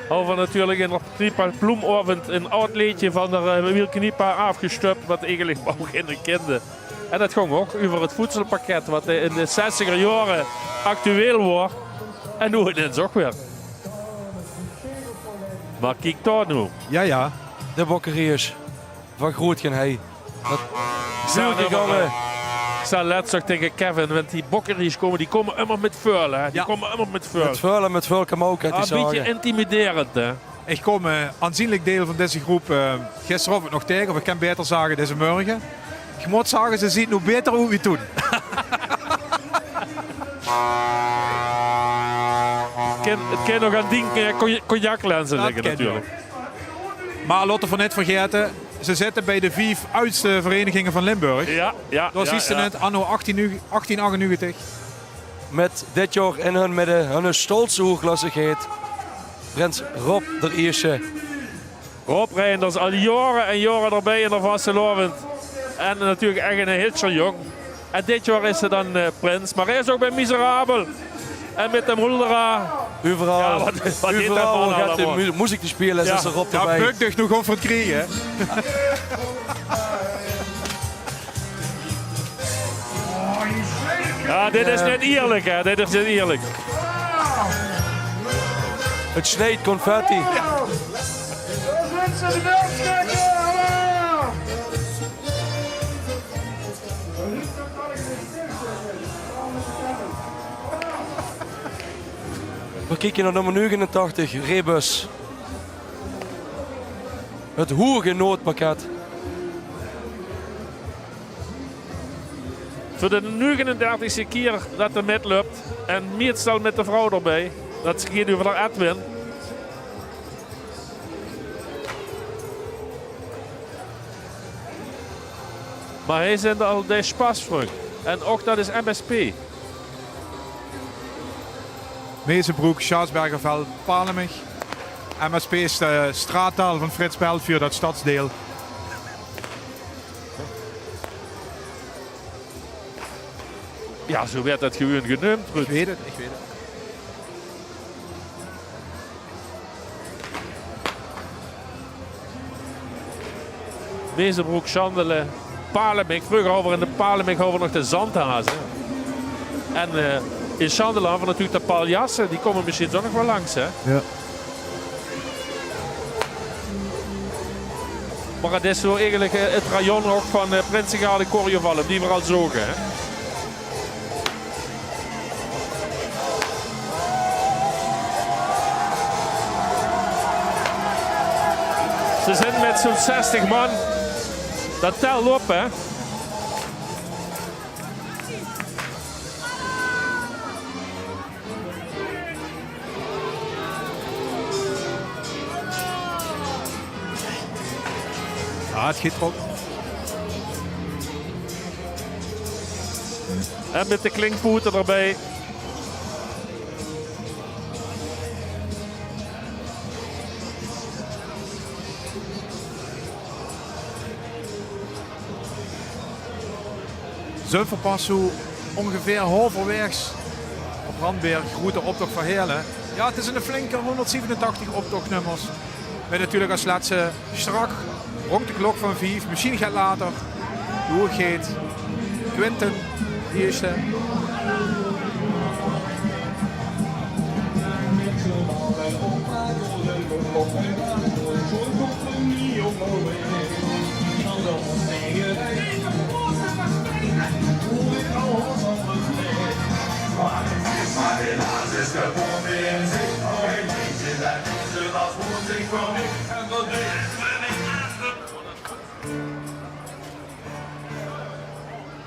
Over natuurlijk in de Kniepa Bloemavond een oud liedje van de Wielkniepa afgestupt, wat eigenlijk ook in de kende. En dat ging ook over het voedselpakket, wat in de 60er jaren actueel was. En nu is het ook weer. Maar kijk daar nu. Ja, ja. De bokkerie is van groot geen hij. Veel gegangen. Ik zei laatst ook tegen Kevin, want die bokkeries die komen immer met vuil. Hè? Die komen immer met vuil. Met vuil en met vuil kan ook uit die een beetje intimiderend. Hè? Ik kom aanzienlijk deel van deze groep gisteravond nog tegen, of ik kan beter zeggen deze morgen. Ik moet zeggen, ze ziet nu beter hoe we het doen. Het kan nog aan die cognaclenzen liggen natuurlijk. Maar laten we niet vergeten, ze zitten bij de 5 oudste verenigingen van Limburg. Ja. Dat is het anno 1898. Met dit jaar in hun midden, hun stolse hoogklassigheid, Prins Rob de Eerste. Rob Reinders al jaren en jaren erbij in de vastelovend. En natuurlijk echt een hitserjong. En dit jaar is ze dan prins, maar hij is ook bij Miserabel. En met de Muldera. Overal, ja, wat overal gaat de muziek te spelen, is er Rob erbij. Ja, Buk nog gewoon voor het kriegen. Ja, dit is niet eerlijk, hè. Dit is niet eerlijk. Het snijdt confetti. Ja. We kijken naar nummer 89, Rebus. Het hoge noodpakket. Voor de 39e keer dat de met loopt. En meestal met de vrouw erbij. Dat gaat over naar Edwin. Maar hij zijn al de spasvrucht. En ook dat is MSP. Mezenbroek, Schaarsbergerveld, Palemig. MSP is de straattaal van Frits Beltvuur, dat stadsdeel. Ja, zo werd dat gewoon genoemd. Ik weet het. Mezenbroek, Chandelen, Palemig. Vroeger hadden we in de Palemig nog de zandhazen. En in Chandelen hebben we natuurlijk de paljassen. Die komen misschien zo nog wel langs. Hè? Ja. Maar het is zo eigenlijk het rayon ook van Prinsengaarde Korjovallen, die we al zogen. Hè? Ze zijn met zo'n 60 man. Dat telt op, hè. Ja, het schiet erop. En met de klinkpoeten erbij. Zunverpassoe ongeveer halverwegs op Randberg, route optocht van Heerlen. Ja, het is een flinke 187 optochtnummers. Met natuurlijk als laatste strak, rond de klok van 5, misschien gaat later. Doorgeet, Quinten, eerste.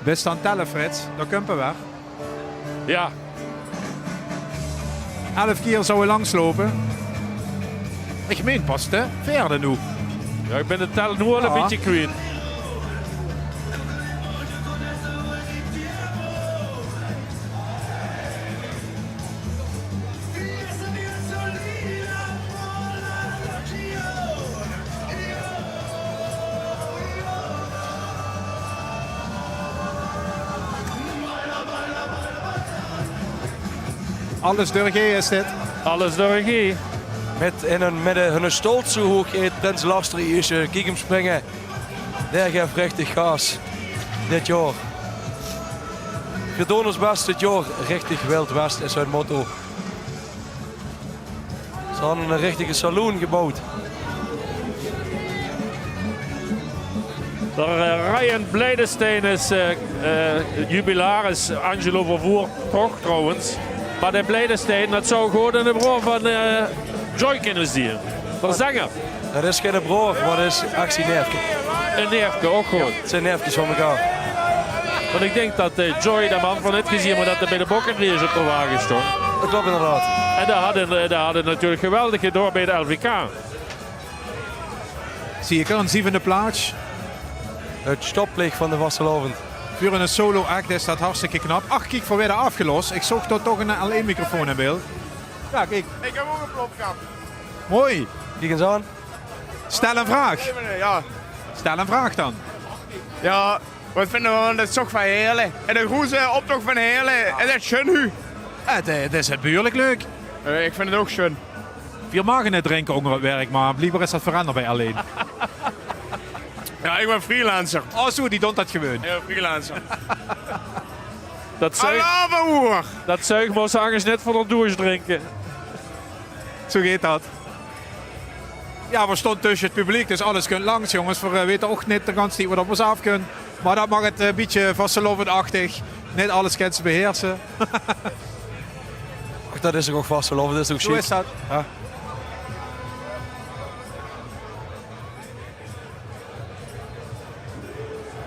Best aan tellen, Frits. Dat kumpen we. Ja. 11 keer zou je langslopen. Ik meen pas de verder nu. Ja, ik ben de tel nu al een beetje kwijt. Alles door G is dit. Alles door G. Met hun stolt zo hoog eet Prins Laster is kijk hem springen. Daar geeft richtig gas. Dit jaar. We ons best dit jaar. Richtig Wild West is hun motto. Ze hadden een richtige saloon gebouwd. Ryan Blijdensteen is jubilaris. Angelo Vervoer toch trouwens. Maar de Blijdensteen, dat zou gewoon een broer van Joy kunnen zien. De zanger. Dat is geen broer, maar dat is actie neefje. Een neefje, ook goed. Het zijn neefjes van elkaar. Want ik denk dat Joy, de man van het gezien, maar dat hij bij de Bokkenrace op de wagen stond. Dat klopt inderdaad. En daar hadden natuurlijk geweldig gedaan bij de LVK. Zie ik een 7e plaats. Het stoplicht van de Vastelovend. Voor een solo act is dat hartstikke knap. Ach, kijk, voor weer afgelost. Ik zocht er toch een L1-microfoon in beeld. Ja, kijk. Ik heb ook een plopkap. Mooi. Kijk eens aan. Stel een vraag. Ja. Stel een vraag dan. Ja, wat vinden we van de tocht van Heerlen? En de grote optocht van Heerlen. Is dat schön nu? Het is het behoorlijk leuk. Ik vind het ook schön. 4 magen net drinken onder het werk, maar blijkbaar is dat veranderd bij alleen. Ja, ik ben freelancer. Oh zo, die doet dat gewoon. Ja, freelancer. Dat zuigmooszangers net voor de douche drinken. Zo gaat dat. Ja, we stonden tussen het publiek, dus alles kunt langs, jongens. We weten ook niet de kans die we op ons af kunnen. Maar dat mag het een beetje vastelovend-achtig. Niet alles kent ze beheersen. Dat is ook vastelovend, dat is ook chic. Zo is dat. Ja.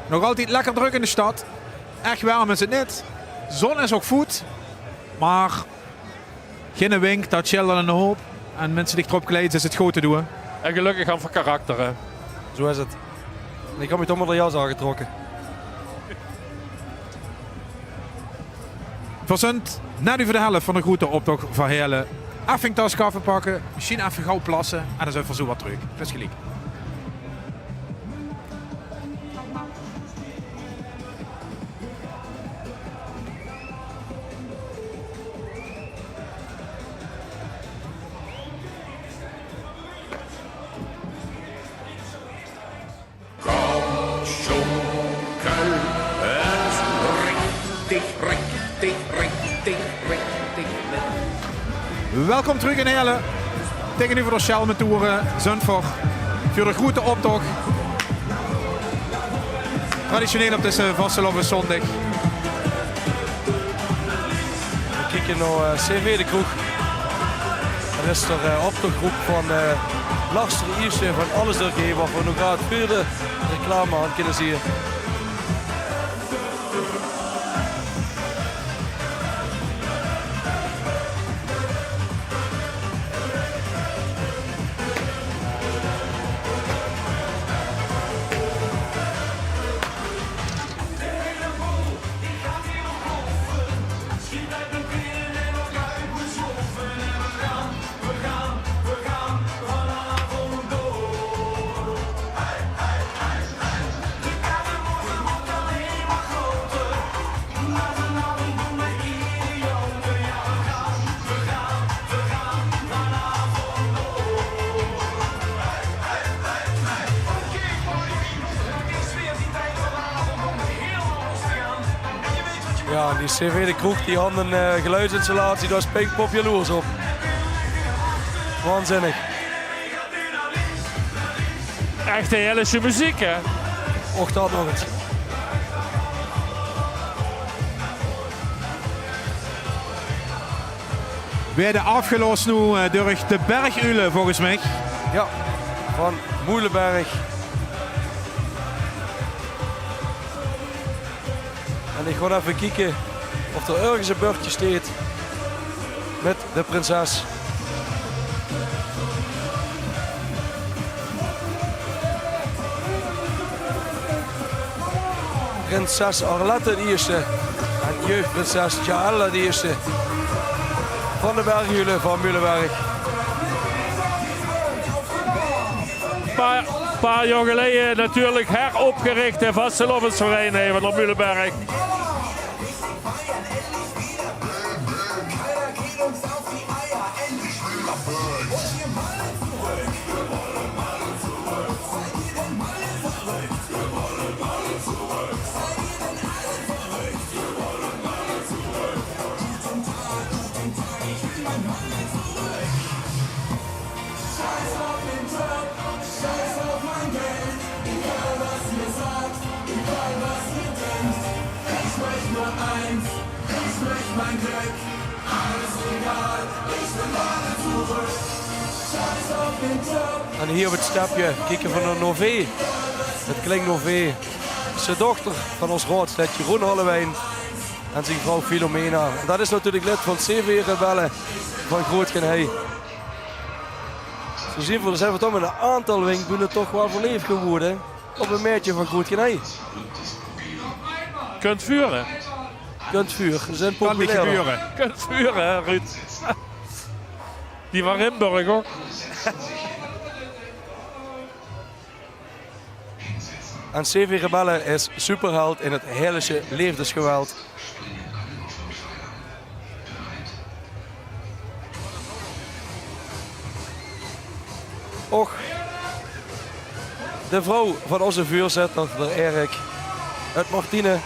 Nog altijd lekker druk in de stad. Echt warm is het niet. Zon is ook goed. Maar geen wink, dat chillen een hoop. En mensen die erop kleed is het goed te doen. En gelukkig aan van karakter, hè. Zo is het. En ik heb me toch maar de jas aangetrokken. Verzend net over de helft van de grote optocht van Heerlen. Even een tas koffie pakken, misschien even gauw plassen en dan zijn we zo wat terug. Best gelijk. Welkom terug in Heerlen. Tegenover de Schelmentoeren, Zandvoort. Voor de grote optocht. Traditioneel op deze vastelovende zondag. We kijken naar CV de kroeg. Er is er optochtgroep van Lars de Ierse van Alles doorgeven, waar we nog graag vierde reclame aan kunnen zien. Ja, die CV de kroeg die had een geluidsinstallatie, daar is Pinkpop jaloers op. Waanzinnig. Echte Heerlijkse muziek, hè? Och, dat nog eens. Werden afgelost nu door de Bergulen volgens mij. Ja, van Moelenberg. En ik ga even kijken of er ergens een bordje staat met de prinses. Prinses Arlette de eerste en jeugdprinses Jaella de eerste van de Bergulen van Moelenberg. Een paar jaar geleden natuurlijk heropgericht in vastelovensvereniging van Moelenberg. En hier op het stapje kijken van de Nové. Het klinkt Nové. Zijn dochter van ons raadslid Jeroen Hollewijn en zijn vrouw Filomena. En dat is natuurlijk lid van CV Rebellen van Grootgenij. Zo zien we, zijn we toch met een aantal winkbulen toch wel verleefd geworden op een meertje van Grootgenij. Kunt vuren. Kunt vuur, ze zijn Kan niet populair. gebeuren. Kunt vuren, hè, Ruud. Die van Rimburg, hoor. En CV Rebellen is superheld in het Heerlijkse liefdesgeweld. Och, de vrouw van onze vuurzetter, de Erik, uit Martine,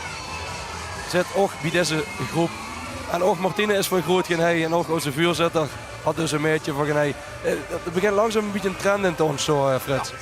zit ook bij deze groep. En ook Martine is van Grootgenij en ook onze vuurzetter had dus een meidje van Genij. Het begint langzaam een beetje een trend in ons zo, Frits.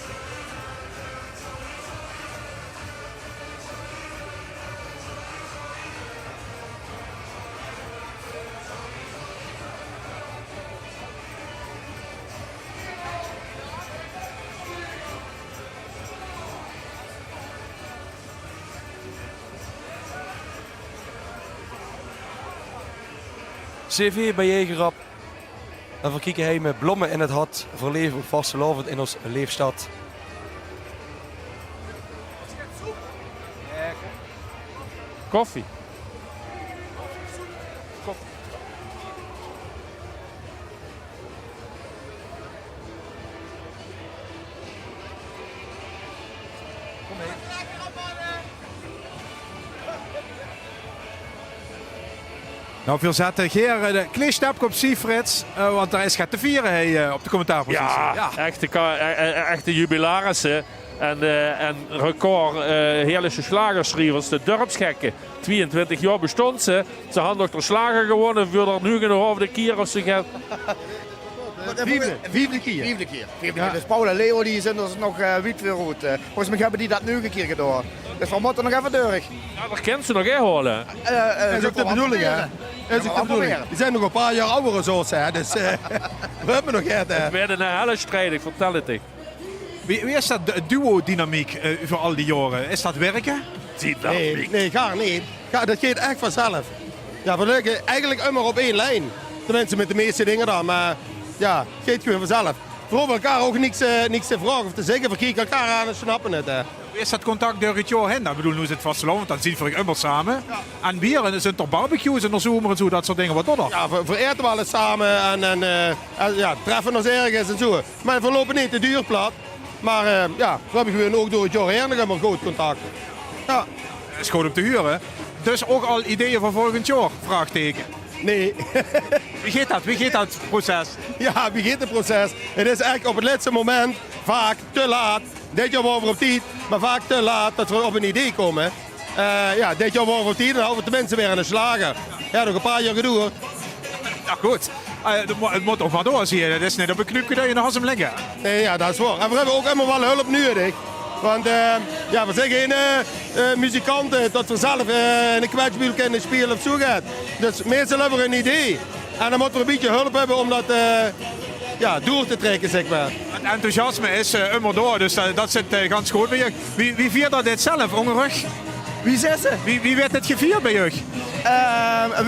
CV bij Jegerap. En we kijken hij met bloemen in het hart voor leven op vastelovend in ons leefstad. Koffie. Nou, veel zetten. Geer, de kleestapje op Siefrits, want daar is gaat te vieren op de commentaarpositie. Ja, echte jubilarissen. En record heerlijke slagerschrijvers, de dorpsgekken. 22 jaar bestond ze. Ze hadden nog de slager gewonnen voor er nu nog over de kier als ze gaat. Vijfde keer. Dus Paul en Leo die zijn dus nog wit weer goed. Volgens mij hebben die dat nu een keer gedaan. Dus we moeten nog even door. Ja, dat kent ze nog echt holen. Dat is ook de bedoeling, hè? Dat is ook de bedoeling. Die zijn nog een paar jaar ouder zoals hè, dus we hebben nog echt. Het werd een hele strijd, ik vertel het je. Wie is dat duo-dynamiek voor al die jaren? Is dat werken? Nee, ga niet. Dat gaat echt vanzelf. Ja, we liggen eigenlijk immer op één lijn. Tenminste met de meeste dingen dan, maar ja, het gaat gewoon vanzelf. We hoeven elkaar ook niks te vragen of te zeggen. We kijken elkaar aan en snappen het. Hoe is dat contact door het jaar heen? Ik bedoel, nu is het vasteland, want dan zien we immer samen. En bier, en er zijn toch barbecues in de zomer en zo, dat soort dingen. Wat dan? Ja, we eten wel eens samen en ja, treffen ons ergens en zo. Maar we lopen niet te duur plat. Maar ja, we hebben gewoon ook door het jaar heen nog immer goed contact. Ja. Dat is gewoon op te huren. Dus ook al ideeën voor volgend jaar? Vraagteken. Nee. Wie gaat dat proces? Ja, wie gaat het proces? Het is echt op het laatste moment vaak te laat. Dit jaar waren we op tijd, maar vaak te laat dat we op een idee komen. Ja, dit jaar waren we op tijd en dan houden we tenminste weer aan de slagen. Ja, nog een paar jaar gedoe. Ja, goed. Het moet ook maar door, zie je. Het is net op een knupje dat je nog als hem liggen. Nee, ja, dat is waar. En we hebben ook helemaal wel hulp nodig. Want ja, we zijn geen muzikanten dat we zelf in een kwetsbiel kunnen spelen of zo gaat. Dus meestal hebben we een idee. En dan moeten we een beetje hulp hebben om dat ja, door te trekken, zeg maar. Het enthousiasme is immer door, dus dat zit ganz goed bij je. Wie viert dat dit zelf, ongerig? Wie zit ze? Wie werd het gevierd bij je?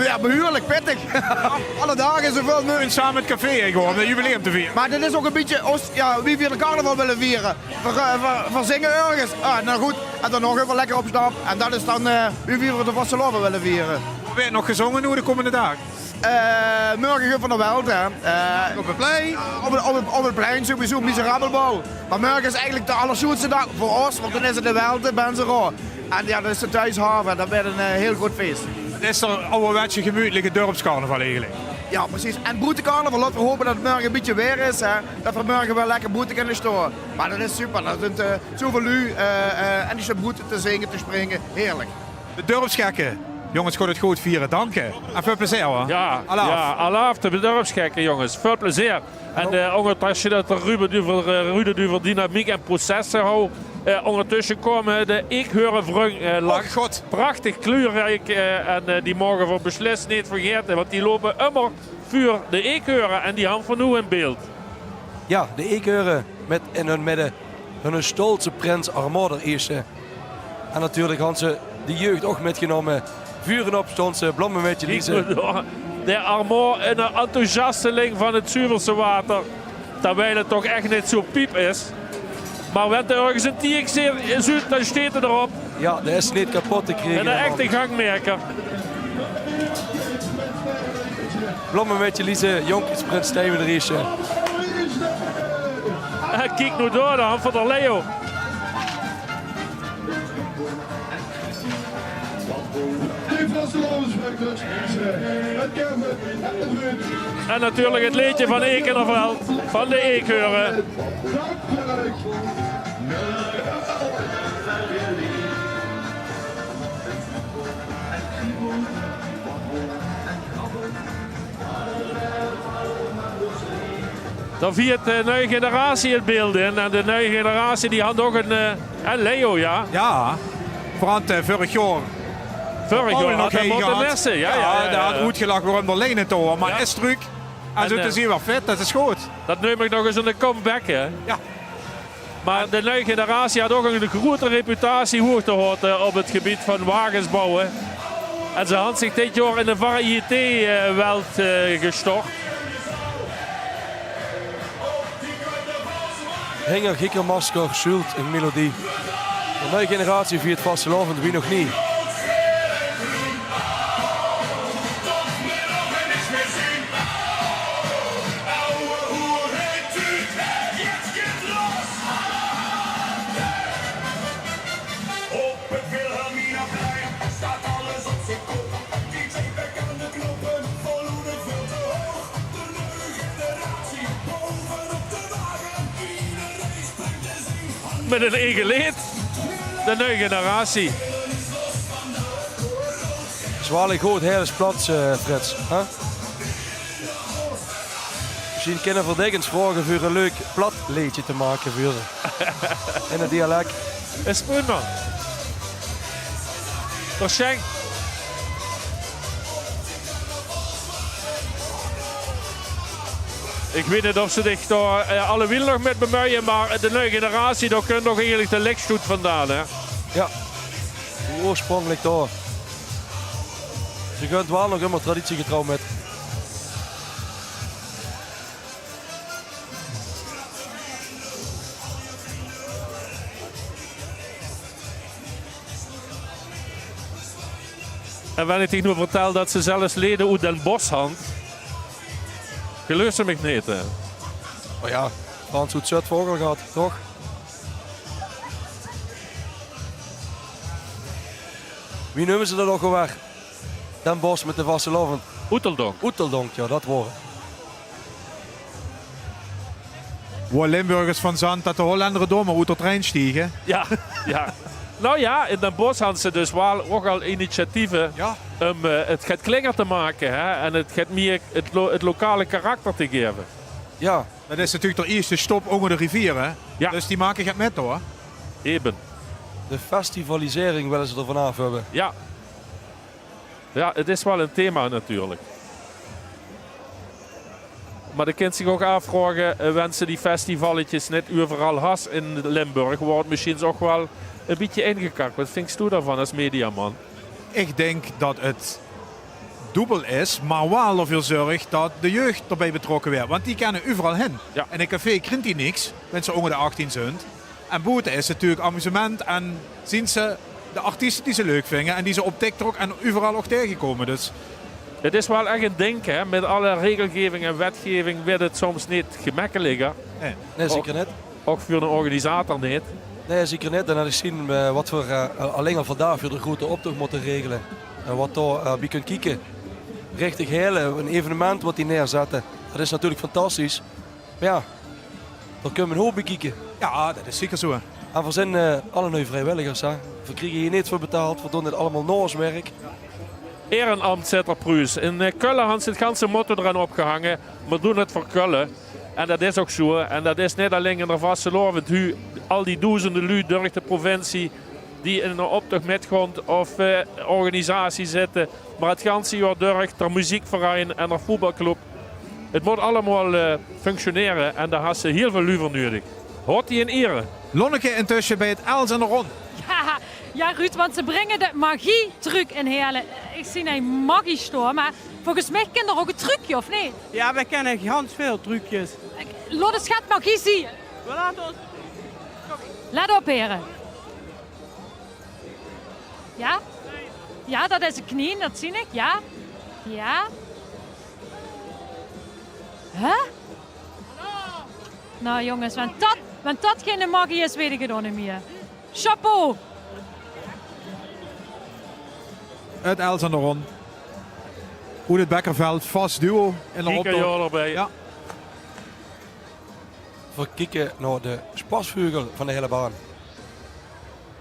Ja, behuurlijk, pittig. Alle dagen zoveel mogelijk. Samen met café gewoon, om een jubileum te vieren. Maar dit is ook een beetje, ja, wie vier de carnaval willen vieren. We zingen ergens. Nou goed, en dan nog even lekker op stap. En dat is dan wie vier de vastelovend willen vieren. Werd nog gezongen nu de komende dagen? Morgen van der Welt, hè. Op het plein? Op het plein sowieso, miserabelbouw. Maar morgen is eigenlijk de allerschoonste dag voor ons, want dan is het de Welte, Benzero. En ja, dat is de thuishaven, dat werd een heel goed feest. Het is er ouderwetse gemütelijke dorpscarnaval eigenlijk. Ja, precies. En boetecarnaval, laten we hopen dat het morgen een beetje weer is, hè. Dat we morgen wel lekker boete kunnen staan. Maar dat is super, dat is zoveel lu en die zijn boete te zingen, te springen, heerlijk. De dorpsgekken. Jongens, goed het goed vieren, danken. En veel plezier hoor. Ja, alaaf de dorpsgekken jongens, veel plezier. En als je dat Ruben duvel dynamiek en processen houdt, ondertussen komen de Eekheuren langs. Prachtig kleurrijk en die mogen we beslist niet vergeten, want die lopen immer voor de Eekheuren en die hebben van nu in beeld. Ja, de Eekheuren met in hun midden hun stolse prins Armor eerste. En natuurlijk hadden ze de jeugd ook metgenomen. Vuren op stond ze, blommen met je liezen. De Armor en een enthousiasteling van het Zuiverse water. Terwijl het toch echt niet zo piep is. Maar wenn er ergens een tiek zit, dan staat er erop. Ja, dat is niet kapot te krijgen. En een echte gangmerker. Blommen met je liezen, jonkensprins Steven de Riesje. Kijk nu door dan van de Leo. En natuurlijk het liedje van Ekenerveld, van de Eekheuren. Dan viert de nieuwe generatie het beeld in. En de nieuwe generatie die had ook en Leo, ja. Ja, vooral vorig jaar. Vorig jaar nog had Montenessen. Ja, daar had goed gelachen waarom er lenen te horen. Maar is druk. En zo te zien wel vet, dat is goed. Dat neem ik nog eens een comeback, hè. Ja. Maar de nieuwe generatie had ook een grote reputatie hoog te houden op het gebied van wagens bouwen. En ze had zich dit jaar in de variété-welt gestort. Hinger, Gikkermasker, Schult en Melodie. De nieuwe generatie viert vastelovend, wie nog niet. Met een eigen leed. De nieuwe generatie. Zwaarlijk goed, hele plat, Frits. Huh? Misschien kunnen Verdeggens vragen voor een leuk plat liedje te maken voor ze. In het dialect. Is prima. Dat is schenk. Ik weet niet of ze zich daar alle wiel nog met bemoeien, maar de nieuwe generatie, daar kunt nog eigenlijk de lekstoet vandaan. Hè? Ja, oorspronkelijk daar. Ze kunt wel nog immer traditiegetrouw met. En wanneer ik nu vertel dat ze zelfs leden uit Den Bosch had, geloof ze me niet. Hè? Maar ja, Frans hoe het vogel gaat, toch? Wie noemen ze dat nog alweer? Den Bosch met de vastelovend. Oeteldonk. Oeteldonk, ja, dat wordt. Waar Limburgers van Zand dat de Hollanderen door maar uit het trein stiegen. Ja, ja. Nou ja, in Den Bosch hadden ze dus wel ook al initiatieven om het gaat klinger te maken. Hè? En het gaat meer het lokale karakter te geven. Ja. Dat is natuurlijk de eerste stop onder de rivier, hè? Ja. Dus die maken het met, hoor. Eben. De festivalisering willen ze er vanaf hebben. Ja. Ja, het is wel een thema natuurlijk. Maar de kind zich ook afvragen, wensen die festivaletjes net overal has in Limburg, wordt misschien ook wel een beetje ingekakt. Wat vind je daarvan als mediaman? Ik denk dat het dubbel is, maar wel ervoor zorgt dat de jeugd erbij betrokken wordt. Want die kennen overal hen. Ja. En in een café krijgt die niks, wenn ze onder de 18 zijn. En buiten is het natuurlijk amusement en zien ze de artiesten die ze leuk vinden en die ze op TikTok en overal ook tegenkomen. Dus het is wel echt een ding, hè? Met alle regelgeving en wetgeving werd het soms niet gemakkelijker. Nee, zeker niet. Ook voor een organisator niet. Nee, zeker niet. En dan is zien wat we alleen al vandaag voor de grote optocht moeten regelen. En wat daar bij kunt kijken. Richtig hele, een evenement wat die neerzetten. Dat is natuurlijk fantastisch. Maar ja, daar kunnen we een hoop bij kijken. Ja, dat is zeker zo. En we zijn alle nu vrijwilligers. Hè. We krijgen hier niets voor betaald. We doen dit allemaal na ons werk. Ehrenamt zit er pruis. In Kullen had ze het ganse motto eraan opgehangen. We doen het voor Kullen. En dat is ook zo. En dat is niet alleen in de vastelovend. Al die duizenden lui door de provincie die in een optocht metgrond of organisatie zitten. Maar het ganse jaar door de muziekverein en de voetbalclub. Het moet allemaal functioneren. En daar had ze heel veel lui voor nodig. Hoort die in ere? Lonneke intussen bij het Els en de Ron. Ja, Ruud, want ze brengen de magie-truc in Heerlen. Ik zie een magie-store, maar volgens mij kennen er ook een trucje, of niet? Ja, wij kennen ganz veel trucjes. Lotte schat magie zie je. Let op, heren. Ja? Ja, dat is een knie, dat zie ik. Ja? Ja? Huh? Nou jongens, want dat geen magie is, weet ik het ook niet meer. Chapeau! Het Els en de Ron. Uit het Bekkerveld, vast duo in de optocht. Erbij. Ja. We kijken naar de spasvogel van de hele baan.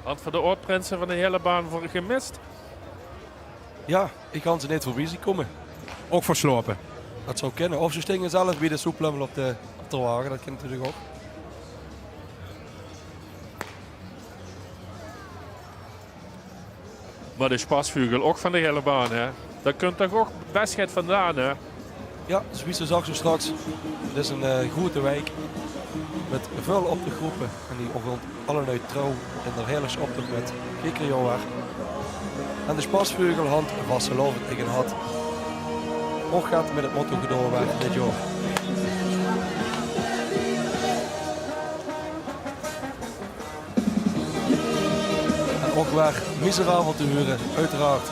Had voor de oorprinsen van de hele baan voor gemist? Ja, ik kan ze niet voorbij zien komen. Ook verslopen. Dat zou kunnen. Of ze stingen zelf bij de soeplummel op de wagen. Dat kan natuurlijk ook. Maar de spasvogel ook van de hele baan, hè? Dat kunt toch ook best het vandaan, hè? Ja, Zwitser zag ze straks. Het is een grote wijk met veel optochtgroepen. En die ook alle trouw in de hele optocht met. Kijk er jou weg. En de spasveugelhand vastelovend tegen had. Ook gaat met het motto gedaan werden dit jaar. En ook weer miserabel te huren, uiteraard.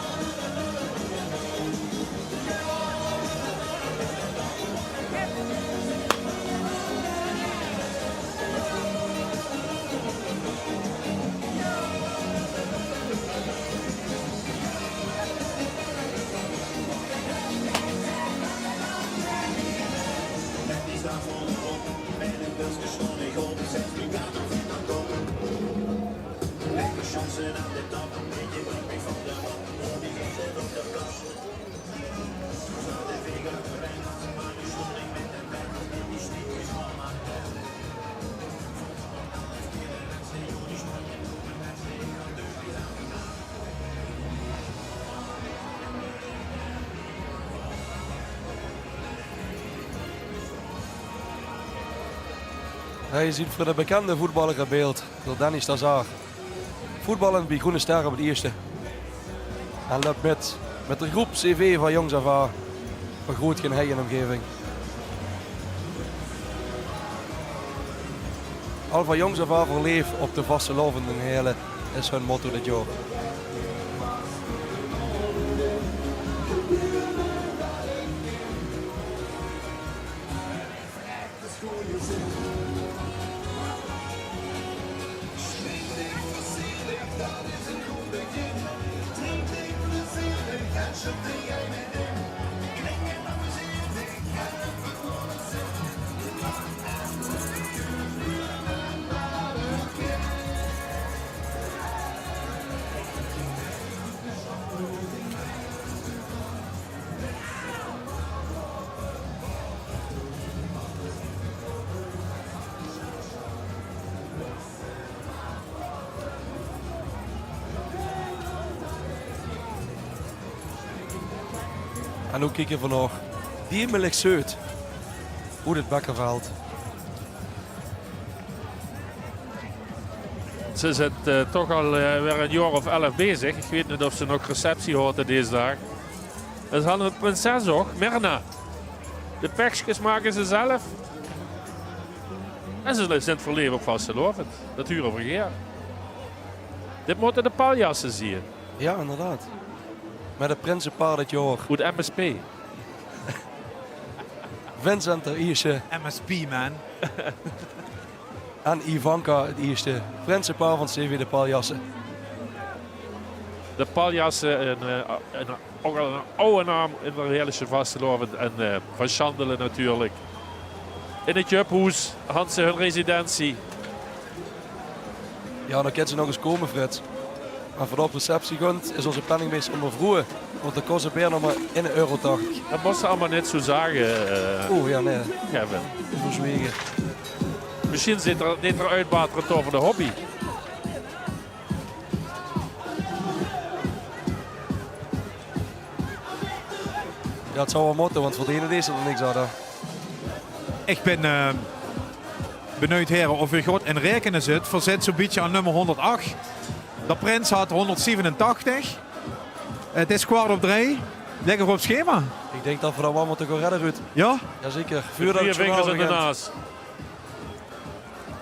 Je ziet voor de bekende voetballer beeld door Danny Stazar. Voetballen bij Groene Ster op het eerste. En loopt met de groep CV van jongs af aan. Vergroot geen hij in de omgeving. Al van jongs af aan verleef op de vaste lovende hele is hun motto dit jaar. En ook kijken we nog Diemelijk Zuid. Hoe dit Bekkerveld. Ze zit toch al weer een jaar of 11 bezig. Ik weet niet of ze nog receptie hoort deze dag. Dat is hadden het prinses ook, Mirna. De pekjes maken ze zelf. En ze zijn het verleven op vastelovend. Dat huren vergeer. Dit moeten de paljassen zien. Ja, inderdaad. Met de prinsenpaar dit jaar. Goed MSP. Vincent de eerste. MSP man. En Ivanka het eerste. Prinsenpaar van CV de Paljassen. De paljassen, ook al een oude naam in de Realische vastelovend. En van Chandelen natuurlijk. In het Juphoes hadden ze hun residentie. Ja, dan kan ze nog eens komen, Frits. Maar voor op receptie gaat is onze planningmeester ondervroegen. Want de kosten bijna nog maar €1,80. Dat moest ze allemaal net zo zeggen. Ja, nee. Kevin. Verzwegen. Misschien zit er uitbaterend over de hobby. Ja, het zou wel moeten, want voor de ene deze er niks aan. Ik ben benieuwd heren of u goed in rekenen zit. Verzet zo'n beetje aan nummer 108. De Prins had 187. Het is 2:15. Lekker op schema. Ik denk dat we dat wel moeten gaan redden, Ruud. Ja? Jazeker. Vier vingers in de naast.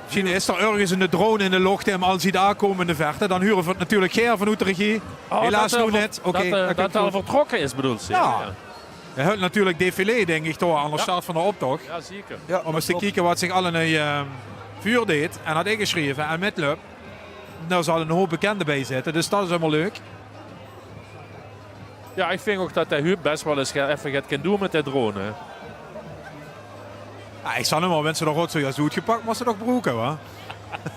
Misschien is er ergens een drone in de lucht en als hij daar aankomen in de verte. Dan huren we het natuurlijk Ger vanuit de regie. Helaas nog net. Dat al vertrokken is bedoeld ze. Ja. Je hebt natuurlijk défilé denk ik toch aan de start van de optocht. Ja, zeker. Ja, om eens te kijken wat zich allen vuur deed. En had ingeschreven en met Lup. Daar zal een hoop bekenden bij zitten. Dus dat is helemaal leuk. Ja, ik vind ook dat hij Huub best wel eens even gaat kunnen doen met de drone. Hè. Ja, ik zal nu maar mensen nog wat zo goed gepakt, maar ze toch broeken hoor.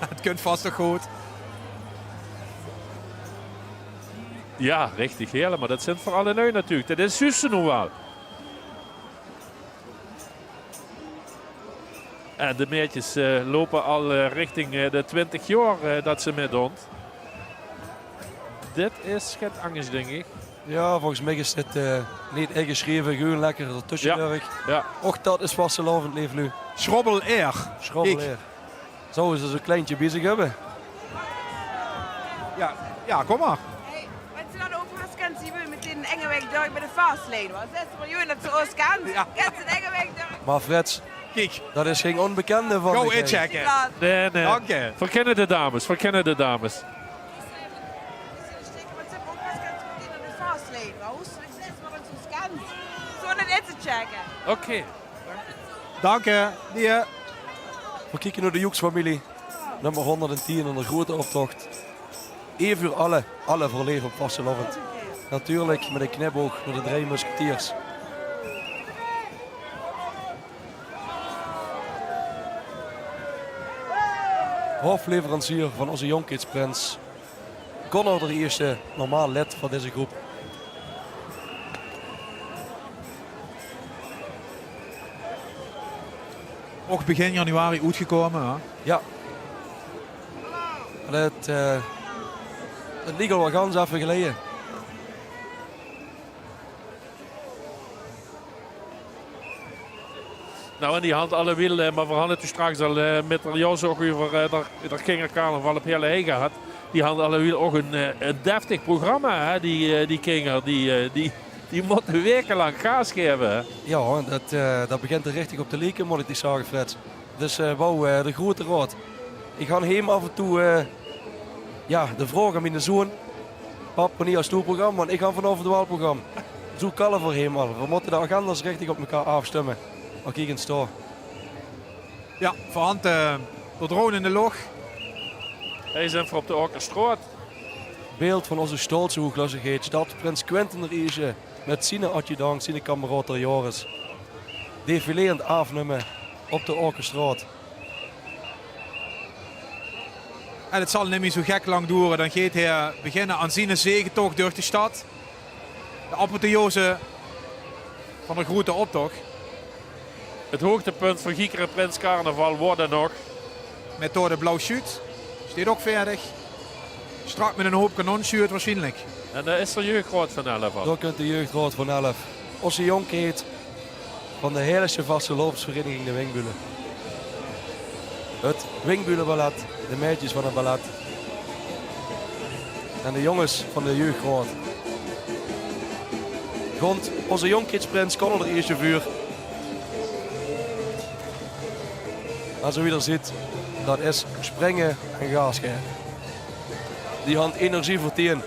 Het kunt vast toch goed. Ja, richtig heel, maar dat zijn voor alle nu natuurlijk. Dat is Susse nog wel. En de meertjes lopen al richting de 20 jaar dat ze meedoen. Dit is het angst, denk ik. Ja, volgens mij is dit niet ingeschreven, gewoon lekker ertussen. Ja. Och, dat is vastelovend leef nu. Schrobbel Air. Schrobbel Air. Zo is ze zo'n kleintje bezig hebben. Ja, kom maar. Wat ze dan over durch bij de fastlane. Wat 6 miljoen dat ze ons kan. Ja. Kent ze dingen weg door. Maar Frits, kijk, dat is geen onbekende van Go de gang. inchecken. Nee. Dank je. Verkennen de dames, verkennen de dames. Maar ze hebben ook wel eens in de fastlane. Maar hoe ze 6 maar dat ze ons kan. Zo net in te checken. Oké. Dank je. We kijken naar de Joeks-familie. Nummer 110 in de grote optocht. Even voor alle voor leven op vastelovend. Natuurlijk met een knipoog naar de 3 musketiers. Hoofdleverancier van onze Jonkidsprins. Connor de eerste normaal lid van deze groep. Ook begin januari uitgekomen. Hè? Ja. Het liep al wat gans even geleden. Nou, en die hand alle wielen, maar we hadden toen straks al met Jos ook over dat Kingercarnaval op hele heen gehad. Die hadden alle wielen ook een deftig programma, hè? Die Kinger, die moeten wekenlang gas geven. Hè? Ja, dat begint er richtig op te lijken, moet ik die zeggen, Fred. Dus wou de grote rood. Ik ga hem af en toe de vraag aan mijn zoon. Papa niet als toerprogramma, want ik ga vanaf het waalprogramma. Zoek kallen voor hem al. We moeten de agendas richtig op elkaar afstemmen. Als ik in sta. Ja, voorhand de drone in de log. Hij is even op de Orkestraat. Beeld van onze stolse hooglassigheid. Stad Prins Quentin er is met zijn adjudant, zijn kameraad Joris. Defilerend afnemen op de Orkestraat. En het zal niet meer zo gek lang duren. Dan gaat hij beginnen aan zijn zegentocht door de stad. De apotheose van de grote optocht. Het hoogtepunt van Giekeren Prins Carnaval wordt nog. Met door de blauw shoot. Staat ook verdig. Strak met een hoop kanonshoot waarschijnlijk. En daar is de jeugdraad van 11 al. Daar kunt de jeugdraad van 11. Onze jonkheid van de heilige vastelovensvereniging de Wingbulen. Het Wingbulenballet, de meisjes van het ballet. En de jongens van de jeugdraad. Grond, onze jonkheidprins kon er eerste vuur. En zo wie er ziet, dat is springen en gaasgeven. Die hand energie voor 10.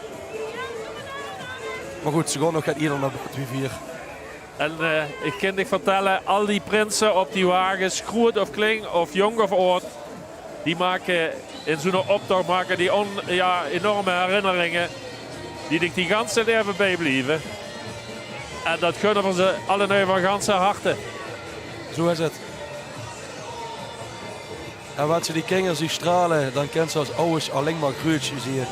Maar goed, ze gaan nog ieder naar bed, 4. En ik kan je vertellen, al die prinsen op die wagens, groot of klein of jong of oud, die maken in zo'n optocht enorme herinneringen die ik die ganse leven bijblijven. En dat gunnen we ze alle van ganse harte. Zo is het. En wat ze die kingers zien stralen, dan kent ze als ouders alleen maar gruutjes hier.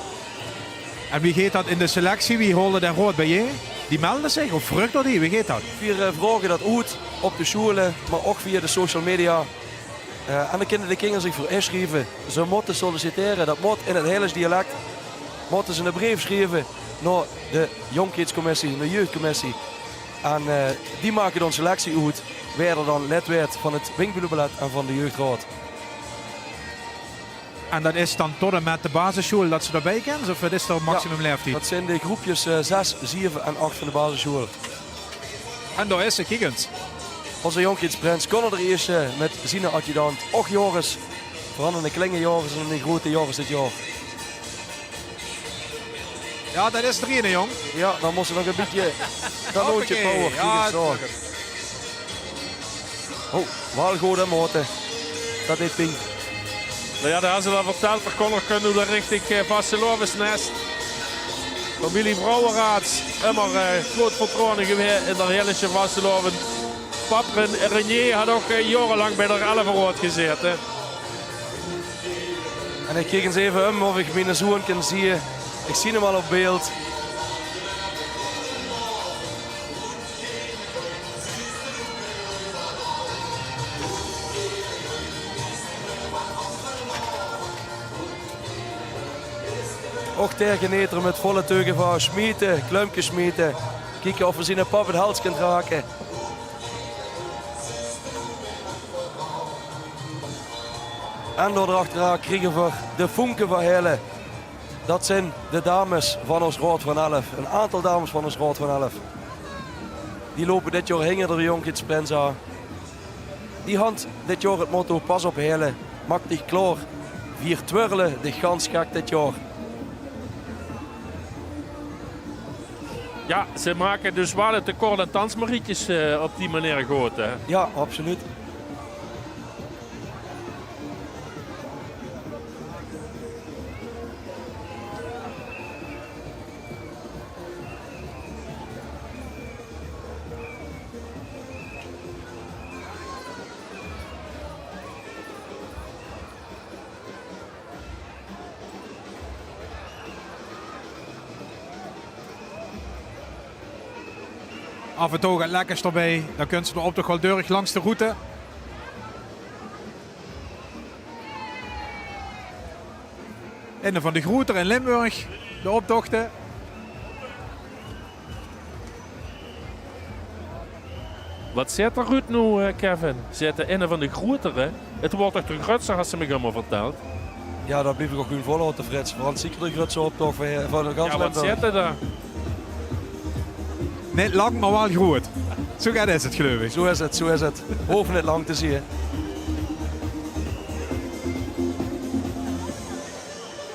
En wie gaat dat in de selectie? Wie holde daar rood bij je? Die melden zich of vrucht door die? Wie gaat dat? We vragen dat uit op de scholen, maar ook via de social media. En dan kunnen de kingers zich voor inschrijven. Ze moeten solliciteren, dat moet in het hele dialect. Moeten ze een brief schrijven naar de Jonkheidscommissie, de jeugdcommissie. En die maken dan selectie uit, wie er dan lid werd van het Wingbulenballet en van de jeugdraad. En dat is dan tot en met de basisschool dat ze daarbij kennen? Of wat is er maximum leeftijd? Dat zijn de groepjes 6, 7 en 8 van de basisschool. En daar is ze, kijk eens. Onze Jonkheidsprins kon er eerst met zijn adjudant och Joris. Vooral een kleine Joris en een grote Joris dit jaar. Ja, dat is 3, jong. Ja, dan moest ze nog een beetje dat nootje power. Ja, oh, wel goed hè, moten. Dat deed Pink. Nou ja, daar hebben ze al verteld. Er kon er kunnen we richting Vastelovensnest. Familie Vrouwenraads. Immer groot vertrouwen geweest in de hele Vasteloven. Papa Renier had ook jarenlang bij de 11 gezeten. En ik kijk eens even om of ik mijn zoon kan zien. Ik zie hem al op beeld. Ook tegen met volle teugen van smeten, klumpjes smeten. Kijken of we zien een pap het hals kunnen raken. En door erachteraan krijgen we de Funke van Helle. Dat zijn de dames van ons Rood van 11. Een aantal dames van ons Rood van 11. Die lopen dit jaar hingen de jongens sprints aan. Die hand dit jaar het motto pas op helen. Maak dich klaar. Vier twirlen de gans gek dit jaar. Ja, ze maken dus wel het tekort aan tansmarietjes op die manier goed. Hè? Ja, absoluut. Af en toe gaat lekkers erbij. Dan kunnen ze de optocht wel deurig langs de route. Innen van de Groeter in Limburg. De optochten. Wat zit er goed nu, Kevin? Zit er innen van de groeteren? Het wordt toch te grutser als ze me allemaal vertelt. Ja, dat blijf ik ook gewoon volhouden, Frits. Want zeker de grutse optocht van de ganse Ja, wat zit er daar? Niet lang, maar wel groot. Zo gaat is het, geloof ik. Zo is het, zo is het. Hoeven niet lang te zien.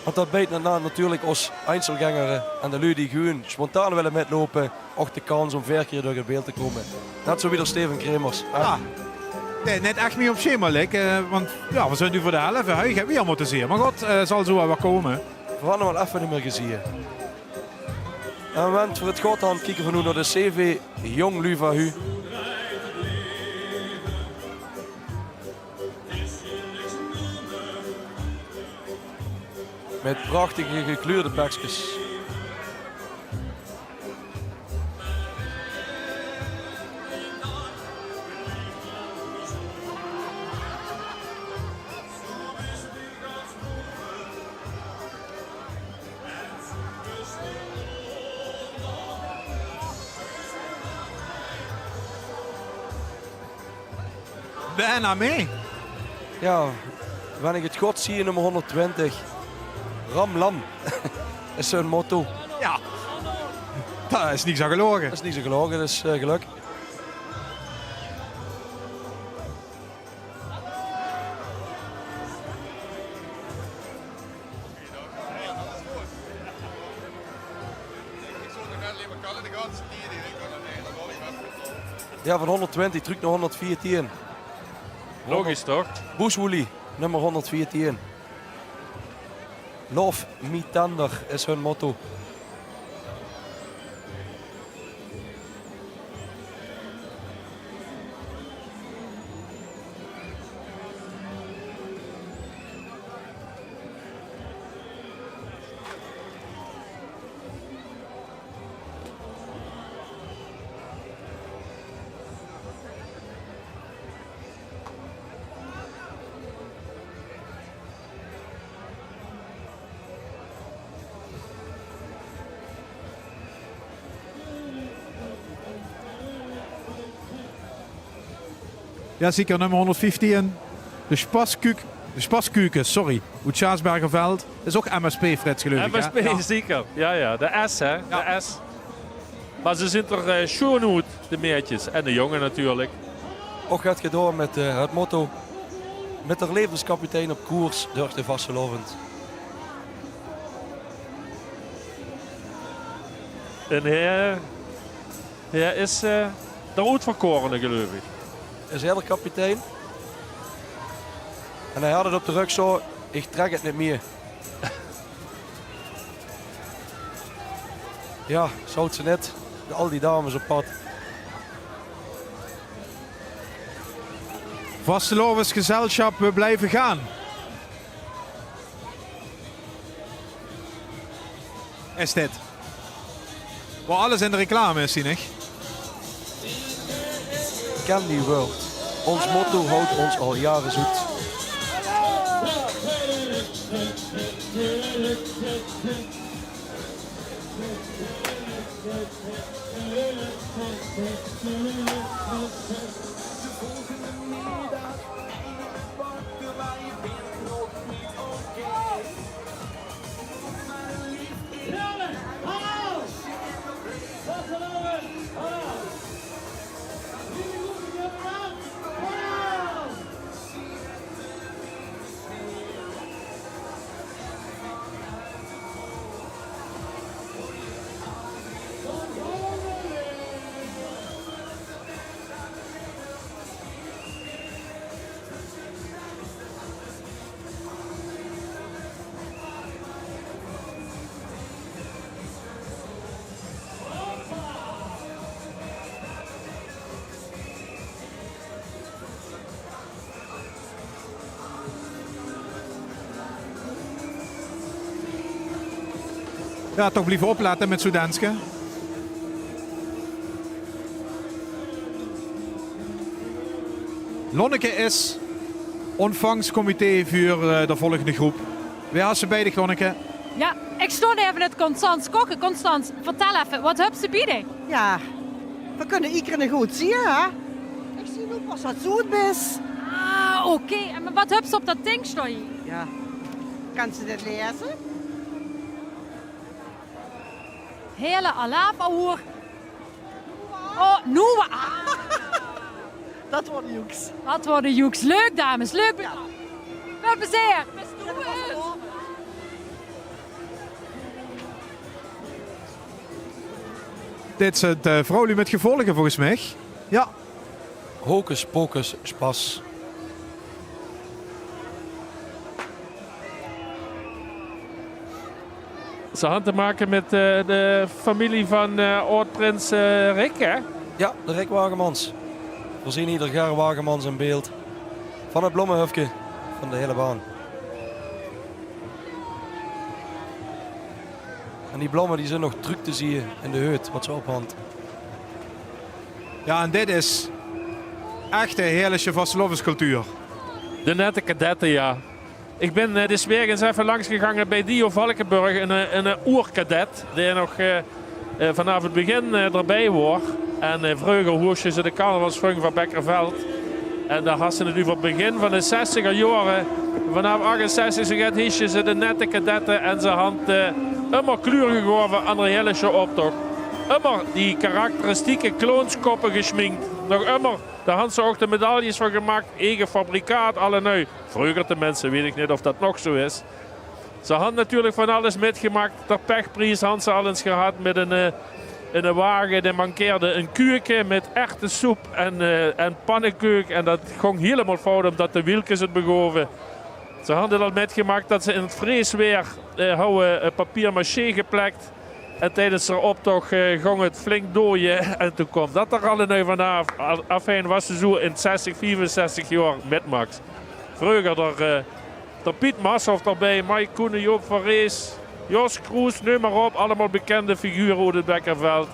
Want dat bijt natuurlijk als Einzelganger en de lui die gewoon spontaan willen metlopen, ook de kans om 4 keer door het beeld te komen. Net zo wie door Steven Kremers. Ja. Nee, net echt niet op schema, want ja, we zijn nu voor de helft. Hij gaat weer moeten zien. Maar god, zal zo wel wat komen. We hadden wel even niet meer gezien. En op het moment voor het god aan kijken we nu naar de CV Jong Luvahu. Met prachtige gekleurde bekjes. Bijna mee. Ja, wanneer ik het god zie, nummer 120. Ramlam is zijn motto. Ja. Dat is niks aan gelogen. Dat is niks aan gelogen, dat is geluk. Ja, van 120 terug naar 114. Logisch toch? Boeswoelie, nummer 114. Love me tender is hun motto. Ja, zeker nummer 115. De Spaskuken, sorry. Oetsjaarsbergerveld. Is ook MSP, Frits, geloof ik. MSP, Ja. zeker. Ja, de S, hè. De S. Maar ze zijn er schoon uit, de meertjes. En de jongen natuurlijk. Ook gaat je door met het motto. Met de levenskapitein op koers, durft de vastelovend. En hij is de uitverkorene, geloof ik. Is hij de kapitein. En hij had het op de rug zo, ik trek het niet meer. Ja, zout ze net. Al die dames op pad. Vastelovensgezelschap, we blijven gaan. Is dit? Waar alles in de reclame is, zie ik. Candy World. Ons motto houdt ons al jaren zoet. Ja, toch blijven opletten met Soedanske. Lonneke is ontvangstcomité voor de volgende groep. Wie had ze bij de Lonneke? Ja, ik stond even het Constans koken. Constans, vertel even, wat heb ze bieden? Ja, we kunnen iedereen goed zien, hè? Ik zie ook pas wat zoet is. Ah, oké. En wat heb ze op dat ding staan? Ja, kan ze dit lezen? Hele alaf-ahoer. Oh, Noah. Dat worden joeks. Dat worden joeks. Leuk, dames. Leuk. Ja. Veel plezier. Dit is het vrouwelijk met gevolgen volgens mij. Ja. Hocus pocus spas. Ze hadden te maken met de familie van oud-prins Rick, hè? Ja, de Rick Wagemans. We zien ieder jaar Wagemans in beeld. Van het bloemenhufje van de hele baan. En die bloemen die zijn nog druk te zien in de hut wat ze ophand. Ja, en dit is echt een heerlijke vastelovenscultuur. De nette kadetten, ja. Ik ben dus weer eens even langs gegaan bij Dio Valkenburg, een oerkadet. Die nog vanaf het begin erbij was. En vroeger hoesje ze de carnavalsvang van Bekkerveld. En daar had ze het over het begin van de 60er jaren. Vanaf 68 hiesje ze de nette kadetten en ze hadden immer kleur gegeven aan de hele optocht. Immer die karakteristieke kloonskoppen geschminkt. Nog immer, daar hadden ze ook de medailles van gemaakt. Eigen fabrikaat, alle nu. Vroeger de mensen, weet ik niet of dat nog zo is. Ze hadden natuurlijk van alles metgemaakt. De pechprijs hadden ze al eens gehad met een wagen. Die mankeerde een kuurtje met echte soep en pannenkeuk. En dat ging helemaal fout omdat de wieltjes het begoven. Ze hadden al metgemaakt dat ze in het vreesweer houden papier-maché geplakt. En tijdens de optocht ging het flink dooien. En toen kwam dat er al nu vanaf. Afijn was ze zo in 60, 64 jaar met Max. Vroeger de Piet Mashoff erbij, Mike Koenen, Joop van Rees, Jos Kroes, noem maar op. Allemaal bekende figuren uit het Bekkerveld.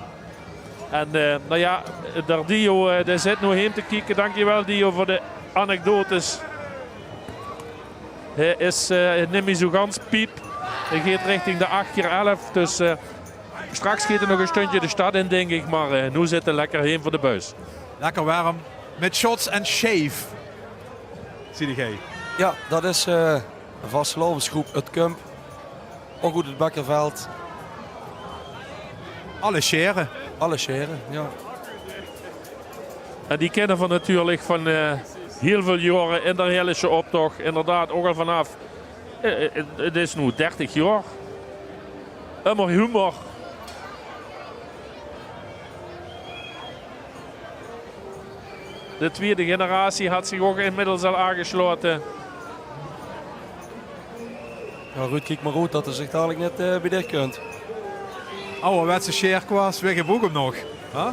En nou ja, daar Dio, daar zit nu heen te kijken. Dankjewel Dio voor de anekdotes. Hij is niet meer zo ganz piep. Hij gaat richting de 8x11. Dus straks gaat hij nog een stuntje de stad in, denk ik. Maar nu zit hij lekker heen voor de buis. Lekker warm. Met shots en shave. Zie jij? Ja, dat is een vastelovensgroep uit Kump. Ook uit het Bekkerveld. Alle scheren. Alle scheren, ja. En die kennen we natuurlijk van heel veel jaren in de hele optocht. Inderdaad, ook al vanaf. Het is nu 30 jaar. Immer humor. De tweede generatie had zich ook inmiddels al aangesloten. Ja, Ruud, kijk maar goed dat hij zich dadelijk net bij dit kunt. Ouderwetse scherkwas, weg in Boegum nog. Huh?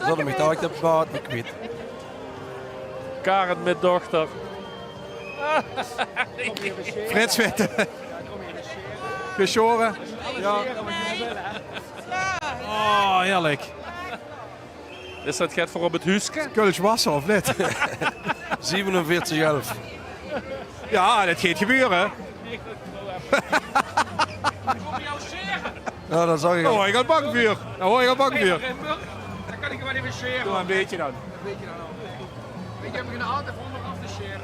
Zal hem dadelijk op baat, ik weet. Karen met dochter. Frits Witte. Geschoren. Ja. Oh, heerlijk. Is dat gaat voor op het huisje? Kulsch wassen of niet? 47,11. Ja, dat gaat gebeuren. Ja, dat zag ik Dan al. hoor je al bankvuur. Dan hoor je al bankvuur. Dan kan ik wel even sharen. Doe een beetje dan. Weet je, heb ik een auto voor af te sharen.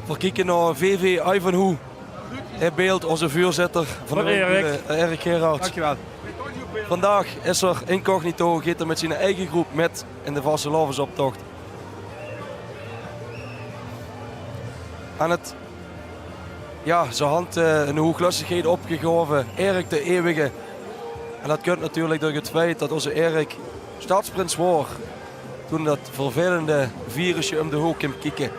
We kijken naar VV Ivanhoe. In beeld onze vuurzitter van de Erik. Erik Gerards. Dankjewel. Vandaag is er incognito, gaat er met zijn eigen groep met in de vastelovensoptocht. En het, ja, ze had een hooglastigheid opgegeven, Erik de Eeuwige. En dat komt natuurlijk door het feit dat onze Erik staatsprins was. Toen dat vervelende virusje om de hoek kwam kijken.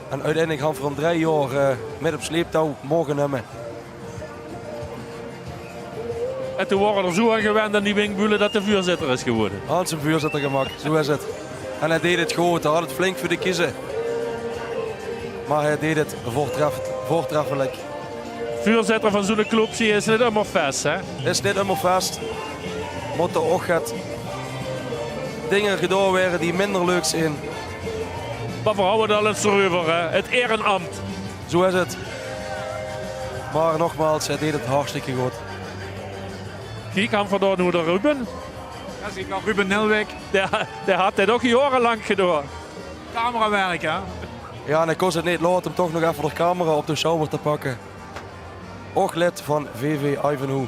En uiteindelijk gaan we hem 3 jaar met op sleeptouw mogen nemen. En toen waren er zo aan gewend aan die wingbulen dat de vuurzitter is geworden. Hans een vuurzitter gemaakt, zo is het. En hij deed het goed, hij had het flink voor de kiezen. Maar hij deed het voortreffelijk. Vuurzetter van zo'n club zie je, is niet helemaal vast, hè? Is niet helemaal vast. Moeten ook gaat dingen gedaan worden die minder leuk zijn. Maar we houden dat eens erover, hè? Het ehrenambt. Zo is het. Maar nogmaals, hij deed het hartstikke goed. Kijk, aan vandaar nu de Ruben. Ja, zie ik al Ruben Nelwijk. Die had dit ook jarenlang gedaan. Camerawerk, hè? Ja, en ik kon het niet laten om toch nog even de camera op de shower te pakken. Ook lid van VV Ivanhoe.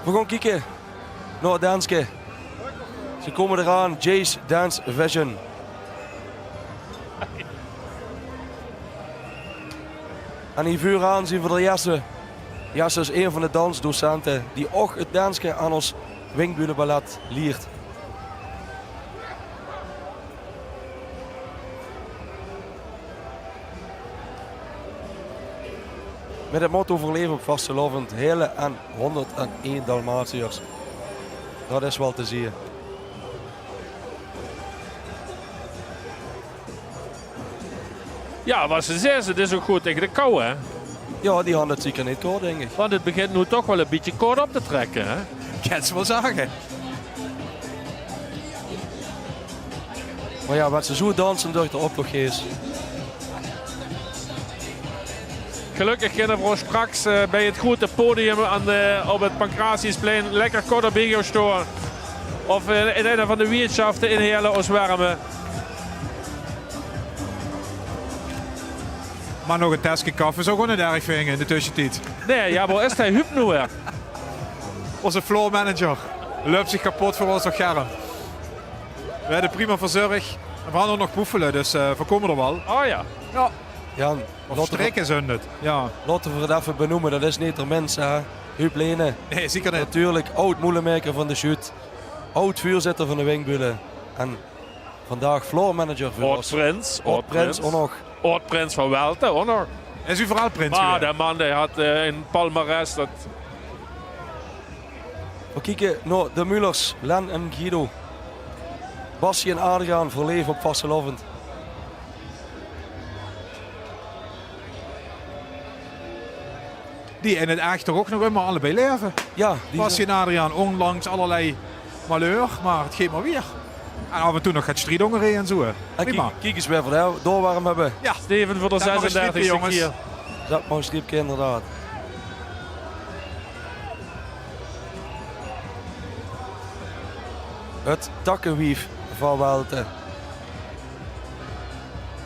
We gaan kijken naar het dansje. Ze komen eraan, Jay's Dance Vision. En hier vooraan zien we de Jesse. Jesse is een van de dansdocenten die ook het dansje aan ons Wingbulenballet leert. Met het motto overleven op vastelovend, hele en 101 Dalmatiërs. Dat is wel te zien. Ja, wat ze zeggen, het is ook goed tegen de kou, hè? Ja, die hadden het zeker niet koud, denk ik. Want het begint nu toch wel een beetje koud op te trekken, hè? Ik kan het wel zeggen. Maar ja, wat ze zo dansen door de optocht is. Gelukkig kunnen we straks bij het grote podium op het Pancratiusplein lekker kort op bingo staan. Of in een van de wirtschaften inhalen als warme. Maar nog een tasje koffie zou gewoon niet erg vinden in de tussentijd. Nee, ja, waar is hij Huub nu weer? Onze floor manager loopt zich kapot voor ons Germ. We hebben prima verzorgd. We gaan er nog poefelen, dus we komen er wel. Oh ja. Ja. Ja, of strikken zijn het. Ja. Laten we het even benoemen, dat is niet de mens, hè. Huub Lene. Nee, zeker niet. Natuurlijk, oud moelenmaker van de shoot. Oud vuurzetter van de Wingbulen. En vandaag floor manager voor ons. Oud-prins ook nog. Oud-prins van Welte, ook nog. Is u vooral prins Maar geweest? de man die had in palmares dat... We kijken naar de Mullers, Len en Guido. Basje en Adriaan voor leven op vastelovend. Die in het echt toch ook nog immer allebei leven. Ja. Basje en Adriaan onlangs allerlei malheur, maar het geeft maar weer. En af en toe nog gaat strijdongeren en zo. Prima. Kijk eens weer voor doorwarm hebben. Ja. Steven voor de 36e keer. Dat maar een stripje inderdaad. Het takkenwief van Welte.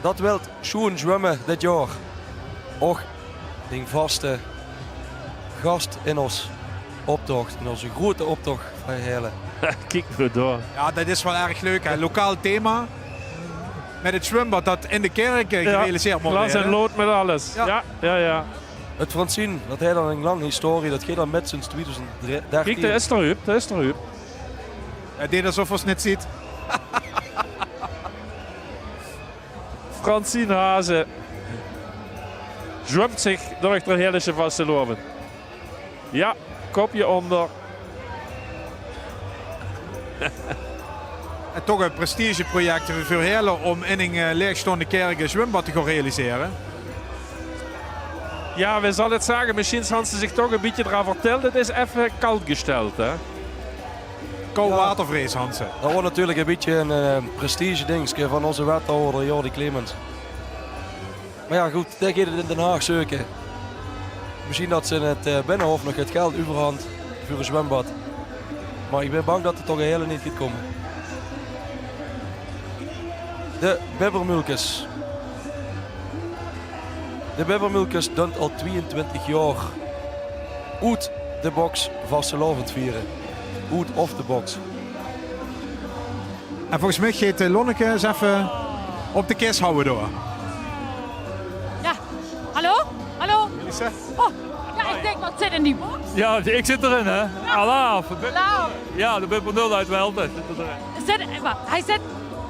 Dat wil schoen zwemmen dit jaar. Och, die vaste gast in ons optocht. In onze grote optocht van Heerlen. Kijk me door. Ja, dat is wel erg leuk. Hè. Lokaal thema. Met het zwembad dat in de kerk gerealiseerd wordt. Glas en lood met alles. Ja. Het Francine, dat heeft dan een lange historie. Dat gaat al met sinds 2013. Kijk, dat is er Huub. Dat is er Huub. Hij deed alsof hij het niet ziet. Francine Hazen zwemt zich door de hele vastelovend. Ja, kopje onder. En toch een prestigeproject voor Heerlen om in een leegstaande kerk een zwembad te gaan realiseren. Ja, we zullen het zeggen. Misschien hadden ze zich toch een beetje eraan verteld. Het is even koud gesteld, hè? Koud watervrees, Hansen. Dat wordt natuurlijk een beetje een prestige dingetje van onze wethouder Jordi Clemens. Maar ja, goed, daar gaat het in Den Haag zoeken. Misschien dat ze in het Binnenhof nog het geld overhand voor een zwembad. Maar ik ben bang dat het toch een hele niet gaat komen. De Bibbermulkes. De Bibbermulkes doen al 22 jaar uit de box vastelovend vieren. Uit of de box. En volgens mij gaat Lonneke eens even op de kist houden door. Ja, hallo? Hallo? Oh, ja, ik denk, wat zit in die box? Ja, ik zit erin, hè. Alaaf. Alaaf. Ja, de Bibber 0 uit Welte zit erin. Hij zit...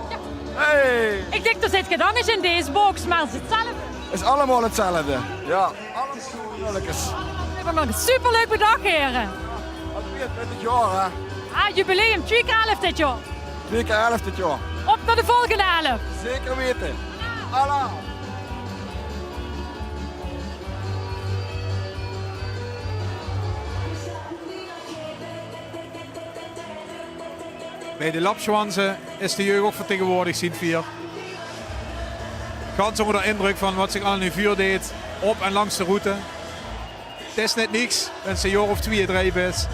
Ja. Hey! Ik denk, er zit geen anders in deze box, maar het is hetzelfde. Het is allemaal hetzelfde. Ja, allemaal nulletjes. We hebben nog een superleuk bedag, heren. 22 jaar, hè. Ah, jubileum, 2 keer 11 dit jaar. 2 keer 11 dit jaar. Op naar de volgende 11. Zeker weten. Allah. Bij de lapschwansen is de jeugd ook vertegenwoordigd, Sint-Vier. Ganz onder de indruk van wat zich al in vuur deed op en langs de route. Het is net niks, als een jaar of 2, 3 is.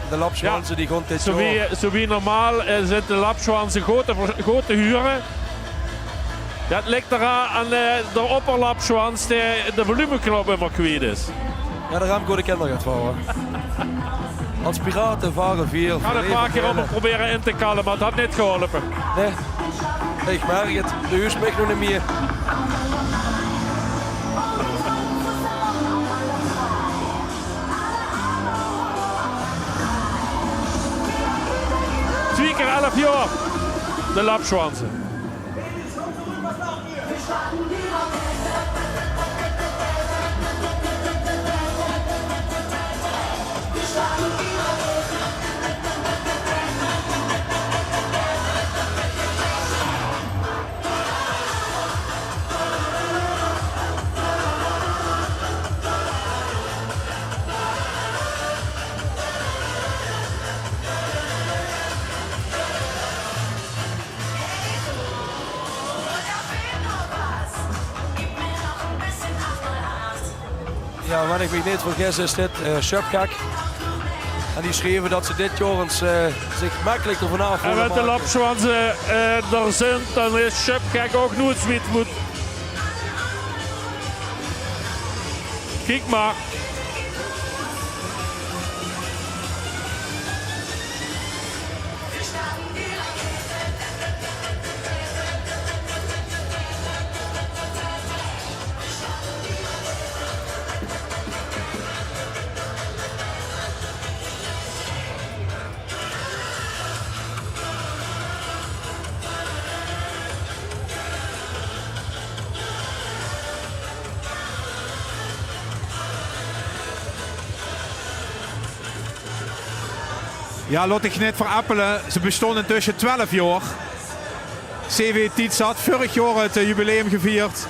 De lapschwansen die gewoon dit jaar... Zo wie normaal zijn de lapschwansen goed te huren. Dat ligt eraan aan de opperlapschwans de volumeknop immer kwijt is. Ja, de Remco de kinderen gaat varen. Als piraten varen 4. Ik had het een paar keer om proberen in te kallen, maar het had niet geholpen. Nee, ik merk het. De huis spreekt nog niet meer. Twee keer 11 jaar, de lapschwansen. Ja, wat ik me niet vergis is dit Schöpkak. En die schreven dat ze dit jaar zich makkelijk ervan af En willen met de maken. lapschwansen er zijn, dan is Schöpkak ook nooit zoiets moet. Kijk maar. Ja, laat ik net verappelen. Ze bestond intussen 12 jaar. CW Tiets had vorig jaar het jubileum gevierd.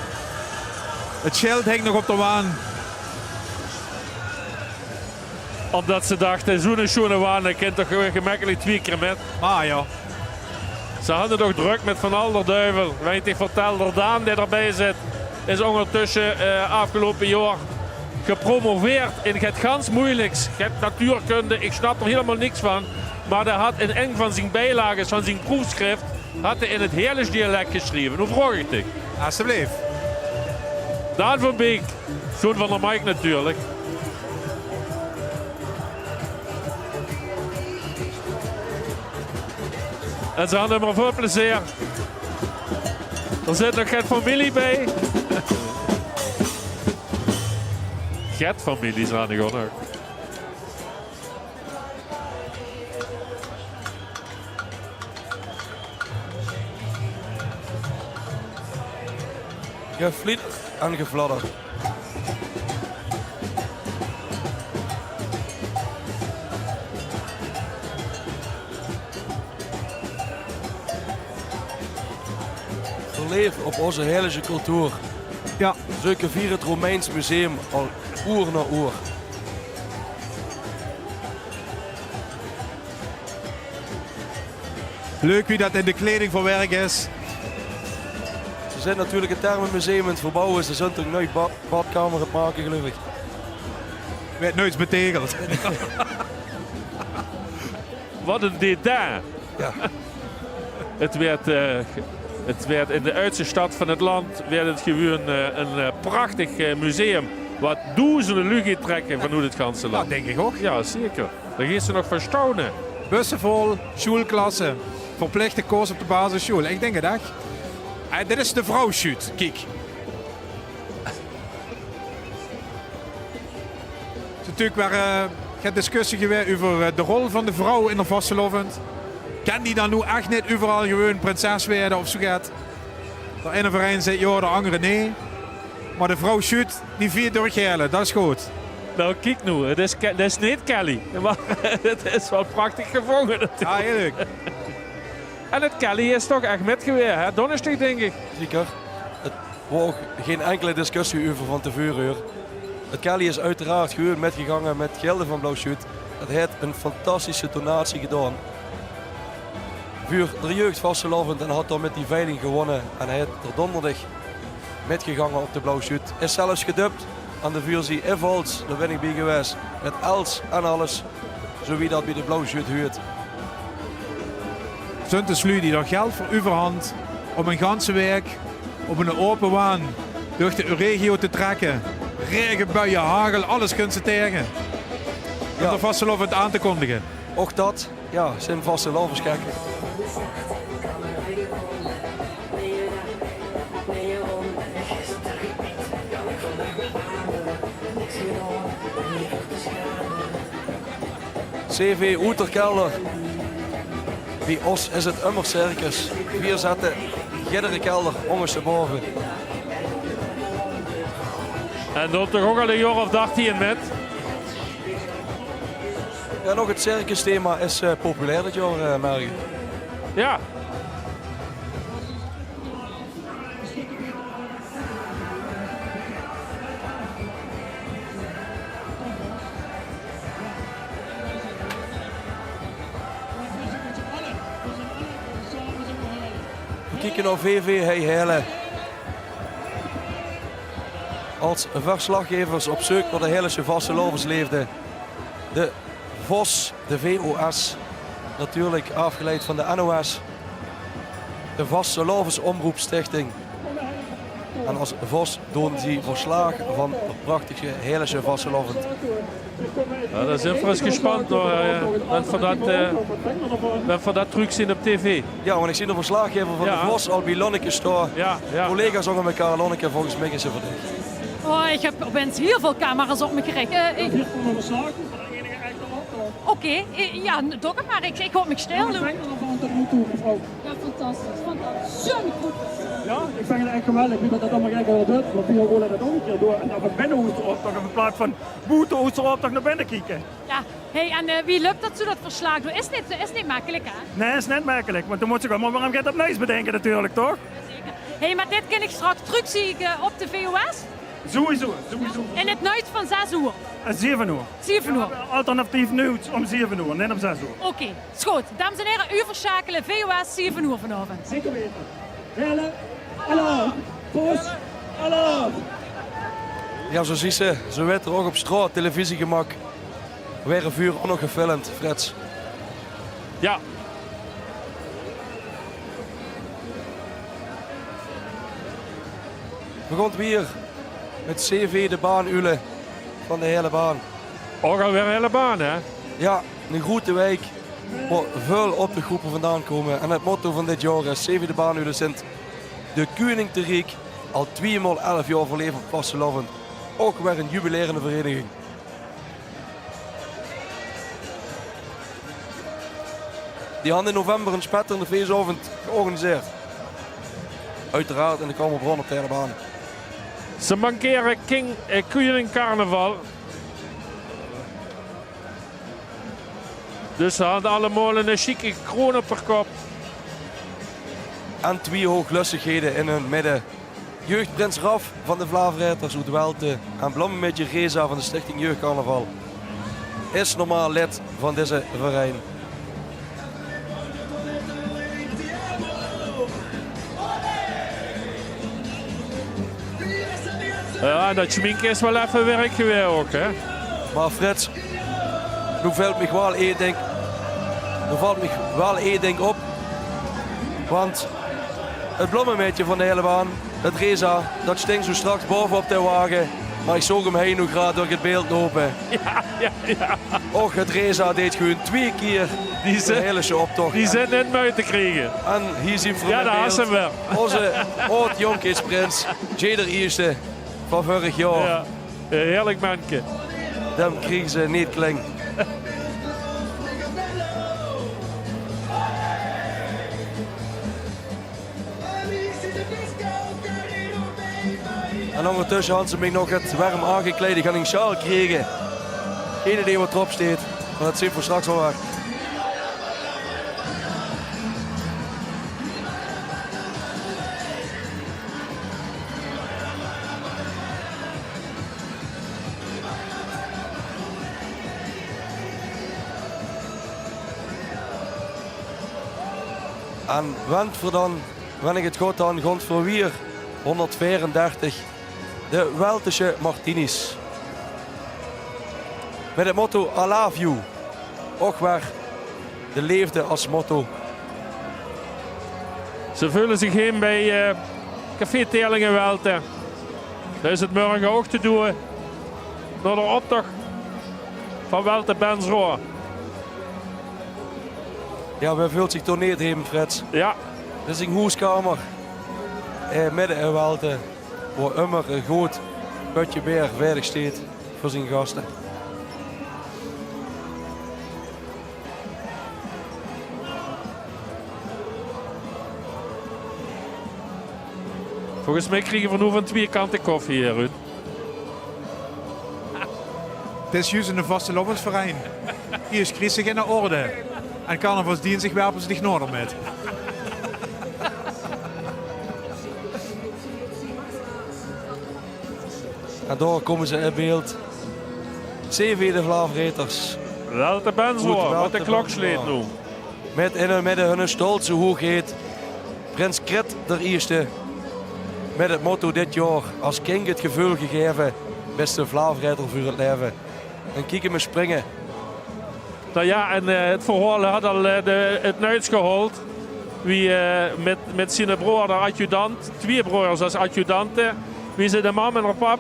Het schild hing nog op de waan. Omdat ze dachten, zo'n schone waan, ik kan toch gewoon gemakkelijk 2 keer met. Ah ja. Ze hadden toch druk met Van Alderduivel. Weet ik vertelde, Daan die erbij zit, is ondertussen afgelopen jaar gepromoveerd in het gans moeilijks. Je hebt natuurkunde, ik snap er helemaal niks van. Maar hij had in een van zijn bijlagen, van zijn proefschrift, had hij in het Heerlijks dialect geschreven. Hoe vroeg ik dich? Alsjeblieft. Daan van Beek, zoon van de Mike natuurlijk. En ze hadden maar veel plezier. Er zit nog geen familie bij. Get families aan de gang ook. Gefliet en gefladderd. Verleef op onze heilige cultuur. Ja. Zulke vieren het Romeins museum al oer na oer. Leuk wie dat in de kleding voor werk is. Ze zijn natuurlijk het Thermenmuseum in het verbouwen. Ze zijn toch nooit badkamer het maken, geloof ik. Werd nooit betegeld. Wat een detail. Ja. Het werd in de oudste stad van het land werd het gewoon een prachtig museum. Wat duizenden lugen trekken vanuit het ganse land. Dat denk ik ook. Ja, zeker. Daar gaan ze nog verstaunen. Bussen vol, schoolklassen. Verplichte koers op de basisschool. Ik denk het echt. Dit is de vrouwshoot. Kijk. Het is natuurlijk weer geen discussie geweest over de rol van de vrouw in de vastelovend. Kan die dan nu echt niet overal gewoon prinses worden of zo gaat? De ene verein zegt ja, de andere nee. Maar de vrouw shoot, die 4 doorgelen, dat is goed. Nou, kijk nu, het is niet Kelly. Maar het is wel prachtig gevonden. Ja, heerlijk. En het Kelly is toch echt met geweest, hè? Donderdag, denk ik. Zeker. Het was geen enkele discussie over van tevoren. Het Kelly is uiteraard gewoon metgegangen met gelden van Blauw Shoot. Het heeft een fantastische donatie gedaan. Voor de jeugd vastgelovend en had dan met die veiling gewonnen. En hij heeft er donderdag metgegangen op de blauwe shoot. Is zelfs gedubt aan de vuurzie in Volts, de winning bij geweest. Met els en alles, zo wie dat bij de blauwe shoot huurt. Sunte die er geld voor u verhand om een ganse week op een open waan door de regio te trekken. Regen, buien, hagel, alles kunt ze tegen. Om de vastelovend aan te kondigen. Ook dat, ja, zijn vastelovens kijken. CV Oeterkelder. Bij ons is het immer circus. 4 zetten, giddere kelder, ondersteboven. En dan toch ook al een jaar of 18 met. Ja, nog het circus thema is populair dit jaar, merk ik. Ja. We kijken naar VV Heijhelle. Als verslaggevers op zoek naar de Heilige vastelovens leefden. De VOS, de VOS, natuurlijk afgeleid van de NOS. De Vastelovens Omroepstichting. En als VOS doen ze verslag van de prachtige Heilige vastelovend. Ja, daar zijn we eens gespannen voor dat truc zien op tv. Ja, want ik zie de verslaggever van de VOS al bij Lonneke staan. Ja. Collega's onder elkaar, Lonneke, volgens mij is ze verdiend. Oh, ik heb opeens heel veel camera's op me gericht. Oké, ja, doe het maar. Ik hoop me stil doen. Ja, fantastisch. Zo goed. Ja, ik vind het echt geweldig hoe dat allemaal gelijk wel doet. Want we willen dat ook een keer door. En dan van binnen Oesteroptocht in plaats van buiten Oesteroptocht naar binnen kijken. Ja, hey, en wie lukt dat zo dat verslag doen? Is niet makkelijk, hè? Nee, is niet makkelijk. Want dan moet je gewoon waarom gaat op nieuws bedenken natuurlijk, toch? Zeker. Hey, maar dit kan ik straks terugzien op de VOS? Sowieso. In het nieuws van 6 uur? 7 uur. 7 uur. Alternatief nieuws om 7 uur, niet om 6 uur. Oké, is goed. Dames en heren, u verschakelen VOS 7 uur vanavond. Zeker weten. Helle, hallo, Poes, hallo. Ja, zo zie ze. Zo werd er ook op straat televisiegemak. Weer een vuur ook nog gefilmd, Frits. Ja. Begint weer met CV de baanulen van de hele baan. Ook alweer een hele baan, hè? Ja, een grote wijk waar veel op de groepen vandaan komen. En het motto van dit jaar is CV de baanulen zijn de koning te Riek. Al 2x11 jaar verleven op vastelovend. Ook weer een jubilerende vereniging. Die hadden in november een spetterende feestavond georganiseerd. Uiteraard in de Kamerbron op de hele baan. Ze mankeren Koning Carnaval. Dus ze hadden allemaal een chique kroon op haar kop. En 2 hooglustigheden in hun midden. Jeugdprins Raf van de Vlaamrijders uit Welte en Blommetje Reza van de Stichting Jeugdcarnaval is normaal lid van deze verein. Ja, dat schminken is wel even werk geweest ook, hè? Maar Frits, nu valt me wel één ding op. Want het blommenmeetje van de hele baan, het Reza, dat stinkt zo straks bovenop de wagen. Maar ik zag hem heen nog graag door het beeld lopen. Ja. Och, het Reza deed gewoon 2 keer de hele optocht. Die zijn net uit te krijgen. En hier zien we ja, daar is hem wel. Onze oud-jonkiesprins, Jeder Eerste van vorig jaar. Ja, heerlijk manke. Dan kregen ze niet klink. En ondertussen hadden ze mij nog het warm aangekleed. Ik ga een sjaal krijgen. Geen idee wat erop staat. Maar dat zien we straks wel waar. En wend voor dan, wanneer ik het goed dan, gond voor weer 134 de Weltische Martinis. Met het motto I love you. Ook waar de leefde als motto. Ze vullen zich in bij Café Teerlingen Welte. Dat is het morgen ook te doen. Door de optocht van Welte Bensroor. Ja, wij vult zich toch niet heen, Frits. Ja. Dit is een hoeskamer. Midden in Welte. Waar immer een groot putje beer veilig staat voor zijn gasten. Volgens mij krijgen we nu van twee kanten koffie hier, Ruud. Het is juist een vastelovensverein. Hier is Christig in de orde. En carnavalsdienstig werpen ze zich nodig met. En daar komen ze in beeld. 7 Vlaamreters. Welte Bensroor, wat de klok sleet nu. Met in het midden hun stolse hoogheid. Prins Kret der eerste. Met het motto dit jaar als king het gevoel gegeven. Beste Vlaamreiter voor het leven. En kijken me springen. Nou ja, en het verhaal had al het nuits gehaald. Wie met zijn broer, de adjudant, 2 broers als adjudanten. Wie ze de mam en de pap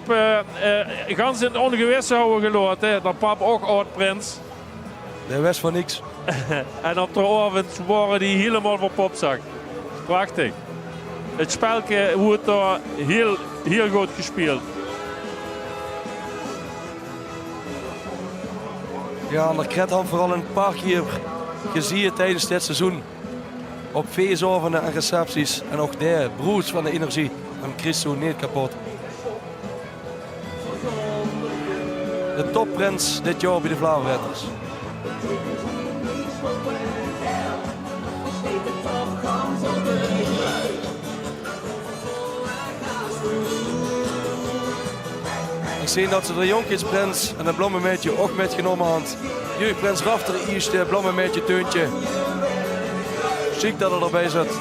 gans in het ongewisse houden gelaten. De pap ook oud-prins. De wist van niks. En op de avond waren die helemaal voor popzak. Prachtig. Het spelje wordt daar heel goed gespeeld. Ja, en de Kret had vooral een paar keer gezien tijdens dit seizoen. Op feestavonden en recepties. En ook daar, broers van de energie. En Christo niet kapot. De topprins dit jaar bij de Vlaamretters. Ik zie dat ze de jonkjensprins en de blommenmeidje ook metgenomen hadden. Jeugdprins Rafter eerst de blommenmeidje Teuntje. Ziek dat er erbij zit.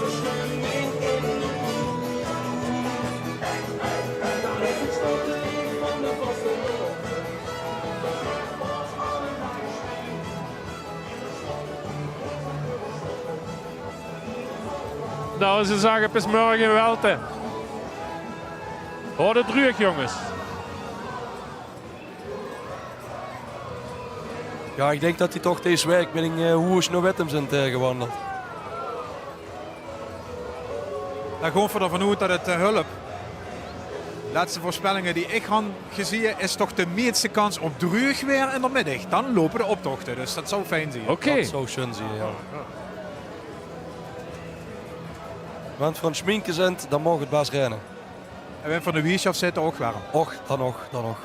Nou, ze zeggen het is morgen Welte. Hoor het druk, jongens. Ja, ik denk dat hij toch deze week met een hoes naar Wettem zijn gewandeld. Dan gewoon voor ervan uit dat het hulp. De laatste voorspellingen die ik had gezien is toch de meeste kans op droog weer in de middag. Dan lopen de optochten, dus dat zou fijn zijn. Oké. Dat zou schön zijn, ja. Want van Schminken zijn, dan mag het best rennen. En we van de Wieshof zitten ook warm. Och, dan nog.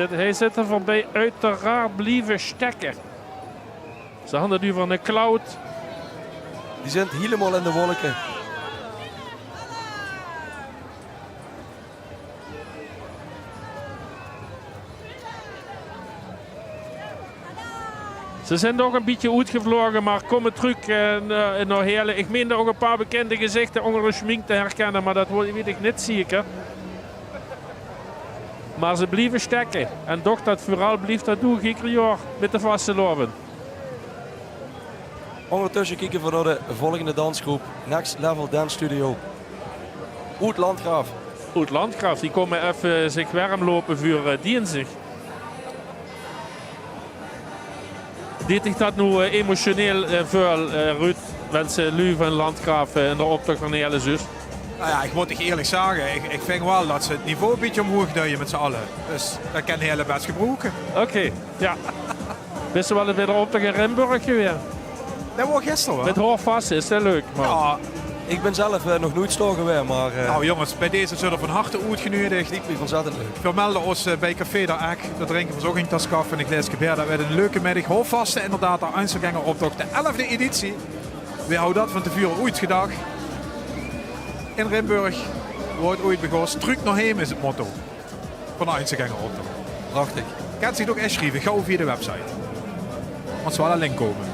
Hij zit er voorbij uiteraard blijven stekken. Ze hadden nu van een cloud. Die zijn helemaal in de wolken. Ze zijn nog een beetje uitgevlogen, maar komen terug naar Heerlen. Ik meen ook een paar bekende gezichten onder de schmink te herkennen, maar dat weet ik niet zeker. Maar ze blijven stekken. En toch dat vooral blijft dat doen, ieder jaar met de vaste loven. Ondertussen kijken we naar de volgende dansgroep. Next Level Dance Studio. Oud Landgraaf. Oud Landgraaf, die komen even zich warm lopen voor dienstig. Dit ik dat nu emotioneel veel, Ruud, wensen Lu van Landgraaf in de optocht van de hele zus. Nou ja, ik moet toch eerlijk zeggen, ik vind wel dat ze het niveau een beetje omhoog duwen met z'n allen. Dus dat kan heel best gebruiken. Oké, ja. Wist je wel dat bij de optocht in Rimburg weer? Dat was gisteren wel. Met hoofdvast is dat leuk. Maar... Ja. Ik ben zelf nog nooit staan geweest, maar... Nou jongens, bij deze zullen van harte uitgenodigd. Ik vind het ontzettend leuk. We melden ons bij Café de Ek. Daar drinken we ook een tas koffie en een glas gebeer. Dat werd een leuke middag. Hoofdvaste inderdaad, de Einzelganger optocht. De 11e editie. We houden dat van tevoren ooit gedacht. In Rimburg wordt ooit begonnen. Truc naar heem is het motto van de Einzelganger optocht. Prachtig. Kan zich ook echt schrijven. Gauw via de website. Want ze wel een link komen.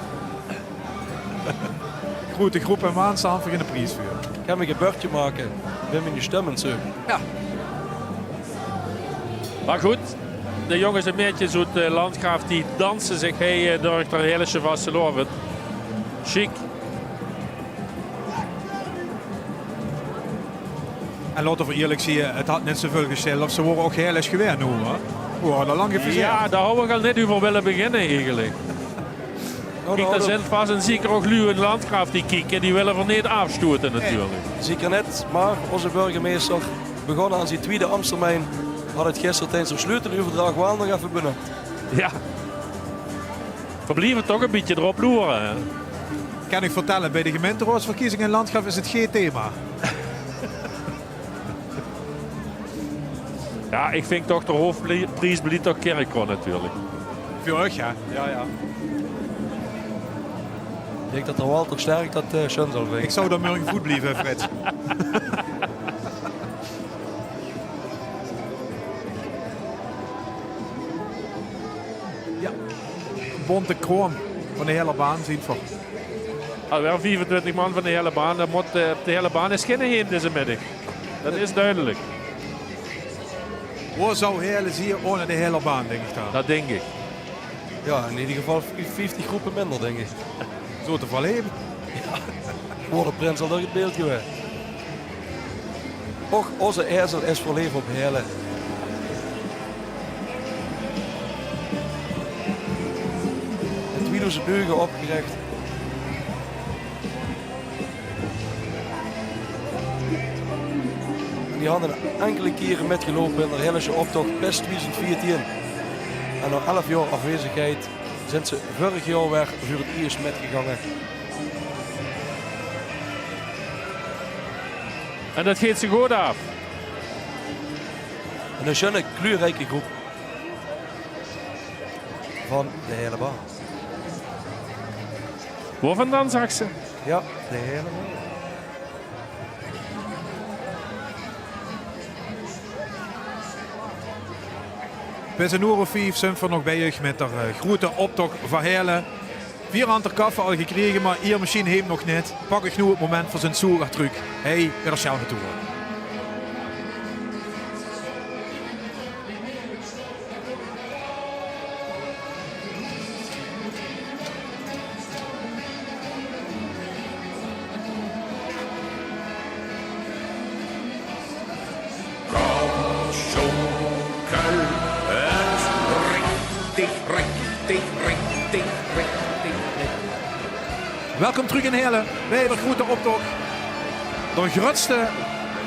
grote groep en maandsavond in de prijsvuur. Ik ga me een beurtje maken. Wim in je stemmen zo. Ja. Maar goed, de jongens en meisjes uit Landgraaf die dansen zich heen door het hele Vasteloven. Chic. En laten we eerlijk zien, het had net zoveel gesteld of ze worden ook heel eens geweest nu. Hè? We hadden lang geviseerd. Ja, daar hadden we al net over willen beginnen eigenlijk. Kijk, daar zijn vast en zeker ook Luw en Landgraaf die kijken. Die willen er niet afstoten natuurlijk. Zeker net, maar onze burgemeester begonnen aan zijn tweede ambtstermijn. Had het gisteren tijdens het sleuteluverdrag wel nog even binnen. Ja. We blijven toch een beetje erop loeren. Hè? Kan ik vertellen, bij de gemeenteraadsverkiezingen in Landgraaf is het geen thema. Ja, ik vind toch de hoofdprijs blijft toch Kerkron natuurlijk. Voor euch, ja. Ja. Ik denk dat er wel toch sterk dat Sean zal winnen. Ik zou daar morgen voet blijven, Frits. Ja, bonte kroon van de hele baan zien we. Alweer 25 man van de hele baan. De hele baan is geen heen deze middag. Dat is duidelijk. Waar zou Heerlen hier ohne de hele baan, denk ik dan? Dat denk ik. Ja, in ieder geval 50 groepen minder, denk ik. Zo te verleven. Ja, voor de prins al door het beeld geweest. Och, onze ijzer is voor leven op Heerlen. Het wiel zijn deugen opgericht. Die hadden enkele keren metgelopen in de Hellesche optocht best 2014. En na 11 jaar afwezigheid zijn ze vorig jaar weer voor het eerst metgegangen. En dat geeft ze goed af. En een schöne, kleurrijke groep van de hele baan. Waar vandaan zag ze? Ja, de hele baan. Bij zijn uur of 5 zijn we nog bezig met de grote optocht van Heerlen. 4 andere kaffen al gekregen, maar hier misschien heeft nog niet. Pak ik nu het moment voor zijn zoegertruc. Hij weer de Schelge toe. Welkom terug in Heerlen bij de grote optocht. De grootste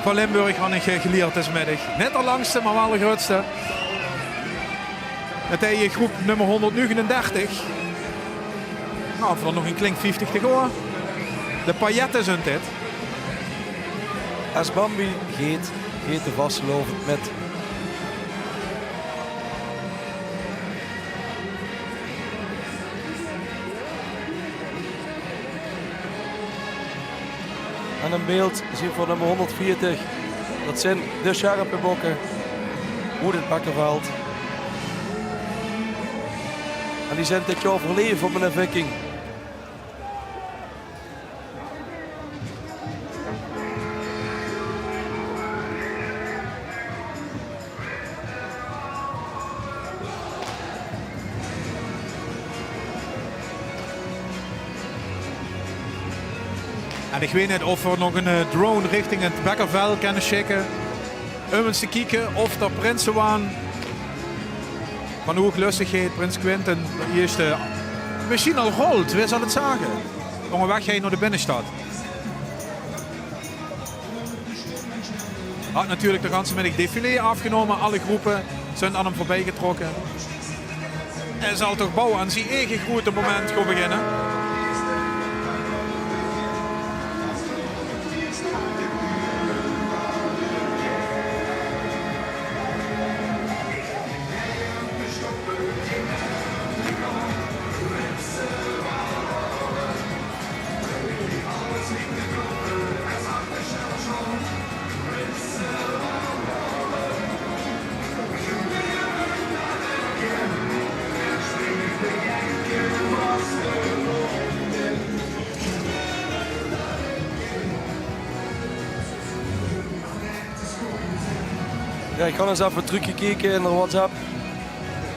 van Limburg had ik geleerd deze middag. Net de langste, maar wel de grootste. Het is groep nummer 139. Nou, voor nog een klink 50 te gaan. De pailletten zijn dit. Als Bambi geet de vastgelopen met en een beeld zien we voor nummer 140. Dat zijn de scherpe bokken. Hoe het Bakkerveld. En die zijn dit jaar verleven voor meneer Viking. En ik weet niet of we nog een drone richting het Bakkerveld kunnen schikken. Om eens te kijken of de prinsen waren. Van hoe lustigheid, Prins Quinten, de eerste. Misschien al rolt, wie zal het zagen? Onderweg ga je naar de binnenstad. Had natuurlijk de ganse middag défilé afgenomen. Alle groepen zijn aan hem voorbij getrokken. En zal toch bouwen aan zijn eigen grote moment gaan beginnen. Ja, ik ga eens even een trucje kijken in de WhatsApp.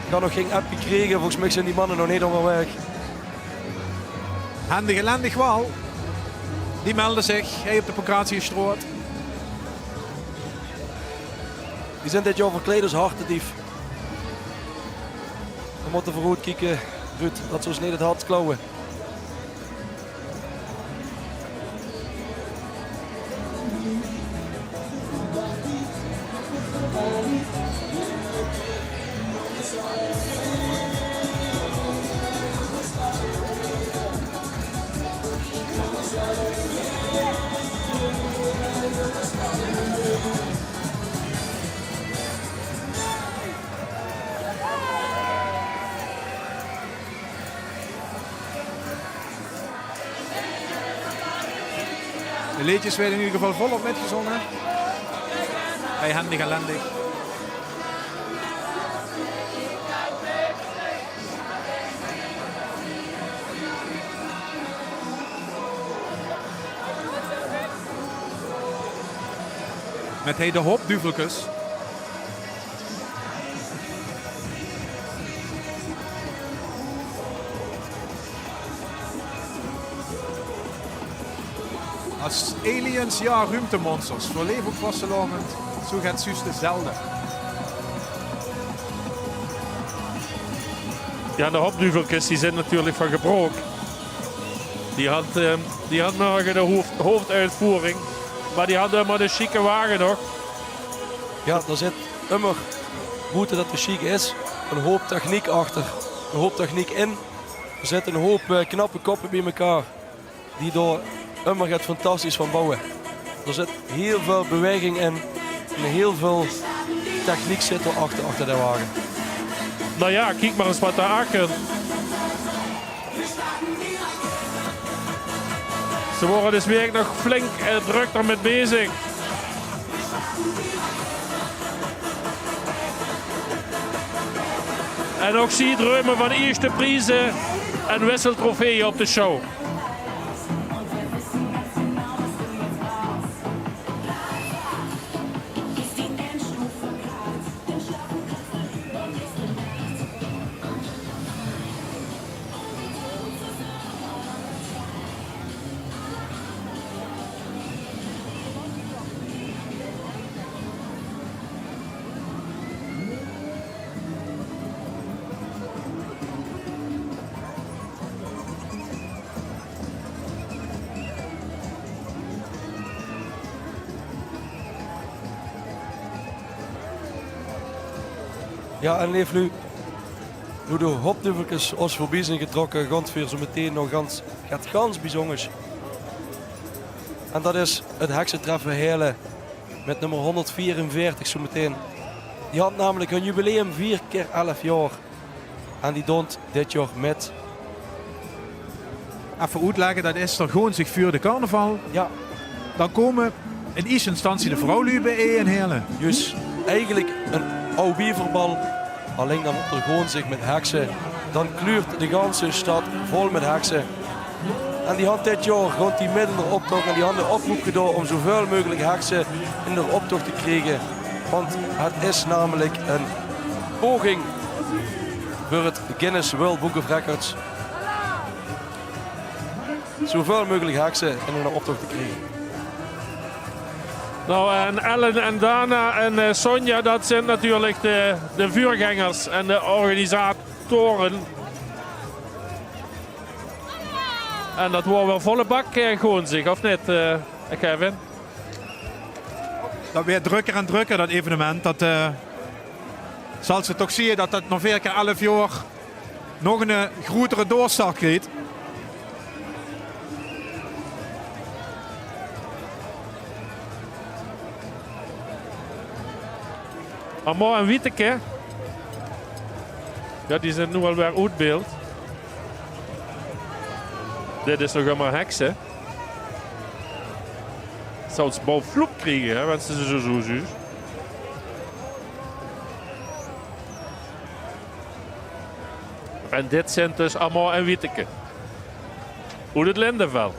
Ik had nog geen app gekregen, volgens mij zijn die mannen nog niet onderweg. Handig en lendig wel. Die melden zich. Hij op de Pancratiusstraat. Die zijn dit jaar verkleed als hartedief. We moeten vooruit kijken, Ruud, dat zo niet het hart klauwen. De liedjes werden in ieder geval volop metgezongen. Bij Handig en lendig. Met hij de hopduveltjes. Als aliens, ja, ruimtemonsters. Voor leven ook vastlopend. Zo gaat Suus dezelfde. Ja, de hopduveltjes die zijn natuurlijk van gebroek. Die had morgen de hoofduitvoering. Maar die hadden maar de chique wagen nog. Ja, er zit immer, buiten dat de chic is, een hoop techniek achter. Een hoop techniek in. Er zit een hoop knappe koppen bij elkaar. Die door immer gaat fantastisch van bouwen. Er zit heel veel beweging in. En heel veel techniek zit erachter, achter de wagen. Nou ja, kijk maar eens wat daar achter. Ze worden dus weer nog flink druk daarmee bezig. En ook zie je dromen van eerste prijzen en wisseltrofeeën op de show. Ja, en leef nu de hopduveltjes als voorbij zijn getrokken, gaat weer zo meteen nog gans bijzonders. En dat is het heksentreffen Heerlen met nummer 144 zo meteen. Die had namelijk een jubileum 4 keer 11 jaar. En die doet dit jaar met. Even uitleggen, dat is er gewoon zich voor de carnaval. Ja. Dan komen in eerste instantie de vrouwen bij in Heerlen. Dus eigenlijk een oude bierverbal. Alleen dan wordt er gewoon zich met heksen. Dan kleurt de ganse stad vol met heksen. En die had dit jaar gewoon die midden de optocht en die hadden de oproep gedaan om zoveel mogelijk heksen in de optocht te krijgen. Want het is namelijk een poging voor het Guinness World Book of Records. Zoveel mogelijk heksen in een optocht te krijgen. Nou, en Ellen en Dana en Sonja, dat zijn natuurlijk de vuurgangers en de organisatoren. En dat wordt wel volle bak gewoon zich, of niet, Kevin? Dat werd drukker en drukker, dat evenement. Dat zal ze toch zien dat dat nog 4 keer 11 jaar nog een grotere doorstart krijgt. Amor en Wieteke. Ja, die zijn nu alweer uit beeld. Dit is nog maar heksen. Zou ze boven vloek krijgen, hè, want ze zijn zo zuur. En dit zijn dus Amor en Wieteke. Uit het Lindenveld.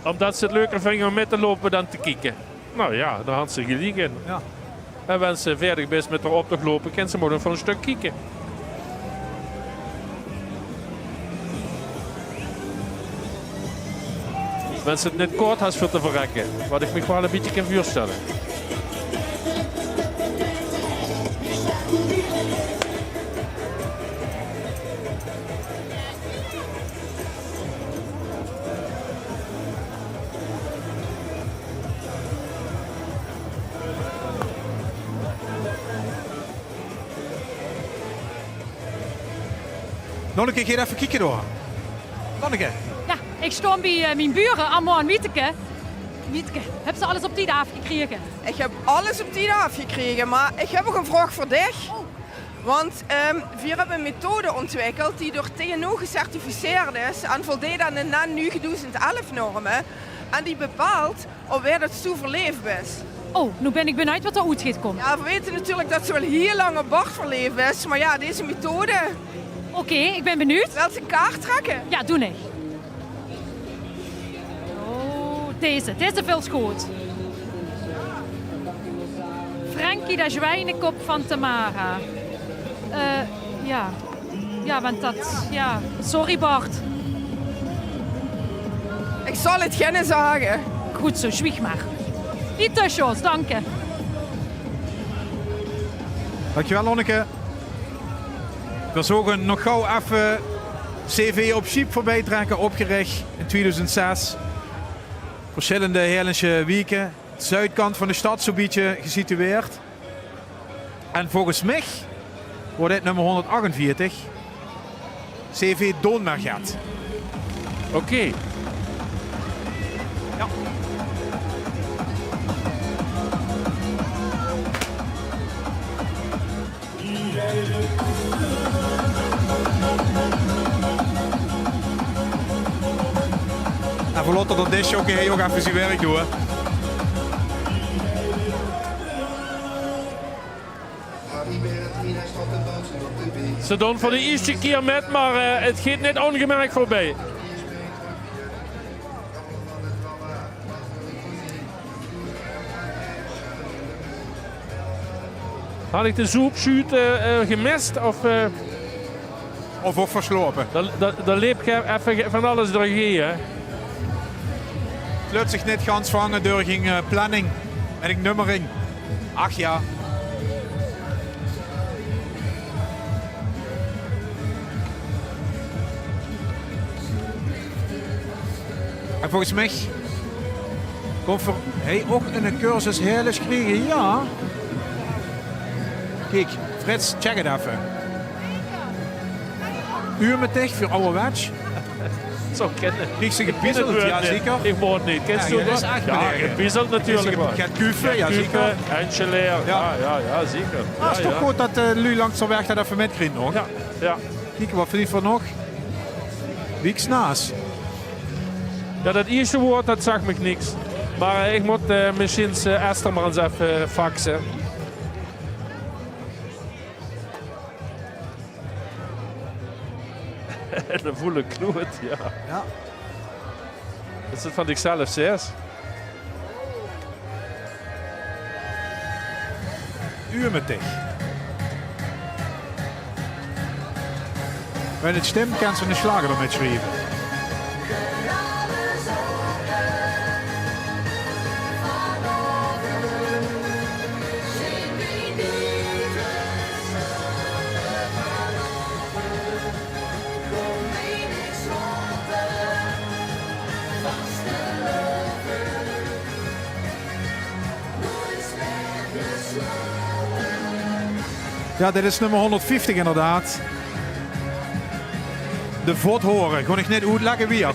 Omdat ze het leuker vinden om mee te lopen dan te kijken. Nou ja, daar had ze gelijk in. Ja. En wanneer ze verder is met de optocht lopen, kan ze maar nog voor een stuk kijken. Wanneer ze het net kort has voor te verrekken, wat ik me wel een beetje kan voorstellen. Lonneke, ga even kijken door. Lonneke. Ja, ik stond bij mijn buren, Amor en Wieteke. Wieteke, heb ze alles op die afgekregen? Ik heb alles op die afgekregen, maar ik heb ook een vraag voor dich. Want we hebben een methode ontwikkeld die door TNO gecertificeerd is en voldeed aan de NAN 2011 normen. En die bepaalt of wij dat zo verleefd is. Oh, nu ben ik benieuwd wat er uit gaat komen. Ja, we weten natuurlijk dat ze wel heel lang op bord verleefd is, maar ja, deze methode... Oké, ik ben benieuwd. Wil ze een kaart trekken? Ja, doe ik. Oh, deze veel schoot. Frankie, de zwijnenkop van Tamara. Ja, want dat... Ja, sorry Bart. Ik zal het geen zeggen. Goed zo, zwieg maar. Die tussen, dank je. Dankjewel Lonneke. We zogen nog gauw even CV op Sheep voorbij trekken, opgericht in 2006. Verschillende heerlijke weken. Zuidkant van de stad zo'n beetje gesitueerd. En volgens mij wordt dit nummer 148. CV Doonmergat. Oké. Ja. En voor Lotte dat disje ook even zijn werk doen. Ze doen voor de eerste keer met, maar het gaat net ongemerkt voorbij. Had ik de zoepshoot gemist? Of ook verslopen? Dan leep ik even van alles doorheen. Hè? Het lukt zich net gans vangen door ging planning en ik nummering. Ach ja. En volgens mij komt hij ook een cursus heerlijk krijgen. Ja. Kijk, Frits, check het even. Uur met dich voor ouderwets. Zo kennen. Krijg ze gepiezeld? Ja, zeker. Ik woord niet. Kent je dat? Ja, gepiezeld natuurlijk. Gaat kufen, ja zeker. Eindje ja, zeker. Het is toch goed dat Lu langs de weg dat even metkrijgt nog. Ja. Kijk, wat verdient voor nog? Wieks naast. Ja, dat eerste woord, dat zag me niks. Maar ik moet misschien Esther maar eens even faxen. En een voele knoet, ja. Is het van zichzelf 6? Uur met dich. Bij het stem kan ze een slager ermee schrijven. Ja, dit is nummer 150 inderdaad. De Vod horen. Kon ik net uitleggen wie had.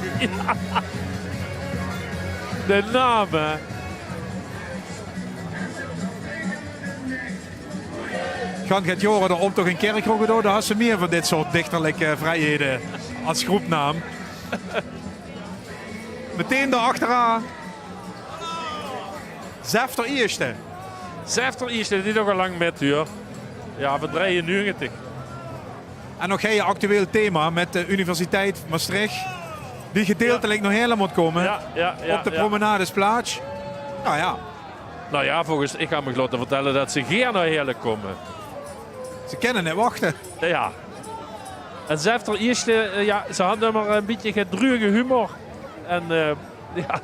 De namen. Gaan het jaren de optocht in Kerkrogge door. Daar had ze meer van dit soort dichterlijke vrijheden als groepnaam. Meteen daarachteraan. Zefter Eerste. Zefter Eerste, die is ook al lang met u. Ja, we draaien nu. En nog geen actueel thema met de Universiteit Maastricht. Die gedeeltelijk nog helemaal moet komen. Ja, op de promenadesplaats. Nou ja, Nou ja, ik heb me laten vertellen dat ze geen naar Heerlen komen. Ze kennen niet wachten. Ja. En ze heeft er eerst, ze hadden maar een beetje gedruige humor. En ja,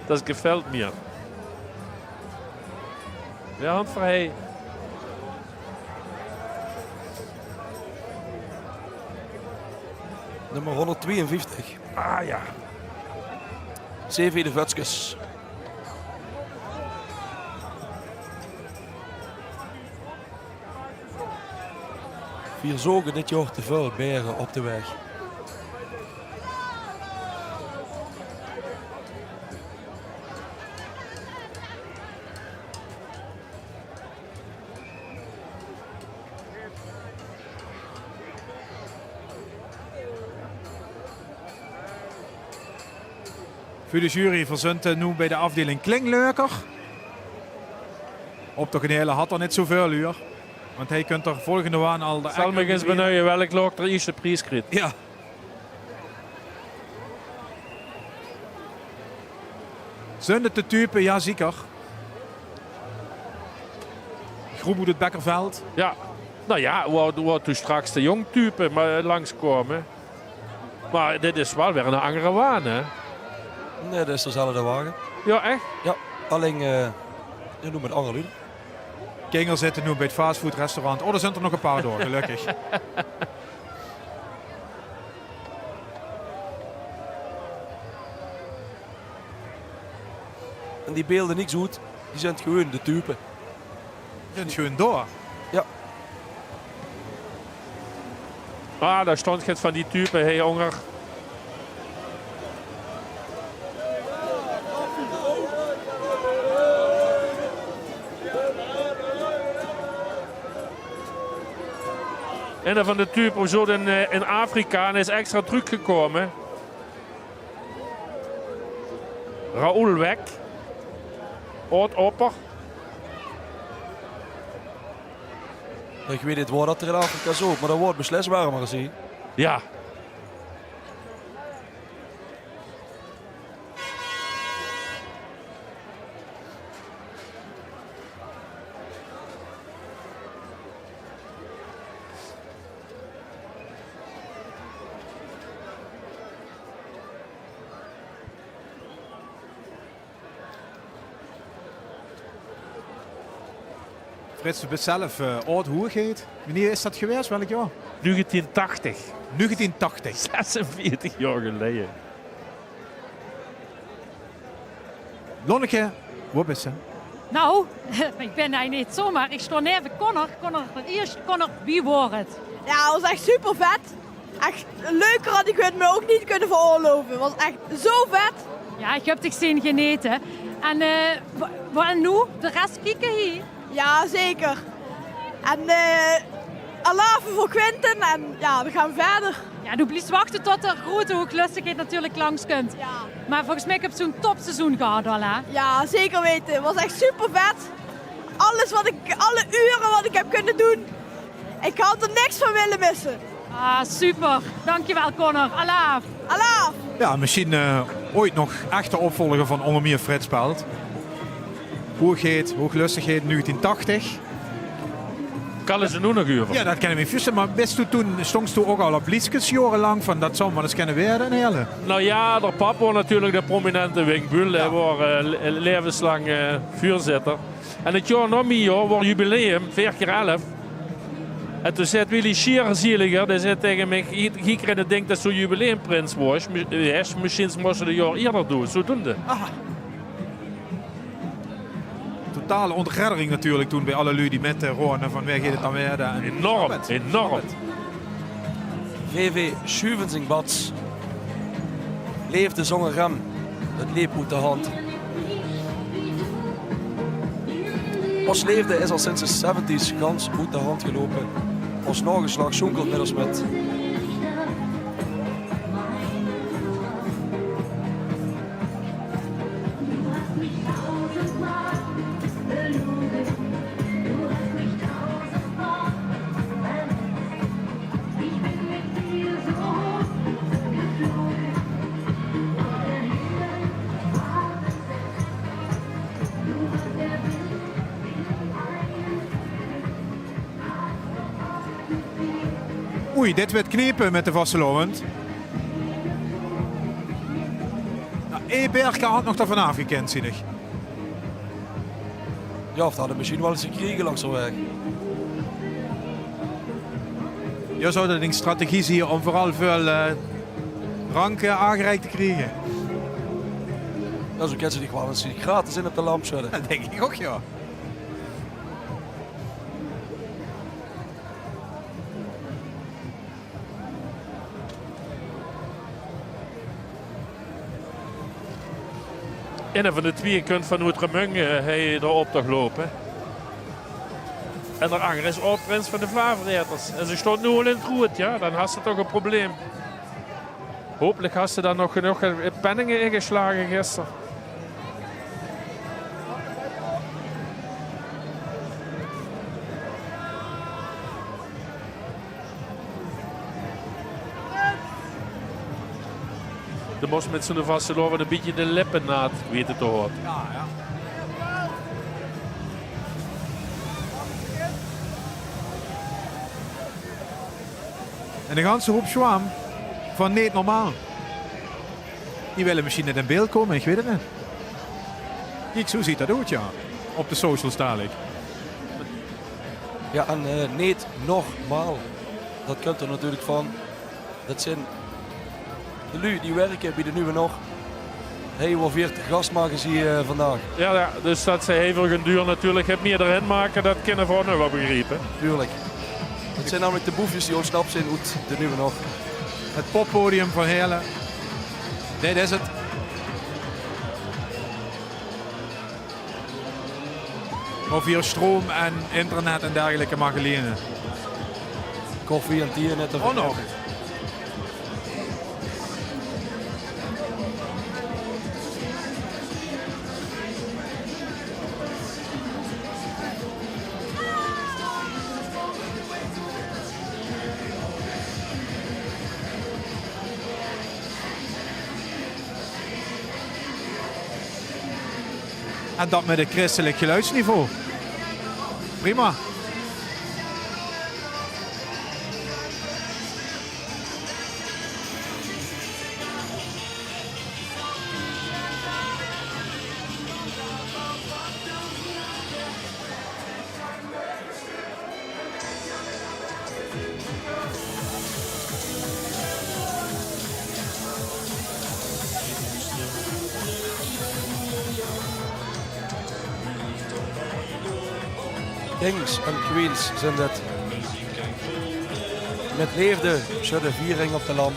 dat gefällt mir. Weer handvrij. Nummer 152. Ah ja. CV de Vetskes. 4 zogen dit jaar te veel beren op de weg. Voor de jury verzint nu bij de afdeling Klingleuker. Op de genele had er niet zoveel uur. Want hij kunt er volgende waan al de... Zal me eens benieuwen welk look er eerste prijs krijgt. Ja. Zijn het de type? Ja, zeker. Groep uit het Bekkerveld. Ja. Nou ja, wat toen straks de jong type maar langskomen. Maar dit is wel weer een andere waan, hè? Nee, dat is dezelfde wagen. Ja, echt? Ja, alleen je noemt het andere luiden. Kingel zitten nu bij het fastfoodrestaurant. Oh, er zijn er nog een paar door, gelukkig. En die beelden niks goed, die zijn gewoon de type. Die zijn gewoon door. Ja. Ah, daar stond het van die type, hey honger. En van de type zo in Afrika en is extra druk gekomen. Raoul Weg. Oud-opper. Ik weet niet waar dat er in Afrika zo, maar dat wordt beslist warmer gezien. Ja. Frits weet zelf oud hoegeet. Wanneer is dat geweest? Welk jaar? 1980. 1980. 46 jaar geleden. Lonneke, wat is ze? Nou, ik ben hij niet zomaar. Ik stond even Connor. Connor, wie wordt het? Ja, dat was echt super vet. Echt leuker had ik het me ook niet kunnen veroorloven. Het was echt zo vet. Ja, ik heb het zien geneten. En wat nu? De rest kijken hier? Ja, zeker. En alaven voor Quinten en ja, we gaan verder. Ja, du blijft wachten tot de grote hoeklustigheid natuurlijk langs kunt. Ja. Maar volgens mij heb je zo'n topseizoen gehad al, hè? Ja, zeker weten. Het was echt super vet. Alle uren wat ik heb kunnen doen. Ik had er niks van willen missen. Ah, super. Dankjewel, Connor. Alaaf. Alaaf. Ja, misschien ooit nog echte opvolger van onder meer Frits Pelt. Hooglustigheid 1980. Kan ze nu nog uren? Ja, dat kennen we niet. Maar best toen stond toen ook al op liedjes jarenlang van dat zou maar eens kennen werden een hele. Nou ja, de pap was natuurlijk de prominente Winkbul. Hij was levenslang vuurzitter. En het jaar nog meer was jubileum, 4x11. En toen zei Willy Schierzieliger, die zei tegen mij, ik kreeg het ding dat zo'n jubileumprins was. Misschien moesten de jaar eerder doen, zo doen ze. Totale ontreddering natuurlijk toen bij alle lui die met Ronen van weg het dan werden. Enorm. VV Schuvensingbats. Leefde zonder rem. Het liep uit de hand. Ons leefde is al sinds de 70's gans uit de hand gelopen. Ons nageslag zonkelt met ons met. Oei, dit werd knepen met de Vastelovend. Nou, Eberke had nog daarvan afgekend, zie ik. Ja, of dat hadden misschien wel eens gekregen langs de weg. Je zou dat een strategie zien om vooral veel ranken aangereikt te krijgen. Ja, zo kennen ze die gewoon eens gratis in op de lamp zetten. Dat denk ik ook, ja. Een van de twee kunt van Oetremungen hij de optocht lopen. En daarachter is ook Prins van de Vlaanderen. En ze stond nu al in het roet, ja, dan had ze toch een probleem. Hopelijk had ze dan nog genoeg penningen ingeslagen gisteren. De moest met zo'n Vasteloven een beetje de lippen na het weten te horen. Ja, ja. En de ganse groep Schwam van Niet Normaal. Die willen misschien net in beeld komen, ik weet het niet. Kijk, zo ziet dat uit, ja. Op de socials dadelijk. Ja, en niet normaal. Dat kunt er natuurlijk van. Dat zijn de lui die werken bij de Nieuwe Nog. Hij wordt weer te gast maken zie je vandaag. Ja, dus dat ze hevig duur natuurlijk het meer erin maken, dat kunnen we ook nog wel begrijpen. Tuurlijk. Het zijn namelijk de boefjes die ontsnapt zijn uit de Nieuwe Nog. Het poppodium van Heerlen. Dit is het. Of hier stroom en internet en dergelijke mag lenen. Koffie en thee net Oh nog. En dat met een christelijk geluidsniveau. Prima. Kings en queens zijn dit. Met leefde de viering op de lamp.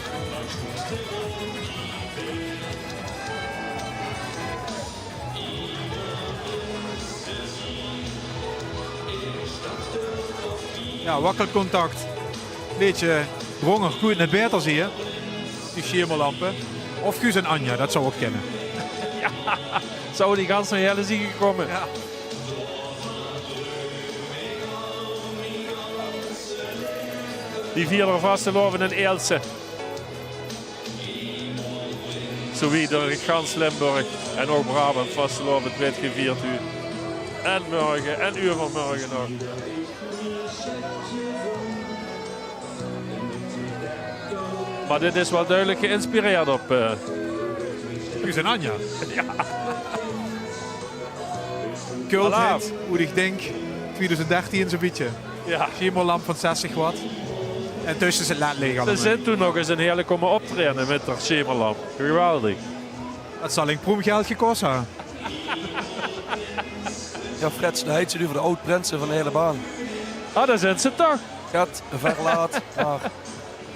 Ja, wakkelcontact. Beetje bronger, goed naar beter zie je. Die schemerlampen. Of Guus en Anja, dat zou ook kennen. Ja, zou die gans naar Jelle zien gekomen. Ja. Die vierde Vasteloven in Eelse. Zo wie door gans Limburg en ook Brabant Vasteloven het werd gevierd u. En morgen en uur van morgen nog. Maar dit is wel duidelijk geïnspireerd op Guus en Anja. Ja. Kulthit, hoe ik denk, 2013 zo'n beetje. Ja. Schemerlamp van 60 watt. En tussen is het laat leeg Ze allemaal. zijn toen nog eens een hele komen optreden met haar schemerlamp. Geweldig. Dat zal een proemgeld gekost hebben. Ja, Fred Snijdt ze nu voor de oud-prinsen van de hele baan. Ah, daar zijn ze toch. Gaat verlaat, maar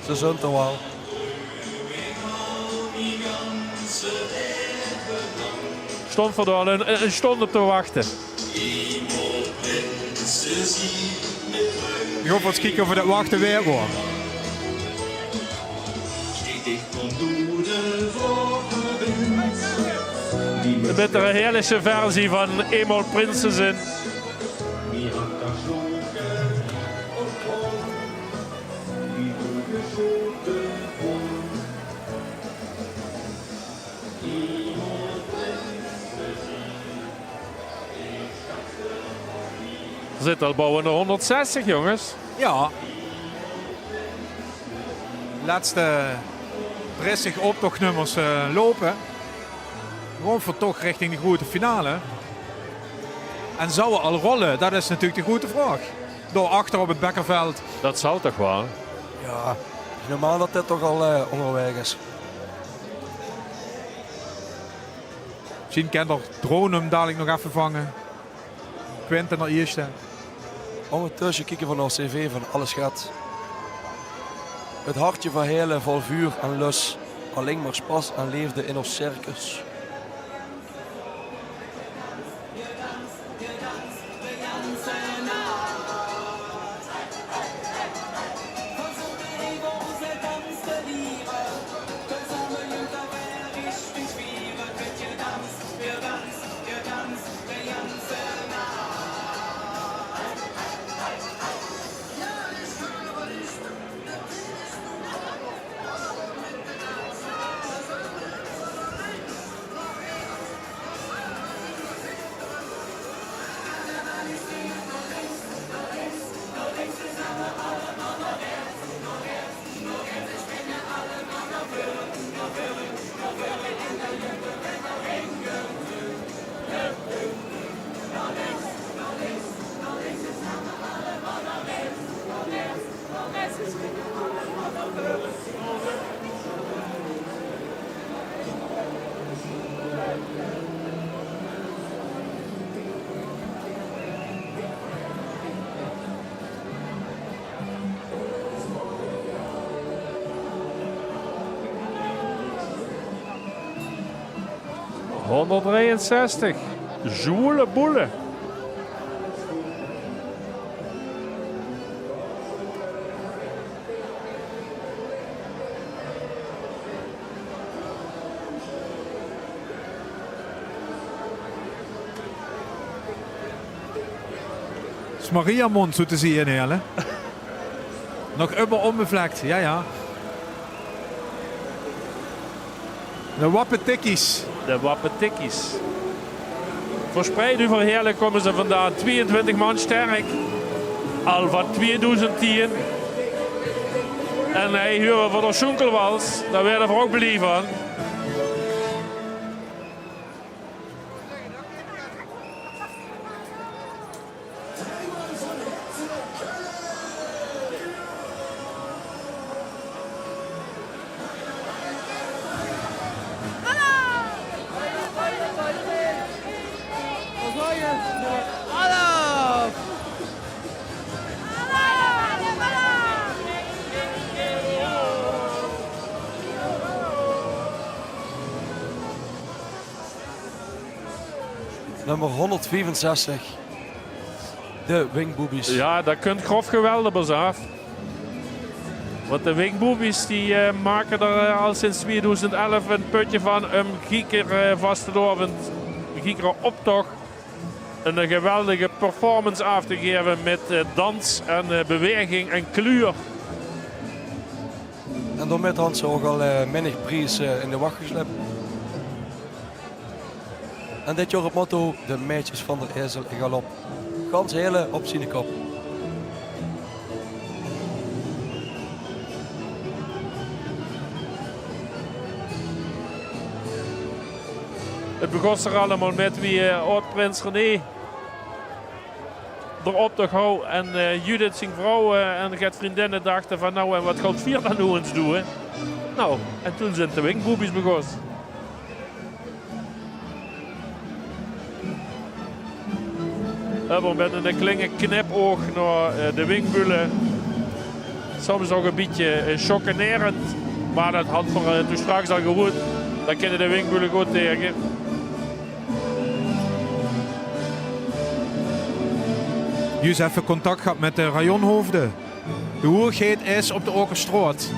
ze zijn er wel. Stond voor al een stond op te wachten. Ik hoop eens kijken of we dat wachten weer worden. Met een heerlijke versie van eenmaal Prinsensin. Er zit al bouwen naar 160 jongens. Ja. laatste 30 optochtnummers lopen. Gewoon voor toch richting de grote finale. En zou we al rollen? Dat is natuurlijk de grote vraag. Door achter op het Bekkerveld. Dat zou toch wel? Ja, normaal dat dit toch al onderweg is. Misschien kan er Drone hem dadelijk nog even vangen. Quinten naar eerste. Ondertussen kijken van ons cv van alles gaat. Het hartje van Hele vol vuur en lust. Alleen maar spas en leefde in ons circus. ...163. Zoele boele. Het is Mariamond, zo te zien, hè? Nog immer onbevlekt, ja. De Wappetikkies. De Wappetikkies. Verspreid over Heerlen komen ze vandaan. 22 man sterk. Al van 2010. En hij huren voor de Schoenkelwals. Daar werden we ook blij van. Nummer 165. De Wingboobies. Ja, dat kunt grof geweldig af. Want de Wingboobies die maken er al sinds 2011 een putje van. Gieker vastelovend, Gieker optocht. Een geweldige performance af te geven met dans en beweging en kleur. En daarmee hadden ze ook al menig prijs in de wacht geslept. En dit jaar het motto, de meisjes van de Ezel in galop. Gans Hele op zijn kop. Het begon er allemaal met wie oud-prins René erop te houden. En Judith, zijn vrouw en Gert vriendinnen dachten van nou en wat gaat Vier dan nu eens doen? Nou, en toen zijn de Wingboobies begonnen. Maar met een kleine knipoog naar de Wingbullen. Soms ook een beetje chockerend. Maar dat had voor toen straks al gehoord. Dat kunnen de Wingbullen goed tegen. Jus even contact gehad met de rajonhoofden. De hoerigheid is op de Okerstraat.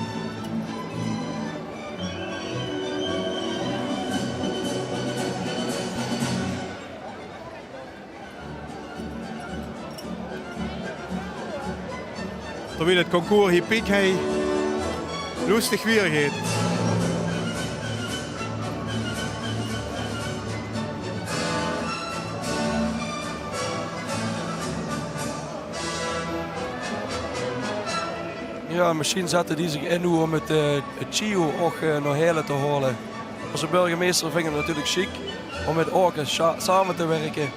Terwijl het concours hier piek hij lustig weer gaat. Ja, misschien zetten die zich in nu om het Chio ook nog heel te halen. Onze burgemeester vindt het natuurlijk chic om met Orke samen te werken.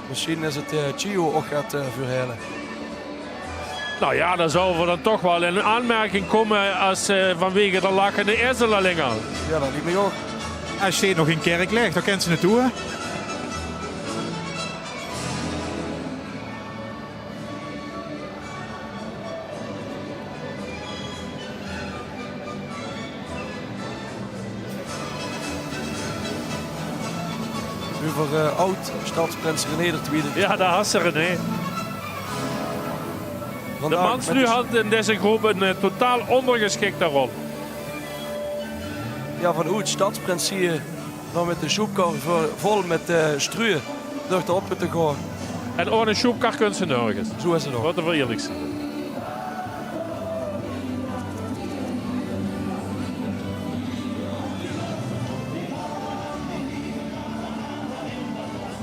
Misschien is het Chio ook gaat verhalen. Nou ja, dan zouden we dan toch wel in een aanmerking komen als vanwege de lachende ezelaling al. Ja, dat liep me ook. Hij steekt nog in Kerkleg, daar kent ze naartoe. Hè? Over oud stadsprins René de Tweede. Ja, daar had ze René. De mans nu had in deze groep een totaal ondergeschikte rol. Ja, van oud stadsprins zie je nog met de soepkar vol met struien door de op te gaan. En ohne soepkar kunnen ze nergens. Zo is het ook. Wat we eerlijk zijn.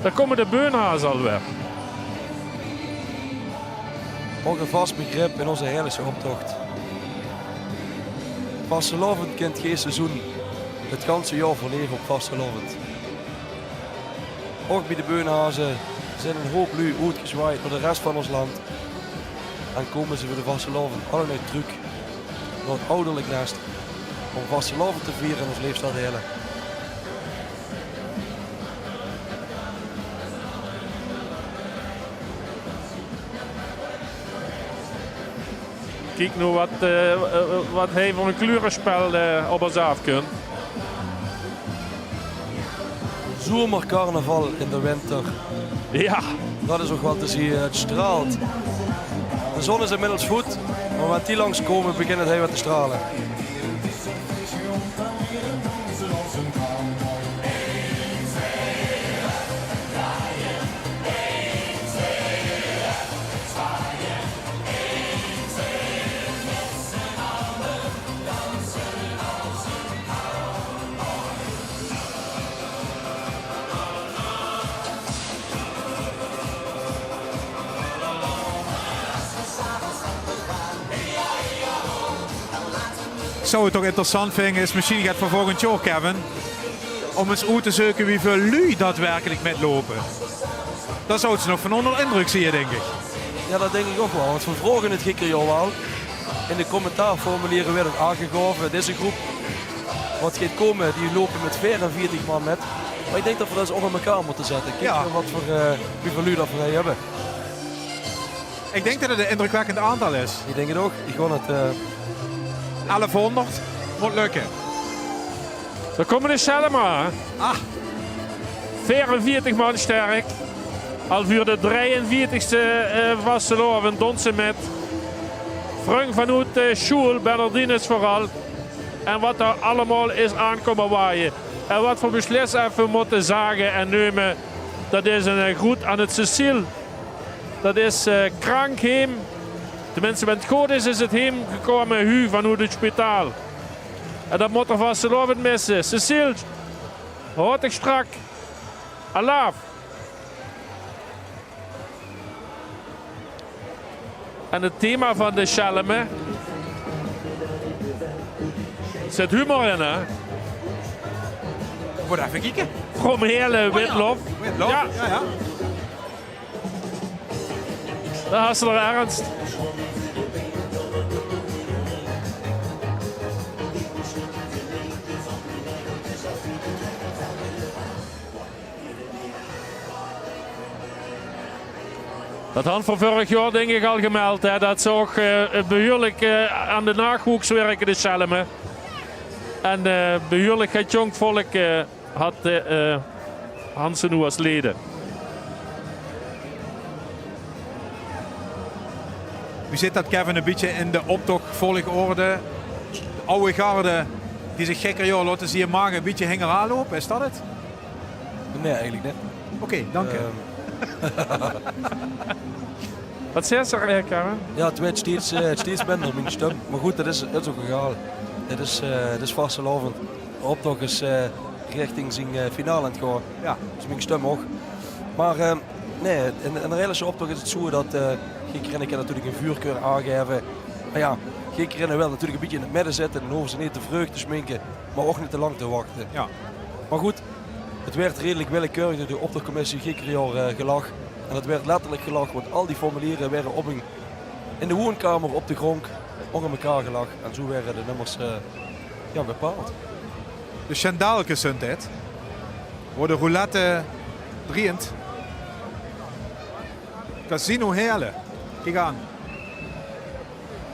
Daar komen de beunhazen alweer. Ook een vast begrip in onze heilige optocht. Vastelovend kent geen seizoen. Het ganse jaar verleven op vastelovend. Ook bij de beunhazen zijn een hoop lui uitgezwaaid naar de rest van ons land. En komen ze voor de vastelovend allerlei terug naar het ouderlijk nest om vastelovend te vieren in ons leefstad delen. Kijk nu wat hij van een kleurenspel op ons af kunt. Zomercarnaval in de winter. Ja. Dat is ook wat te zien. Het straalt. De zon is inmiddels goed, maar wanneer die langskomen begint het heel wat te stralen. Zou het toch interessant vinden, is misschien gaat voor volgend jaar, Kevin, om eens uit te zoeken wie veel lui daadwerkelijk met lopen. Dat zou ze nog van onder indruk zien, denk ik. Ja, dat denk ik ook wel. Want we vragen het gekke jaar wel. In de commentaarformulieren werd het aangegeven. Deze groep wat gaat komen, die lopen met 44 man met. Maar ik denk dat we dat eens onder elkaar moeten zetten. Kijk wat voor hoeveel lui dat we hebben. Ik denk dat het een indrukwekkend aantal is. Ik denk het ook. Ik gewoon het... 1100 moet lukken. Daar komen de Selma. 44 man sterk. Al voor de 43ste vastelovend donsen met Frank vanuit Schul, Bernardines vooral. En wat er allemaal is aankomen waaien. En wat voor beslissingen we moeten zagen en nemen. Dat is een groet aan het Cecile. Dat is krank heem. Tenminste, met het goed is het heem gekomen hu vanuit het spitaal. En dat moet er vastelovend missen. Cecile, hoort ik strak. Alaaf. En het thema van de Schelme zit humor in, hè? Moet even kijken. From hele Witlof. Witlof? Ja. Ja. Daar hast du er ernst. Dat had voor vorig jaar denk ik al gemeld. Hè, dat ze ook behoorlijk aan de nachwuchs werken, de Schelme. En behoorlijk het jong volk had Hansen nu als leden. U ziet dat Kevin een beetje in de optocht volgorde. De oude garde die zich gekker jaar laten zien maken, een beetje hingen aanlopen. Is dat het? Nee, eigenlijk niet. Oké, dank u. Wat zegt ze er, Kevin? Ja, het werd steeds minder, mijn stem. Maar goed, dat is ook egal. Het is vastelovend. De optocht is richting zijn finale aan het gaan. Ja. Dus mijn stem ook. Maar Nee, in de hele optocht is het zo dat Geekerinnen kan natuurlijk een vuurkeur aangeven. Maar ja, Geekerinnen wil natuurlijk een beetje in het midden zitten. Dan hoeven ze niet te vreugd te schminken, maar ook niet te lang te wachten. Ja. Maar goed, het werd redelijk willekeurig door de optochtcommissie Geekerior gelach. En het werd letterlijk gelach, want al die formulieren werden in de woonkamer op de grond onder elkaar gelach. En zo werden de nummers bepaald. De Chandaalke sunt het. Voor de roulette driend. Casino Heerlen. Kijk aan.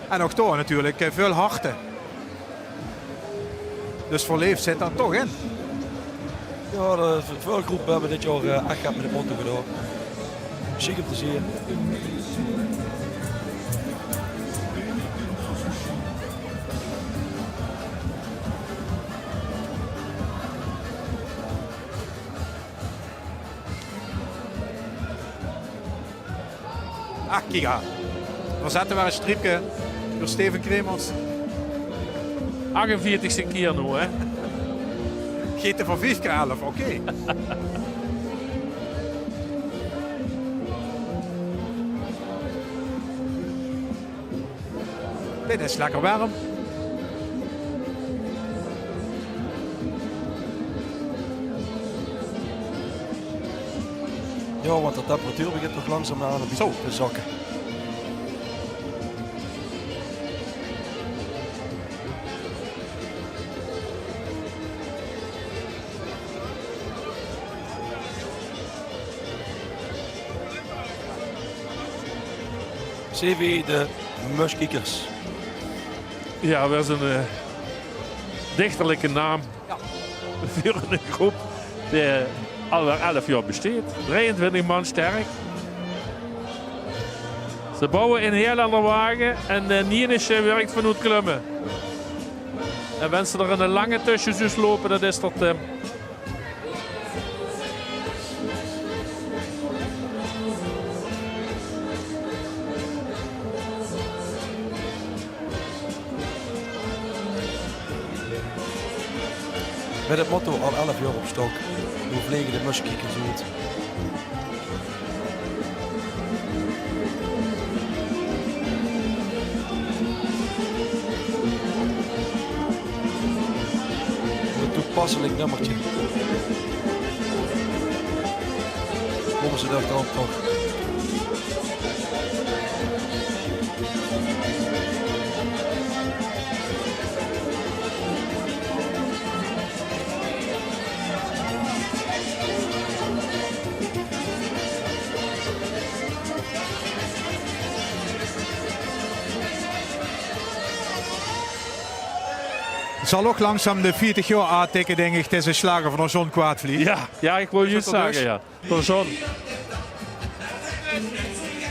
En ook door natuurlijk veel harten. Dus voor Leef zit daar toch in. Ja, de vuilgroep hebben dit jaar echt met de motto gedaan. Chic om te zien. Kijk aan. Dan zetten we een stripje door Steven Kremers. 48e keer nu, hè? Geten van 5 keer 11, oké. Dit is lekker warm. Ja, want de temperatuur begint toch langzaam aan een beetje te zakken. CV de Muskiekers. Ja, dat is een dichterlijke naam. Ja. Voor een groep die alweer 11 jaar besteedt. 23 man sterk. Ze bouwen in heel andere wagen en Nienische werkt vanuit klimmen. En wanneer ze er in een lange tussen lopen, dat is dat... Met het motto al 11 jaar op stok. Hoe vliegen de muskiekers uit. Een toepasselijk nummertje. Komen ze daar op toch? Zal ook langzaam de 40 jaar aantikken, denk ik. Het is een slager van John Kwaadvliet. Ja, ik wil juist zeggen, ja. Voor John.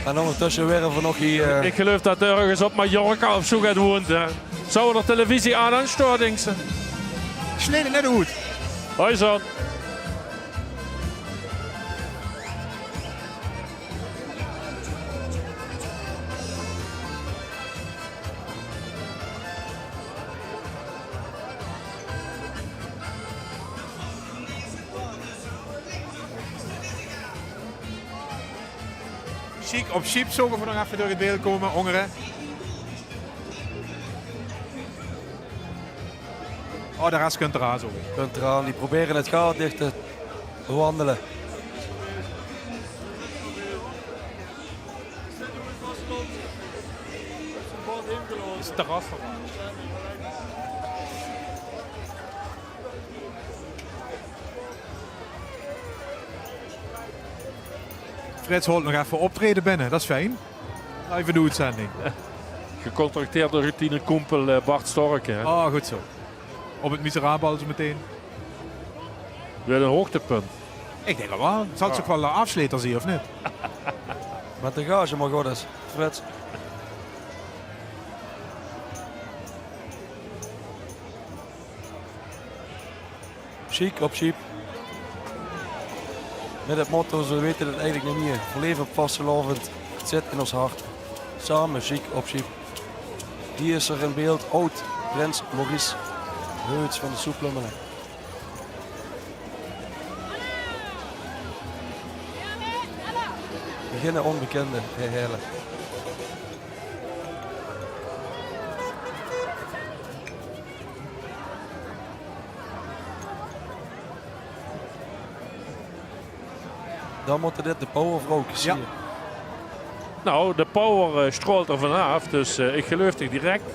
En ondertussen weer van nog hier... Ik geloof dat er ergens op Mallorca of zo gaat woont. Zou er televisie aan staan, denk ze? Sneden net goed. Hoi, John. Chic op Sheep zoeken we nog even door het beeld komen, Ongeren. Oh, de rest kunt eraan zo. Kunt eraan, die proberen het gat dicht te wandelen. Is het terras van. Frits holt nog even optreden binnen, dat is fijn. Even de uitzending. Gecontracteerd door routine Koempel Bart Storken. Oh, goed zo. Op het miserabel meteen. Weer een hoogtepunt. Ik denk wel. Zal het ook wel afsleten zien of niet? Met de gage maar goed is. Frits. Chic op Sheep. Met het motto, ze weten het eigenlijk niet meer. Verleven op vastelovend, het zit in ons hart. Samen, Chic op Sheep. Hier is er in beeld oud Prins Maurice Heuts van de Soeplummelen. geen onbekende helen. Dan moeten dit de powervrouwtjes zien. Nou, de power strolt er vanaf, dus ik geloof het direct.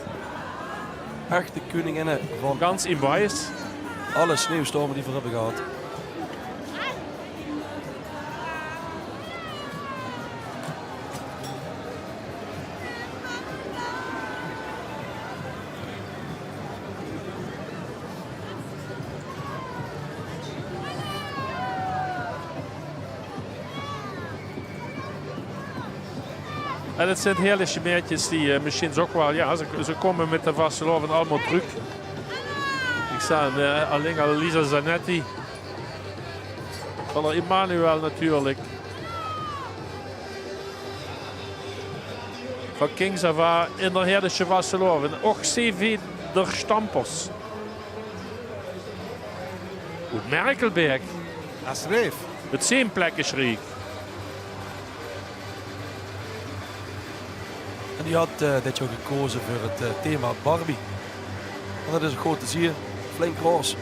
Echte koninginnen van Ganz in Weiß. alle sneeuwstormen die we hebben gehad. En het zijn heerlijke meertjes die misschien ook wel, ja, ze komen met de vasteloven allemaal terug. Ik sta alleen al Lisa Zanetti. Van Emmanuel natuurlijk. Van Kingsava in de heerlijke vasteloven. Ook CV der Stampers. Goed Merkelberg. Alsjeblieft. Het zijn plekken schriek. En die had dit jaar gekozen voor het thema Barbie. En dat is ook goed te zien. Flink roze.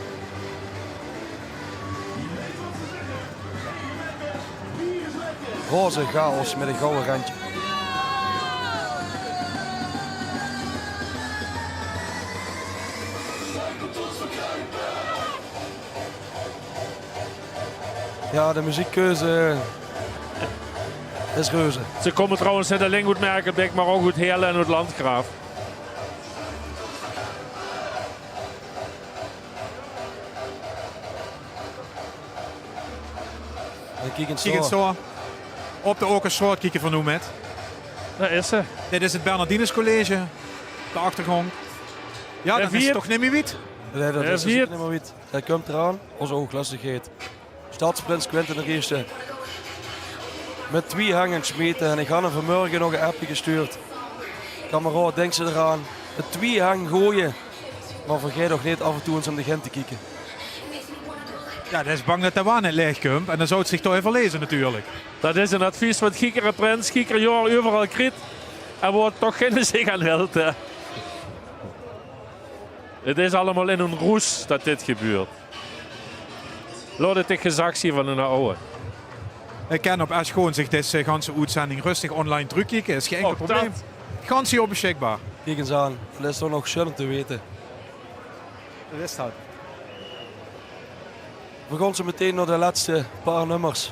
Roze chaos met een gouden randje. Ja, de muziekkeuze is reuze. Ze komen trouwens niet alleen goed Merkelbeek, maar ook goed Heerlen en goed Landgraaf. Kijk eens zo. Op de Okersrood kijken van Noemet. Daar is ze. Dit is het Bernardinus College. De achtergrond. Ja, dat is toch niet meer wiet? Nee, dat is niet meer wiet. Dat komt eraan. Onze hooglastigheid. Stadsprins Quentin de eerste. Met 2 hangen smeten. En ik had hem vanmorgen nog een appje gestuurd. Kameraad, denk ze eraan. De 2 hang gooien. Maar vergeet toch niet af en toe eens om de Gent te kijken. Ja, dat is bang dat de waan niet leeg komt. En dan zou het zich toch even lezen natuurlijk. Dat is een advies van Giekere Prins. Giekere Jor overal kriet. En wordt toch geen zich aan helpen. Het is allemaal in een roes dat dit gebeurt. Laat het ik gezag zien van een oude. Ik ken op als gewoon zich deze ganse uitzending rustig online terugkijken. Is geen enkel probleem. Gans hier beschikbaar. Kijk eens aan. Dat is toch nog schön om te weten. Dat is dat. We gaan zo meteen naar de laatste paar nummers.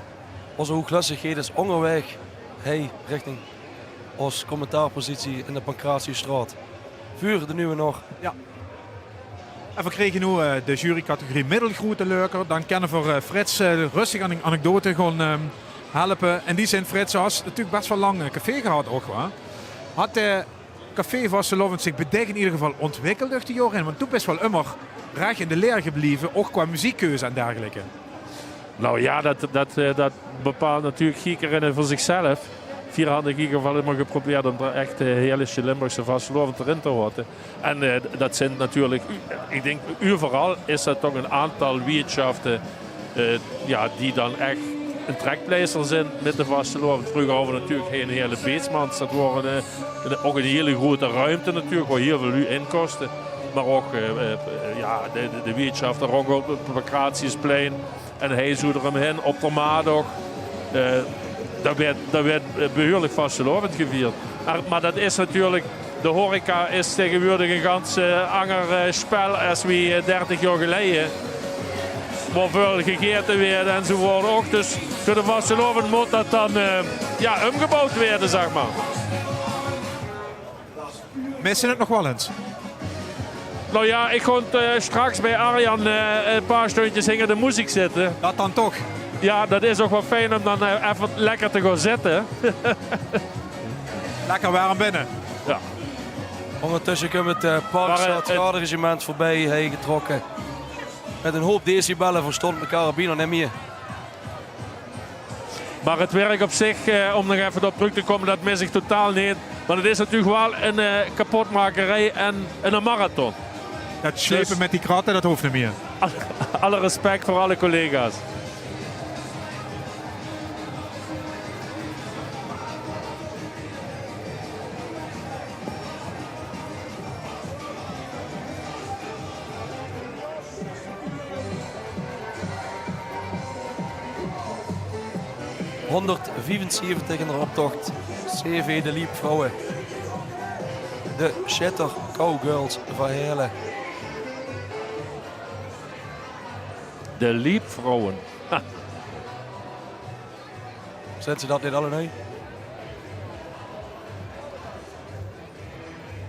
Onze hooglassigheid is onderweg. Hij richting ons commentaarpositie in de Pancratiestraat. Vuur de nieuwe nog. Ja. En we kregen nu de jurycategorie middelgrote leuker. Dan kennen we Frits rustig aan een anekdote gaan helpen. En die zijn Frits has natuurlijk best wel lang een café gehad ook wel. Had de café Vastelovend zich bedekt in ieder geval ontwikkeld door de jaren. Want toen best wel immer recht in de leer gebleven. Ook qua muziekkeuze en dergelijke. Nou ja, dat bepaalt natuurlijk Giekeren voor zichzelf. 4 hadden in ieder geval immer geprobeerd om er echt heerlijke Limburgse vastelovend erin te houden. En dat zijn natuurlijk, ik denk overal is dat toch een aantal wirtschaften die dan echt een trekpleister zijn met de vastelovend. Vroeger hadden we natuurlijk geen hele beetsmans. Dat waren ook een hele grote ruimte natuurlijk, waar heel veel in kostte. Maar ook de wirtschaften ook op het Pancratiusplein. En hij zoet er omheen op de Madoc. Dat werd behoorlijk vastelovend gevierd. Maar dat is natuurlijk, de horeca is tegenwoordig een ganz ander spel als we 30 jaar geleden. Waar veel gegeten werd enzovoort ook. Dus voor de vastelovend moet dat dan omgebouwd worden, zeg maar. Missen het nog wel eens? Nou ja, ik kon straks bij Arjan een paar stundjes hingen de muziek zitten. Dat dan toch? Ja, dat is ook wel fijn om dan even lekker te gaan zitten. Lekker warm binnen. Ja. Ondertussen komt het Parkstad-Garderegiment voorbij heen getrokken. Met een hoop decibellen verstond de karabiner niet meer. Maar het werk op zich, om nog even op terug te komen, dat mis ik totaal niet. Want het is natuurlijk wel een kapotmakerij en een marathon. Dat slepen dus met die kratten, dat hoeft niet meer. Alle respect voor alle collega's. 175 in de optocht. CV de Liepvrouwen. De Shatter Cowgirls van Heerlen. De Liepvrouwen. Ha. Zijn ze dat niet alle nu?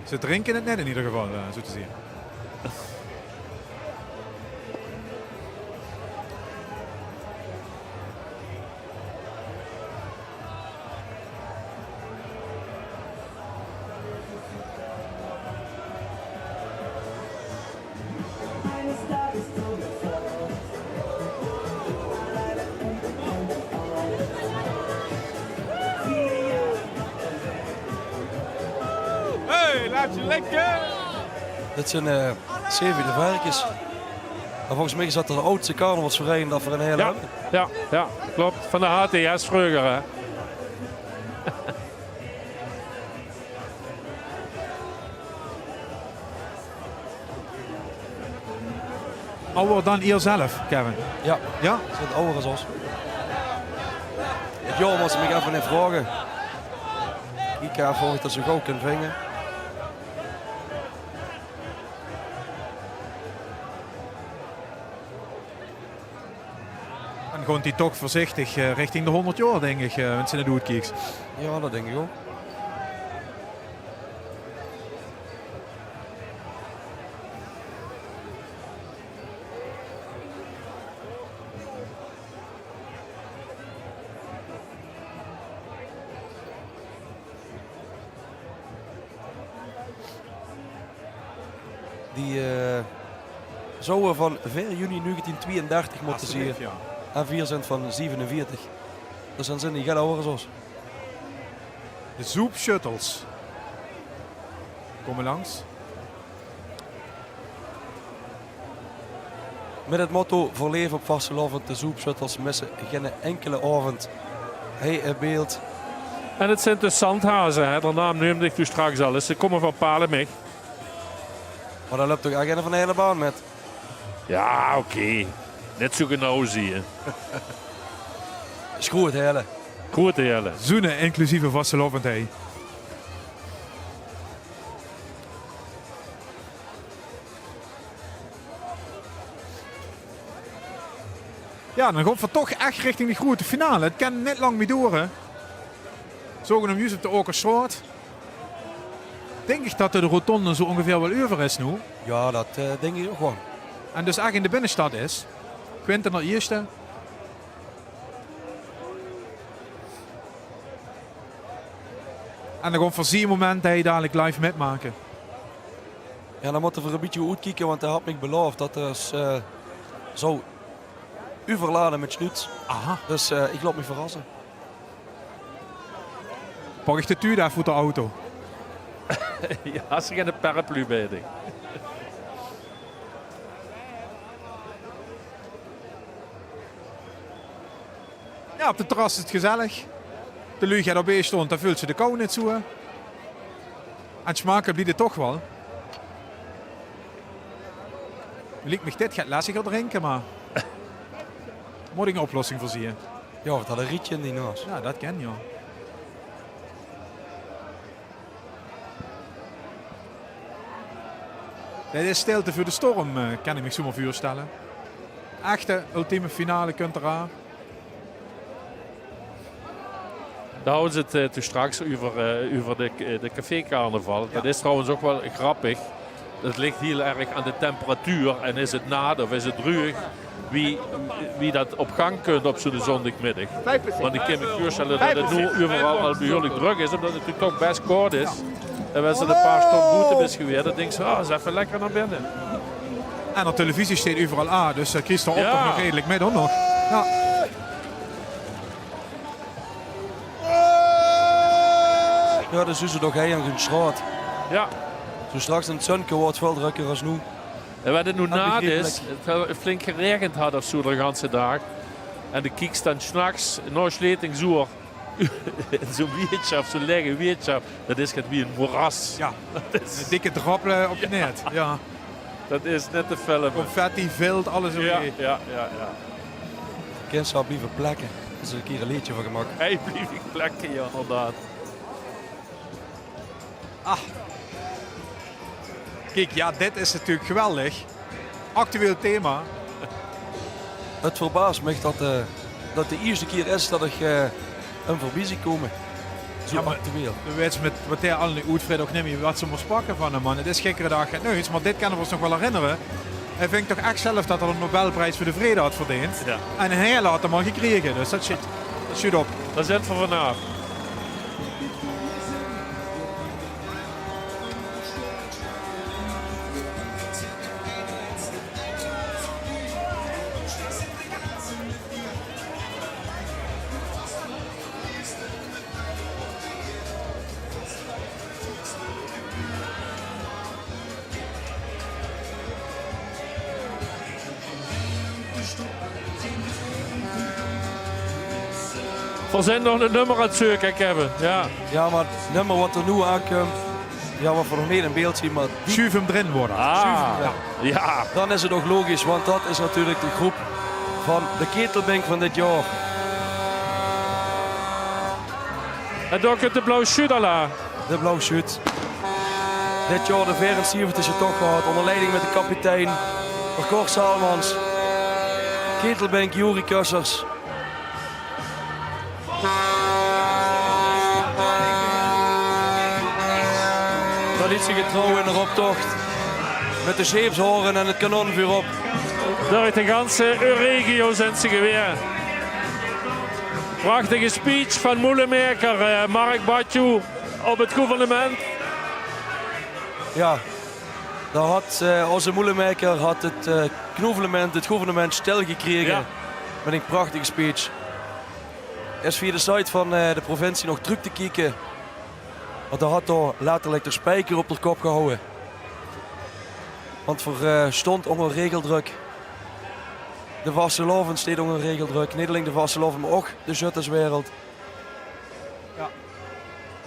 Ze drinken het net in ieder geval, zo te zien. Hey, laat je lekker! Dit zijn 7 varkens. En volgens mij is dat de oudste carnavalsvereniging dat voor een hele Ja, klopt. Van de HTS vroeger, hè. Ouder dan hier zelf, Kevin. Ja, Ja? ze zijn ouder als ons. Het jongen was me even net vragen. Ik ga volgens dat ze gauw kunnen vingen. En gewoon die toch voorzichtig richting de 100 jaar, denk ik, met zijn doodkieks. Ja, dat denk ik ook. Die zouden van 4 juni 1932 moeten zien. Ja. En 4 zijn van 47. Dus dan zijn die geen ouder als ons. De Zoep Shuttles komen langs. Met het motto voor leven op vastelovend, de Zoepschutters missen geen enkele avond. Hij een beeld. En het zijn dus zandhazen, hè. De naam noemde ik toen straks al. Ze komen van Palemig. Maar daar loopt toch agenda van de hele baan met? Ja, oké. Net zo genau zie je. Is goed, hele. Goed, hele. Zoenen inclusieve vastelovendheid. Ja, dan gaat het toch echt richting de grote finale. Het kan net lang mee door, hè. Zogenaamd juist op de Okerswaard. Denk ik dat de rotonde zo ongeveer wel over is nu. Ja, dat denk ik ook gewoon. En dus echt in de binnenstad is. Quinten naar eerste. En dan gewoon voor zie moment dat je dadelijk live metmaken. Ja, dan moeten we een beetje uitkijken, want hij had me beloofd dat er zo overladen met snoets. Aha. Dus ik laat me verrassen. Pak ik de tuur daar voor de auto. Ja, als er geen paraplu bij denk. Ja, op de terras is het gezellig. De lucht gaat erbij stond, dan vult ze de kou niet zo. En het smaken blijft het toch wel. Lijkt me dit gaat lastiger drinken, maar moet ik een oplossing voorzien. Ja, wat had een rietje in die naast. Ja, dat ken je. Dit is stilte voor de storm, kan ik me zo maar voorstellen. Echte ultieme finale kunt eraan. Daar houden ze het toen straks over de café-carnaval. Dat is trouwens ook wel grappig. Het ligt heel erg aan de temperatuur. En is het nat of is het ruig? Wie dat op gang kunt op zo'n zondagmiddag. Want ik kan me voorstellen dat het nu overal al behoorlijk druk is. Omdat het natuurlijk toch best koud is. En als er een paar stom boete is geweest, dan denk je, oh, is even lekker naar binnen. En op televisie staat overal aan, dus Christel op Ja. toch nog redelijk met, hoor nog. Ja. Ja, dus is het nog heel een straat. Ja. Zo straks in het zonnetje wordt het veel drukker als nu. En wat het nu Dat na begrijp is, het flink geregend had of zo de hele dag. En de kieks dan s'nachts, nog sleting zoer. Zo'n weertje of zo'n lege weertje. Dat is het wie een moeras. Ja, dat is een dikke drop op je net. Ja. Dat is net te filmen. Confetti, vilt, alles Ja, erbij. ja. Kind zal blijven plekken. is er een keer een liedje van gemaakt. Hij blijft plekken, ja, inderdaad. Kijk, ja, dit is natuurlijk geweldig. Actueel thema. Het verbaast me dat de eerste keer is dat ik een voorbij zie komen. Zo Ja, maar actueel. Je weet met wat hij al in Oetfred ook niet meer wat ze moest pakken van hem, man. Het is gekkere dag het nieuws, maar dit kunnen we ons nog wel herinneren. Hij vindt toch echt zelf dat hij een Nobelprijs voor de Vrede had verdiend. Ja. En hij had hem al gekregen, dus dat zit op. Dat is het voor vanavond. We zijn nog een nummer aan het zoeken, Kevin. Ja. Ja, maar het nummer wat er nu aankomt, ja, wat we nog niet in beeld zien, maar Schuif hem erin worden. Ja. Dan is het nog logisch, want dat is natuurlijk de groep van de Ketelbank van dit jaar. En dan komt de blauwe Schudala. De blauwe shoot. Dit jaar de 74e toch gehad, onder leiding met de kapitein Cor Salmans. Ketelbank Juri Kussers. Traditiegetrouw in de optocht. Met de scheepshoren en het kanonvuur op. Door de ganse regio zijn ze geweer. Prachtige speech van Moelemaker, Mark Batjoe op het gouvernement. Ja, daar had onze Moelemaker had het gouvernement stilgekregen. Ja. Met een prachtige speech. Is via de site van de provincie nog terug te kijken. Want hij had daar letterlijk de spijker op de kop gehouden. Want er stond onder regeldruk. De Vasteloven steed onder regeldruk. Niet alleen de Vasteloven, maar ook de Jutterswereld.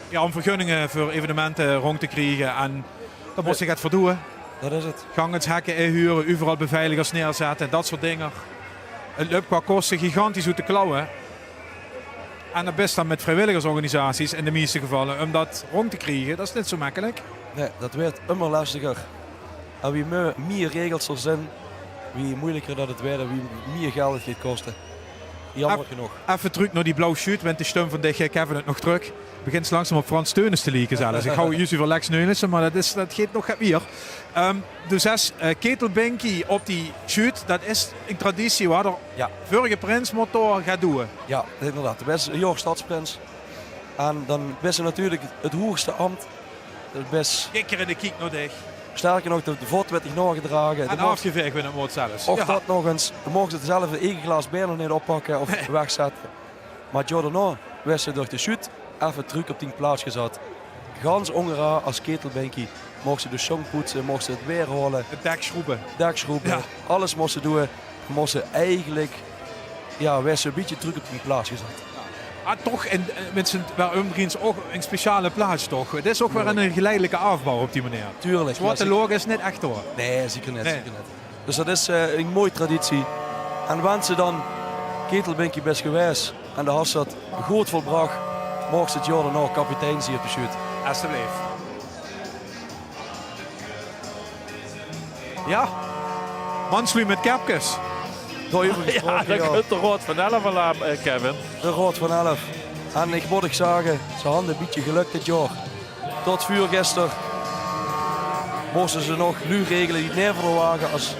Ja, om vergunningen voor evenementen rond te krijgen en dat moest je het verdoen. Dat is het. Gangenshekken inhuren, overal beveiligers neerzetten, dat soort dingen. Het loopt qua kosten gigantisch uit de klauwen. En dat best dan met vrijwilligersorganisaties in de meeste gevallen om dat rond te krijgen, dat is niet zo makkelijk. Nee, dat werd immer lastiger. En wie meer regels er zijn, wie moeilijker dat het werd, wie meer geld het gaat kosten. Jammer genoeg. Even terug naar die blauwe shoot, want de stem van dicht Kevin het nog terug. Begint langzaam op Frans Teunis te lieken zelfs. Ik hou jullie voor Lex Neunissen, maar dat geeft nog meer. De 6 ketelbankie op die shoot, dat is een traditie waar de vorige prinsmotor gaat doen. Ja, inderdaad. De beste jaar stadsprins. En dan best natuurlijk het hoogste ambt. Het best. Kikker in de kiek nog dicht. Sterker nog, de vod werd nog gedragen. En afgeveegd met het moord zelfs. Of dat nog eens. Dan mogen ze hetzelfde eigen glas bier nog niet oppakken of wegzetten. Maar Jordan werd ze door de shoot even terug op die plaats gezet. Gans ongeraa als ketelbankie. Mochten ze de song poetsen, mochten ze het weer halen. Het dekschroepen. Dekschroepen. Ja. Alles moesten doen. Moesten eigenlijk, ja, werd ze een beetje terug op die plaats gezet. Ah, toch met zijn ook een speciale plaats toch. Het is ook weer een geleidelijke afbouw op die manier. Tuurlijk. Zwarte logo is net echt hoor. Nee, zeker net. Zeker net. Dus dat is een mooie traditie. En wanneer ze dan ketelbankie best geweest en de has dat goed volbracht, mocht het Jordan nog kapitein zien op de shoot. Alsjeblieft. Ja, Manslu met kapjes. Ja, dat kunt de Rood van 11 aan, Kevin. De Rood van 11. En ik moet zeggen, ze hadden een beetje geluk dit jaar. Tot vuur gisteren moesten ze nog nu regelen die neer wagen als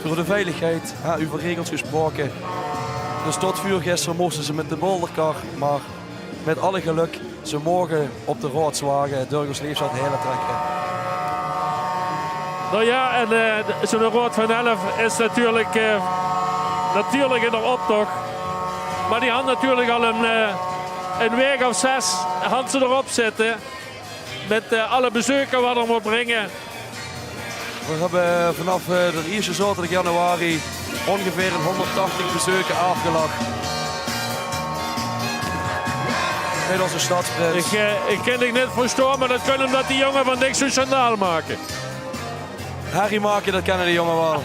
voor de veiligheid. Ja, over regels gesproken. Dus tot vuur gisteren moesten ze met de bolderkar, maar met alle geluk, ze mogen op de Roodswagen Durgersleefstad heen trekken. Nou ja, en zo'n Rood van 11 is natuurlijk in de optocht. Maar die had natuurlijk al een week of 6 had ze erop zitten. Met alle bezoekers wat er moet brengen. We hebben vanaf de eerste zaterdag januari ongeveer 180 bezoekers afgelakt. Met onze stadsprins. Ik kan het niet verstaan, maar dat kunnen omdat die jongen van niks zo'n schandaal maken. Harry maken, dat kennen die jongen wel.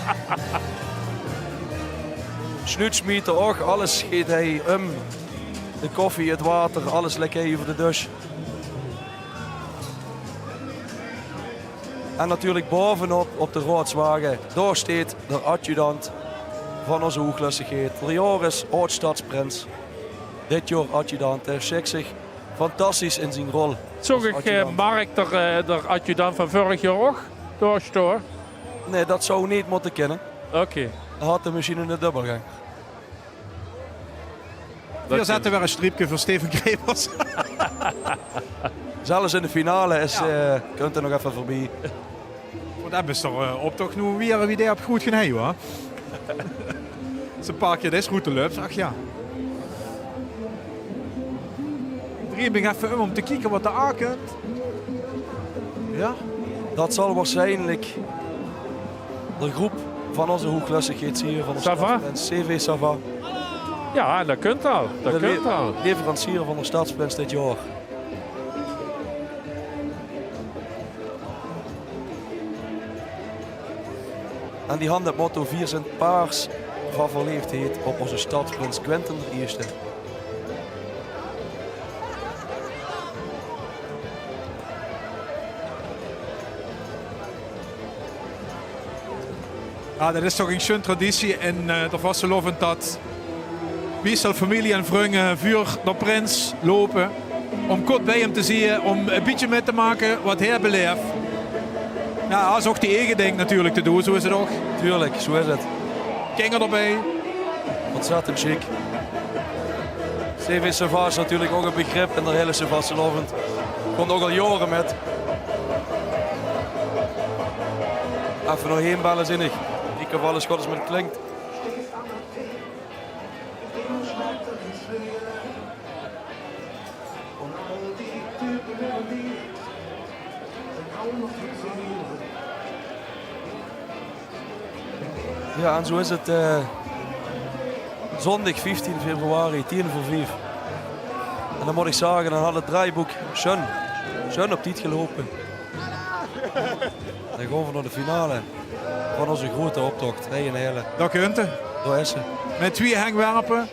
Snuitsmieten ook, alles geeft hij de koffie, het water, alles lekker over de douche. En natuurlijk bovenop op de roodswagen, daar staat de adjudant van onze hooglassigheid. De Joris, oud-stadsprins. Dit jaar adjudant. Hij zegt zich fantastisch in zijn rol. Zag ik Mark, de adjudant van vorig jaar ook doorstaan? Nee, dat zou niet moeten kennen. Oké. Dan had de machine in de dubbelgang. Hier zetten we een streepje voor Steven Grevers. Zelfs in de finale kunt er nog even voorbij. Want dat is toch op toch nu weer wie die op goed genee hoor. Ze een paar keer deze route loopt, ach ja. Iedereen ben even om te kijken wat er aan kunt. Ja. Dat zal waarschijnlijk de groep van onze hooglassigheid hier van de Stadsprins, CV Sava. Ja, dat kunt al. Dat kunt al. Leverancier van de Stadsprins dit jaar. En die hand het motto 4 cent paars van verleefdheid op onze Stadsprins Quentin de Eerste. Ja, dat is toch een schöne traditie in de Vasselovend dat Wiesel, familie en vrienden voor de prins lopen. Om kort bij hem te zien, om een beetje mee te maken wat hij beleeft. Ja, dat is ook die eigen ding natuurlijk te doen, zo is het ook. Tuurlijk, zo is het. Kinger erbij. Ontzettend chic. CV Sava is natuurlijk ook een begrip in de hele Vasselovend. Komt ook al jaren met. Even nog heen bellen zinnig. Die cavallen schot is met het klinkt. Ja, en zo is het zondag 15 februari, 10:04. En dan moet ik zeggen, dan had het draaiboek schön op tijd gelopen. Dan gaan we naar de finale van onze grote optocht. Hey, hele. Dat kunt het. Door Essen. Met 2 hengwerpen.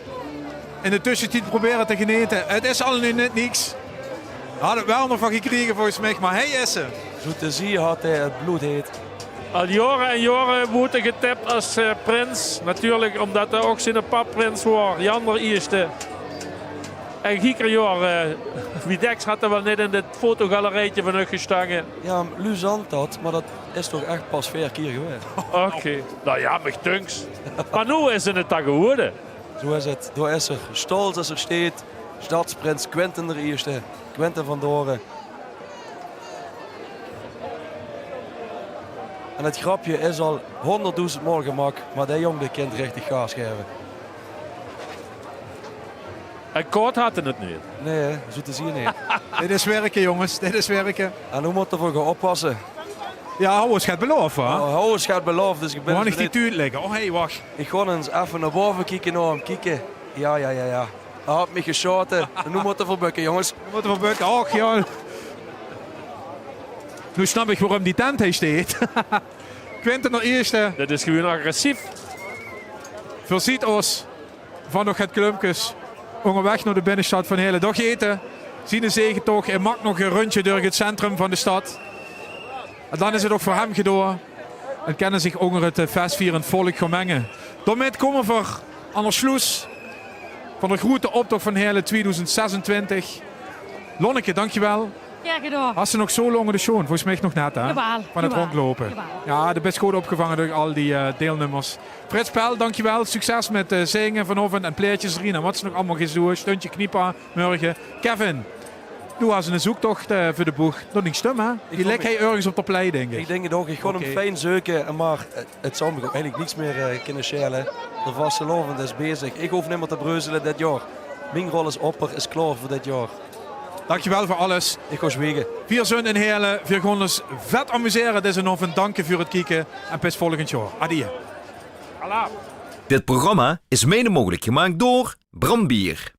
In de tussentijd proberen te genieten. Het is al nu net niks. Hij had het wel nog van gekregen volgens mij, maar hij is er. Zo te zien had hij het bloed heet. Al jaren en jaren wordt hij getipt als prins. Natuurlijk omdat hij ook zijn papprins was. Jan de Eerste. En gieker jaar, Widex had er wel net in het fotogalerijtje van u gestangen. Ja, Luzant dat, maar dat is toch echt pas 4 keer geweest. Oké, nou ja, maar dunks. Maar nu is het dan geworden. Zo is het. Door is er stolz als er staat. Stadsprins Quentin de Eerste. Quentin van Doren. En het grapje is al 100.000 maal gemaakt, maar dat jong de kind richtig gaas geven. En kort had het niet. Nee, hè? Zo te zien niet. Dit is werken jongens, dit is werken. En hoe moet ervoor gaan oppassen? Ja, Houwers gaat beloven. Hè? Houwers gaat beloven, dus ik ben... Waar is die tuut liggen? Oh, hey, wacht. Ik ga eens even naar boven kijken naar hem kijken. Ja. Hij had me geschoten. En nu moet er voor bukken, jongens. Nu moet er voor bukken, och ja. Nu snap ik waarom die tent hij steekt. Quentin de Eerste. Dat is gewoon agressief. Voorziet ons van nog het klumpjes. Onderweg naar de binnenstad van Hele dag eten. Zien de zegentocht. Hij maakt nog een rondje door het centrum van de stad. En dan is het ook voor hem gedaan. En kennen zich onder het festvierend volk gemengen. Daarmee komen we aan de sluis van de grote optocht van Hele 2026. Lonneke, dankjewel. Ja, gedaan. Had ze nog zo lang de show? Volgens mij nog net, hè? Jawel, van het jawel, rondlopen. jawel. Ja, de best goed opgevangen door al die deelnemers. Frits Pel, dankjewel. Succes met zingen vanavond en pleertjes erin. En wat ze nog allemaal gaan doen. Stuntje kniepen, morgen. Kevin, doe als een zoektocht voor de boeg. Dat niet stom, hè? Die lek hij ergens op de plei, denk ik. Ik denk het ook. Ik ga hem fijn zoeken, maar het zal me ook eigenlijk niets meer kunnen schelen. De Vasselovend is bezig. Ik hoef niet meer te breuzelen dit jaar. Mijn rol is opper, is klaar voor dit jaar. Dankjewel voor alles. Ik ga zwiegen. 4 zo'n in Heerlen. 4 gaan ons vet amuseren. Dit is een oven. Dank voor het kijken. En bis volgend jaar. Adieu. Alla. Dit programma is mede mogelijk gemaakt door Brandbier.